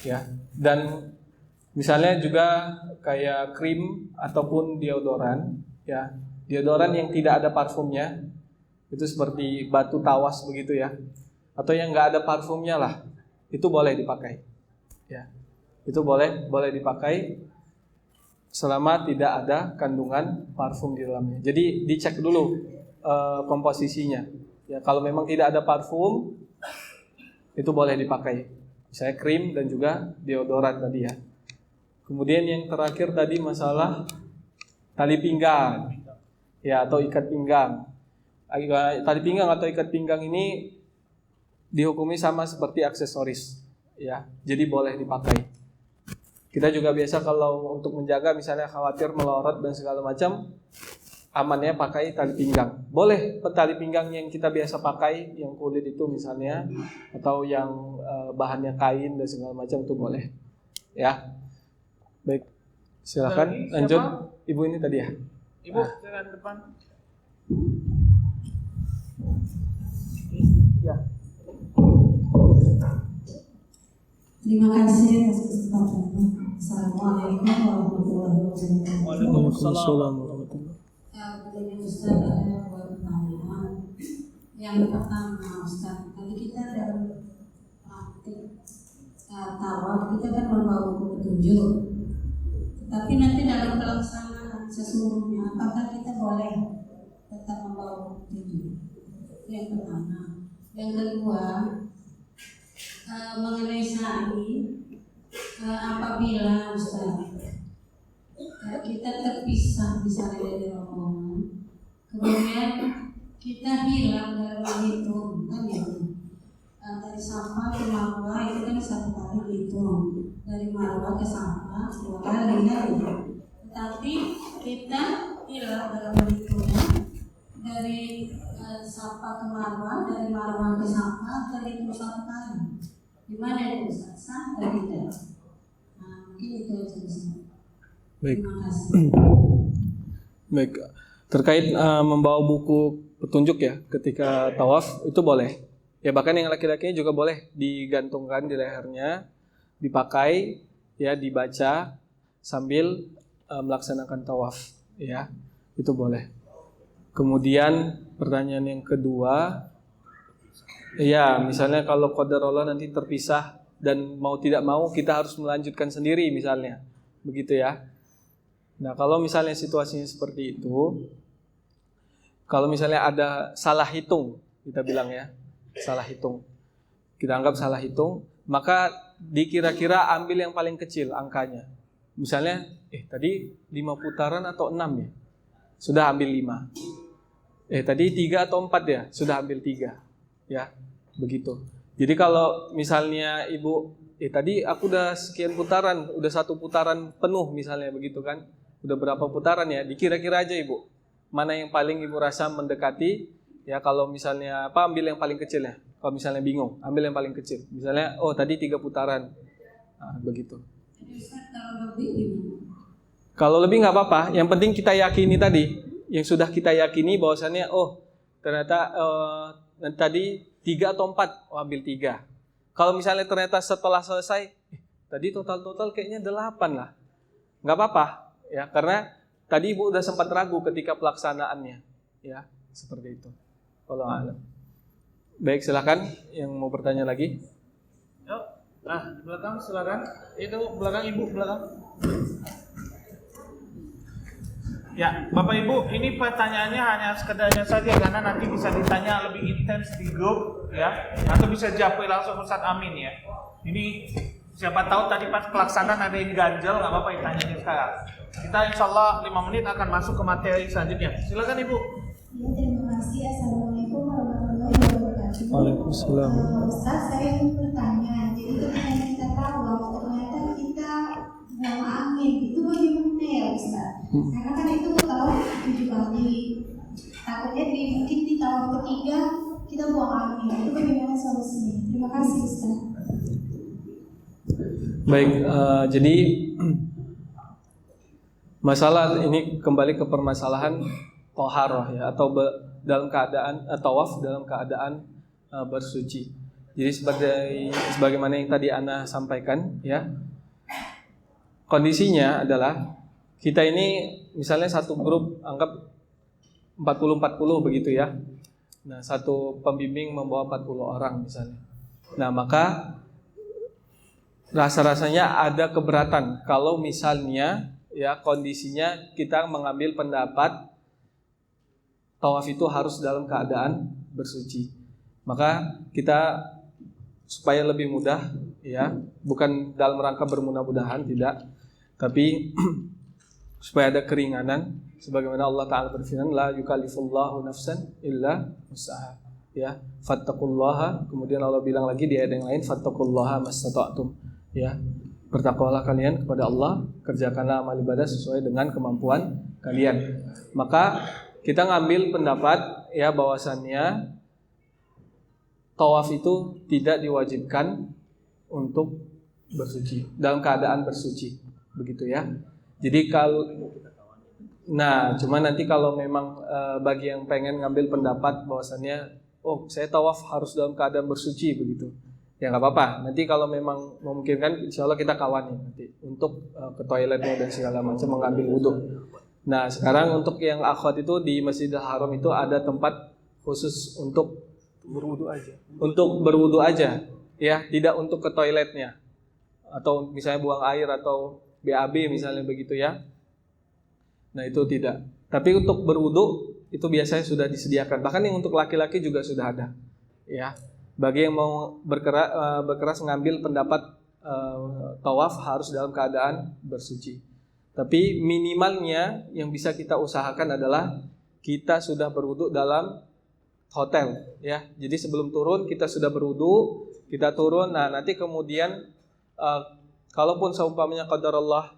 ya. Dan misalnya juga kayak krim ataupun deodoran ya. Deodoran yang tidak ada parfumnya itu seperti batu tawas begitu ya. Atau yang enggak ada parfumnya lah, itu boleh dipakai. Ya. Itu boleh dipakai selama tidak ada kandungan parfum di dalamnya. Jadi dicek dulu komposisinya. Ya, kalau memang tidak ada parfum itu boleh dipakai. Misalnya krim dan juga deodoran tadi ya. Kemudian yang terakhir tadi masalah tali pinggang. Ya, atau ikat pinggang. Tali pinggang atau ikat pinggang ini dihukumi sama seperti aksesoris ya. Jadi boleh dipakai. Kita juga biasa kalau untuk menjaga misalnya khawatir melorot dan segala macam, amannya pakai tali pinggang. Boleh tali pinggang yang kita biasa pakai, yang kulit itu misalnya, atau yang bahannya kain dan segala macam itu boleh. Ya, baik. Silakan lanjut. Ibu ini tadi ya. Ibu, silakan depan. Ya. Terima kasih atas kesempatannya. Assalamualaikum warahmatullahi wabarakatuh. Waalaikumsalam warahmatullahi wabarakatuh. Begini Ustaz, ada dua pertanyaan. Yang pertama Ustaz, tadi kita dalam praktik tawaf kita kan membawa buku petunjuk. Tapi nanti dalam pelaksanaan sesungguhnya apakah kita boleh tetap membawa buku petunjuk? Yang pertama. Yang kedua, mengenai sa'i, apabila Ustaz kita terpisah misalnya dari rombongan, kemudian kita hilang dalam menghitung kan ya, dari Safa ke Marwah itu kan satu kali dihitung, dari Marwah ke Safa 2 kali kan ya. Tetapi kita hilang dalam menghitungnya dari Safa ke Marwah, dari Marwah ke Safa terhitung 1 kali. Gimana itu Ustaz? Sah atau tidak? Nah, mungkin itu aja Ustaz. Baik. Terima kasih. Baik. Terkait membawa buku petunjuk ya ketika tawaf itu boleh. Ya bahkan yang laki-lakinya juga boleh digantungkan di lehernya, dipakai ya, dibaca sambil melaksanakan tawaf ya. Itu boleh. Kemudian pertanyaan yang kedua, ya, misalnya kalau qadarullah nanti terpisah dan mau tidak mau kita harus melanjutkan sendiri misalnya. Begitu ya. Nah, kalau misalnya situasinya seperti itu, kalau misalnya ada salah hitung, kita bilang ya, salah hitung. Kita anggap salah hitung, maka dikira-kira ambil yang paling kecil angkanya. Misalnya, tadi 5 putaran atau 6 ya? Sudah ambil 5. Tadi 3 atau 4 ya? Sudah ambil 3. Ya, begitu. Jadi kalau misalnya ibu, tadi aku udah sekian putaran, udah 1 putaran penuh misalnya begitu kan, udah berapa putaran ya, dikira-kira aja ibu, mana yang paling ibu rasa mendekati, ya kalau misalnya ambil yang paling kecil ya, kalau misalnya bingung, ambil yang paling kecil, misalnya, tadi 3 putaran, nah, begitu. Kalau lebih nggak apa-apa, yang penting kita yakini tadi, yang sudah kita yakini bahwasannya, ternyata tadi 3 atau 4, ambil 3. Kalau misalnya ternyata setelah selesai, tadi total kayaknya 8 lah. Nggak apa-apa, ya, karena tadi ibu udah sempat ragu ketika pelaksanaannya. Ya, seperti itu. Wallahu a'lam. Baik, silakan yang mau bertanya lagi. Yuk, di belakang silakan. Itu belakang ibu, belakang. Ya, Bapak Ibu, ini pertanyaannya hanya sekedarnya saja karena nanti bisa ditanya lebih intens di grup ya, atau bisa japri langsung Ustaz Amin ya. Ini siapa tahu tadi pas pelaksanaan ada yang ganjel, nggak apa-apa ditanyanya sekarang. Kita insya Allah 5 menit akan masuk ke materi selanjutnya. Silakan Ibu. Ya, terima kasih. Assalamualaikum warahmatullahi warahmatullahi wabarakatuh. Waalaikumsalam. Ustaz, saya ingin bertanya. Jadi ketika kita tawaf, ternyata kita buang angin. Itu bagaimana ya Ustaz? Karena kan itu tawaf 7 kali. Takutnya mungkin di tawaf ketiga kita buang angin. Itu bagaimana solusinya? Terima kasih Ustaz. Baik, jadi masalah ini kembali ke permasalahan toharoh ya, atau dalam keadaan tawaf dalam keadaan bersuci. Jadi sebagaimana yang tadi Ana sampaikan ya, kondisinya adalah kita ini misalnya satu grup anggap 40-40 begitu ya. Nah, satu pembimbing membawa 40 orang misalnya. Nah, maka rasa-rasanya ada keberatan kalau misalnya ya kondisinya kita mengambil pendapat tawaf itu harus dalam keadaan bersuci. Maka kita supaya lebih mudah ya, bukan dalam rangka bermudah-mudahan tidak, tapi supaya ada keringanan sebagaimana Allah Ta'ala berfirman la yukallifullahu nafsan illa wus'aha ya, fattaqullaha, kemudian Allah bilang lagi di ayat yang lain fattaqullaha mastata'tum ya, bertakwalah kalian kepada Allah, kerjakanlah amal ibadah sesuai dengan kemampuan kalian. Maka kita ngambil pendapat ya bahwasannya tawaf itu tidak diwajibkan untuk bersuci dalam keadaan bersuci begitu ya. Jadi cuma nanti kalau memang bagi yang pengen ngambil pendapat bahwasannya oh saya tawaf harus dalam keadaan bersuci begitu, ya nggak apa-apa. Nanti kalau memang memungkinkan, insya Allah kita kawanin nanti untuk ke toiletnya dan segala macam mengambil wudhu. Nah sekarang untuk yang akhwat itu di Masjidil Haram itu ada tempat khusus untuk berwudhu aja. Untuk berwudhu aja, ya, tidak untuk ke toiletnya atau misalnya buang air atau BAB misalnya begitu ya. Nah itu tidak. Tapi untuk berwudhu itu biasanya sudah disediakan. Bahkan yang untuk laki-laki juga sudah ada, ya. Bagi yang mau berkeras mengambil pendapat tawaf harus dalam keadaan bersuci. Tapi minimalnya yang bisa kita usahakan adalah kita sudah berwudhu dalam hotel, ya. Jadi sebelum turun kita sudah berwudhu, kita turun. Nah nanti kemudian kalaupun seumpamanya qadarullah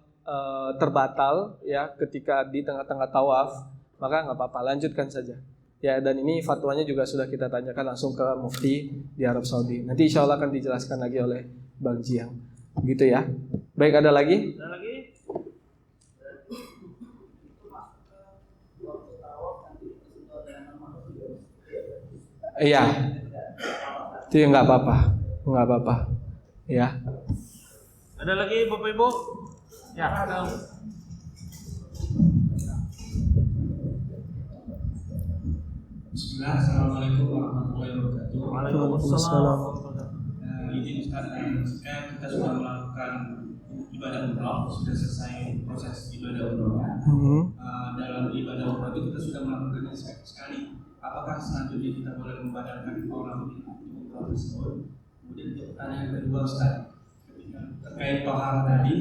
terbatal, ya, ketika di tengah-tengah tawaf, maka nggak apa-apa, lanjutkan saja. Ya, dan ini fatwanya juga sudah kita tanyakan langsung ke mufti di Arab Saudi. Nanti insya Allah akan dijelaskan lagi oleh Bang Jiang. Gitu ya. Baik, ada lagi? Ada lagi? Iya. Itu nggak apa-apa. Ya. Ada lagi Bapak Ibu? Ya, ada. Bismillah, Assalamualaikum warahmatullahi wabarakatuh. Waalaikumsalam. Izin Ustaz, jika kita sudah melakukan ibadah umroh, sudah selesai proses ibadah umrohnya, dalam ibadah umroh itu kita sudah melakukan sekali. Apakah selanjutnya kita boleh membatalkan orang umroh tersebut? Kemudian pertanyaan yang kedua Ustaz, terkait tohar tadi,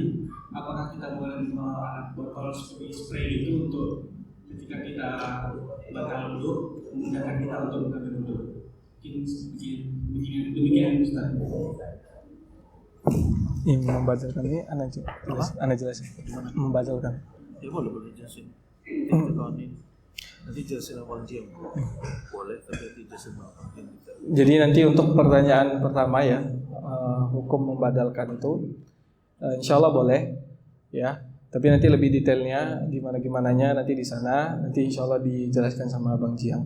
apakah kita boleh membawa alat botol seperti spray itu untuk ketika kita batal wudhu, memudahkan kita untuk mengambil wudhu? Demikian Ustaz. Yang membatalkan ini Anda jelasin. Membatalkan. Ya boleh jelasin. Nanti jelasin apa aja yang boleh, tapi jelasin apa yang tidak. Jadi nanti untuk pertanyaan pertama ya, hukum membadalkan itu, insya Allah boleh, ya. Tapi nanti lebih detailnya gimananya nanti di sana, nanti insya Allah dijelaskan sama Bang Jiang.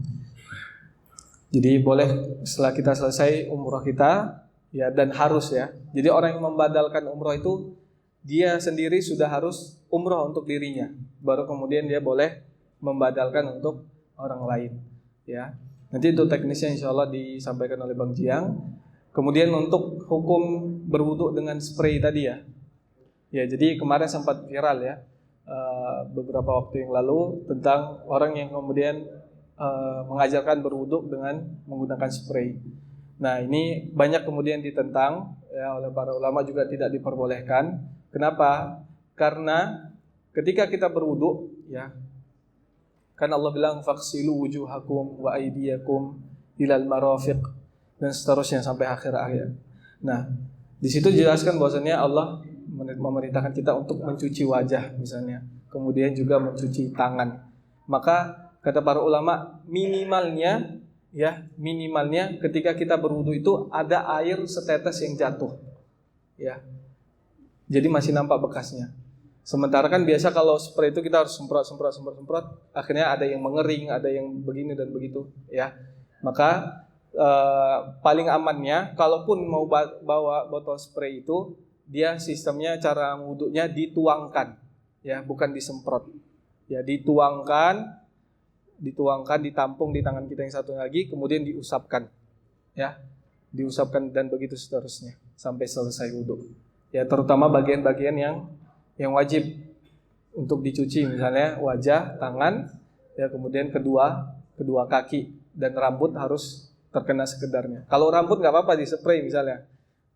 Jadi boleh setelah kita selesai umroh kita, ya, dan harus ya. Jadi orang yang membadalkan umroh itu dia sendiri sudah harus umroh untuk dirinya, baru kemudian dia boleh membadalkan untuk orang lain, ya. Nanti itu teknisnya insya Allah disampaikan oleh Bang Jiang. Kemudian untuk hukum berwudhu dengan spray tadi ya. Ya, jadi kemarin sempat viral ya, beberapa waktu yang lalu tentang orang yang kemudian mengajarkan berwudhu dengan menggunakan spray. Nah ini banyak kemudian ditentang ya, oleh para ulama, juga tidak diperbolehkan. Kenapa? Karena ketika kita berwudhu ya, kan Allah bilang faksilu wujuhakum wa aydiyakum ilal marafiq dan seterusnya sampai akhir ayat. Nah, di situ dijelaskan bahwasannya Allah memerintahkan kita untuk mencuci wajah misalnya, kemudian juga mencuci tangan. Maka kata para ulama minimalnya ketika kita berwudu itu ada air setetes yang jatuh. Ya. Jadi masih nampak bekasnya. Sementara kan biasa kalau spray itu kita harus semprot, akhirnya ada yang mengering, ada yang begini dan begitu, ya. Maka paling amannya, kalaupun mau bawa botol spray itu, dia sistemnya cara wudunya dituangkan, ya, bukan disemprot, ya, dituangkan, ditampung di tangan kita yang satu lagi, kemudian diusapkan, ya, diusapkan dan begitu seterusnya sampai selesai wudu. Ya, terutama bagian-bagian yang wajib untuk dicuci, misalnya wajah, tangan, ya, kemudian kedua kaki dan rambut harus terkena sekedarnya. Kalau rambut nggak apa-apa dispray misalnya,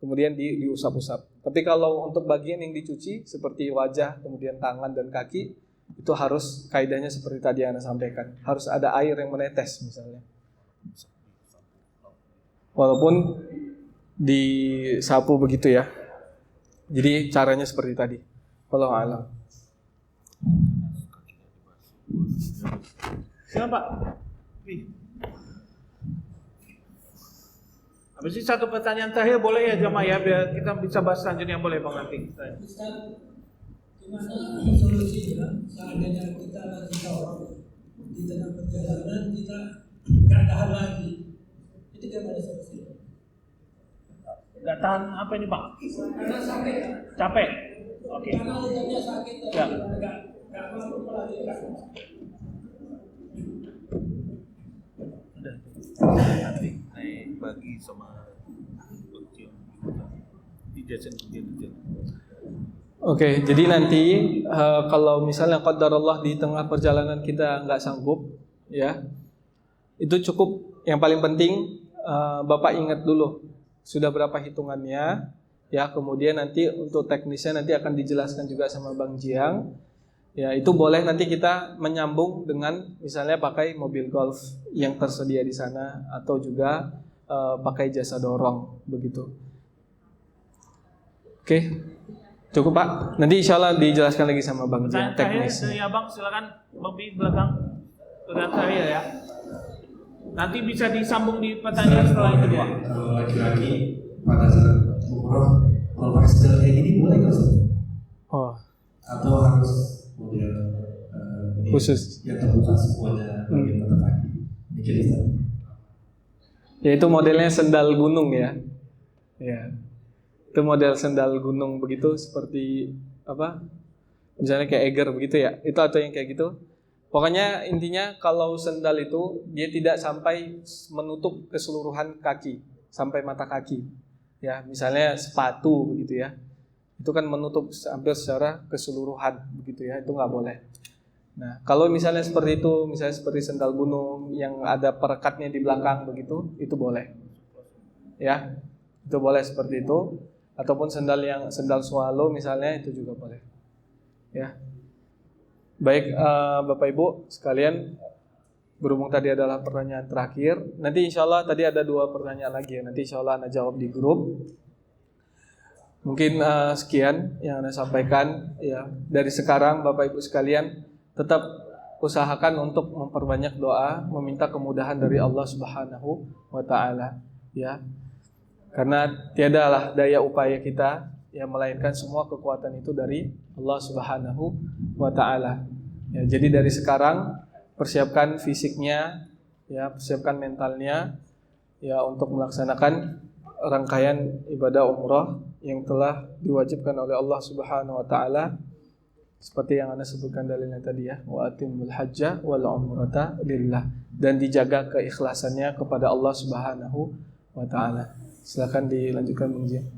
kemudian diusap-usap. Tapi kalau untuk bagian yang dicuci seperti wajah, kemudian tangan dan kaki, itu harus kaidahnya seperti tadi yang Anda sampaikan, harus ada air yang menetes misalnya. Walaupun disapu begitu ya. Jadi caranya seperti tadi. Wallahu a'lam. Siapa Pak? Habis ini satu pertanyaan terakhir boleh ya jemaah ya, biar kita bisa bahas selanjutnya, boleh Bang nanti. Ustaz, gimana solusinya seandainya kita lagi jauh di tengah perjalanan kita nggak tahan lagi, itu gimana solusinya? Nggak tahan apa ini Pak? Karena sakit. Capek. Oke. Karena lidahnya sakit, ya. Nggak mampu melanjutkan. Nanti naik bagi sama dijajan. Oke, jadi nanti kalau misalnya qadarullah di tengah perjalanan kita nggak sanggup, ya, itu cukup. Yang paling penting Bapak ingat dulu sudah berapa hitungannya, ya. Kemudian nanti untuk teknisnya nanti akan dijelaskan juga sama Bang Jiang. Ya, itu boleh nanti kita menyambung dengan misalnya pakai mobil golf yang tersedia di sana atau juga pakai jasa dorong begitu. Oke. Cukup Pak. Nanti insya Allah dijelaskan lagi sama Bang Jiang teknis. Ya Bang, silakan Bang Bi belakang. Pertanyaan terakhir ya. Nanti bisa disambung di pertanyaan setelah itu Pak. Kalau laki-laki pada saat umroh kalau pakai sandal kayak gini boleh nggak Ustaz? Oh. Atau harus model khusus yang terbuka semuanya bagian mata kaki? Mikir Ustaz. Ya itu modelnya sendal gunung ya. Ya. Itu model sendal gunung begitu seperti apa? Misalnya kayak Eger begitu ya. Itu atau yang kayak gitu. Pokoknya intinya kalau sendal itu dia tidak sampai menutup keseluruhan kaki sampai mata kaki. Ya, misalnya sepatu begitu ya. Itu kan menutup hampir secara keseluruhan begitu ya. Itu nggak boleh. Nah, kalau misalnya seperti itu, misalnya seperti sendal gunung yang ada perekatnya di belakang begitu, itu boleh. Ya. Itu boleh seperti itu. Ataupun sendal swallow misalnya, itu juga boleh. Ya. Baik Bapak Ibu sekalian, berhubung tadi adalah pertanyaan terakhir, nanti insya Allah tadi ada 2 pertanyaan lagi ya. Nanti insya Allah Anda jawab di grup. Mungkin sekian yang Anda sampaikan ya. Dari sekarang Bapak Ibu sekalian tetap usahakan untuk memperbanyak doa, meminta kemudahan dari Allah Subhanahu wa taala ya. Karena tiadalah daya upaya kita yang melainkan semua kekuatan itu dari Allah Subhanahu wa taala. Ya, jadi dari sekarang persiapkan fisiknya, ya, persiapkan mentalnya ya untuk melaksanakan rangkaian ibadah umrah yang telah diwajibkan oleh Allah Subhanahu wa taala seperti yang Anda sebutkan dalilnya tadi ya, wa atimul hajja wal umrata lillah, dan dijaga keikhlasannya kepada Allah Subhanahu wa taala. Silakan dilanjutkan Bang Jiang.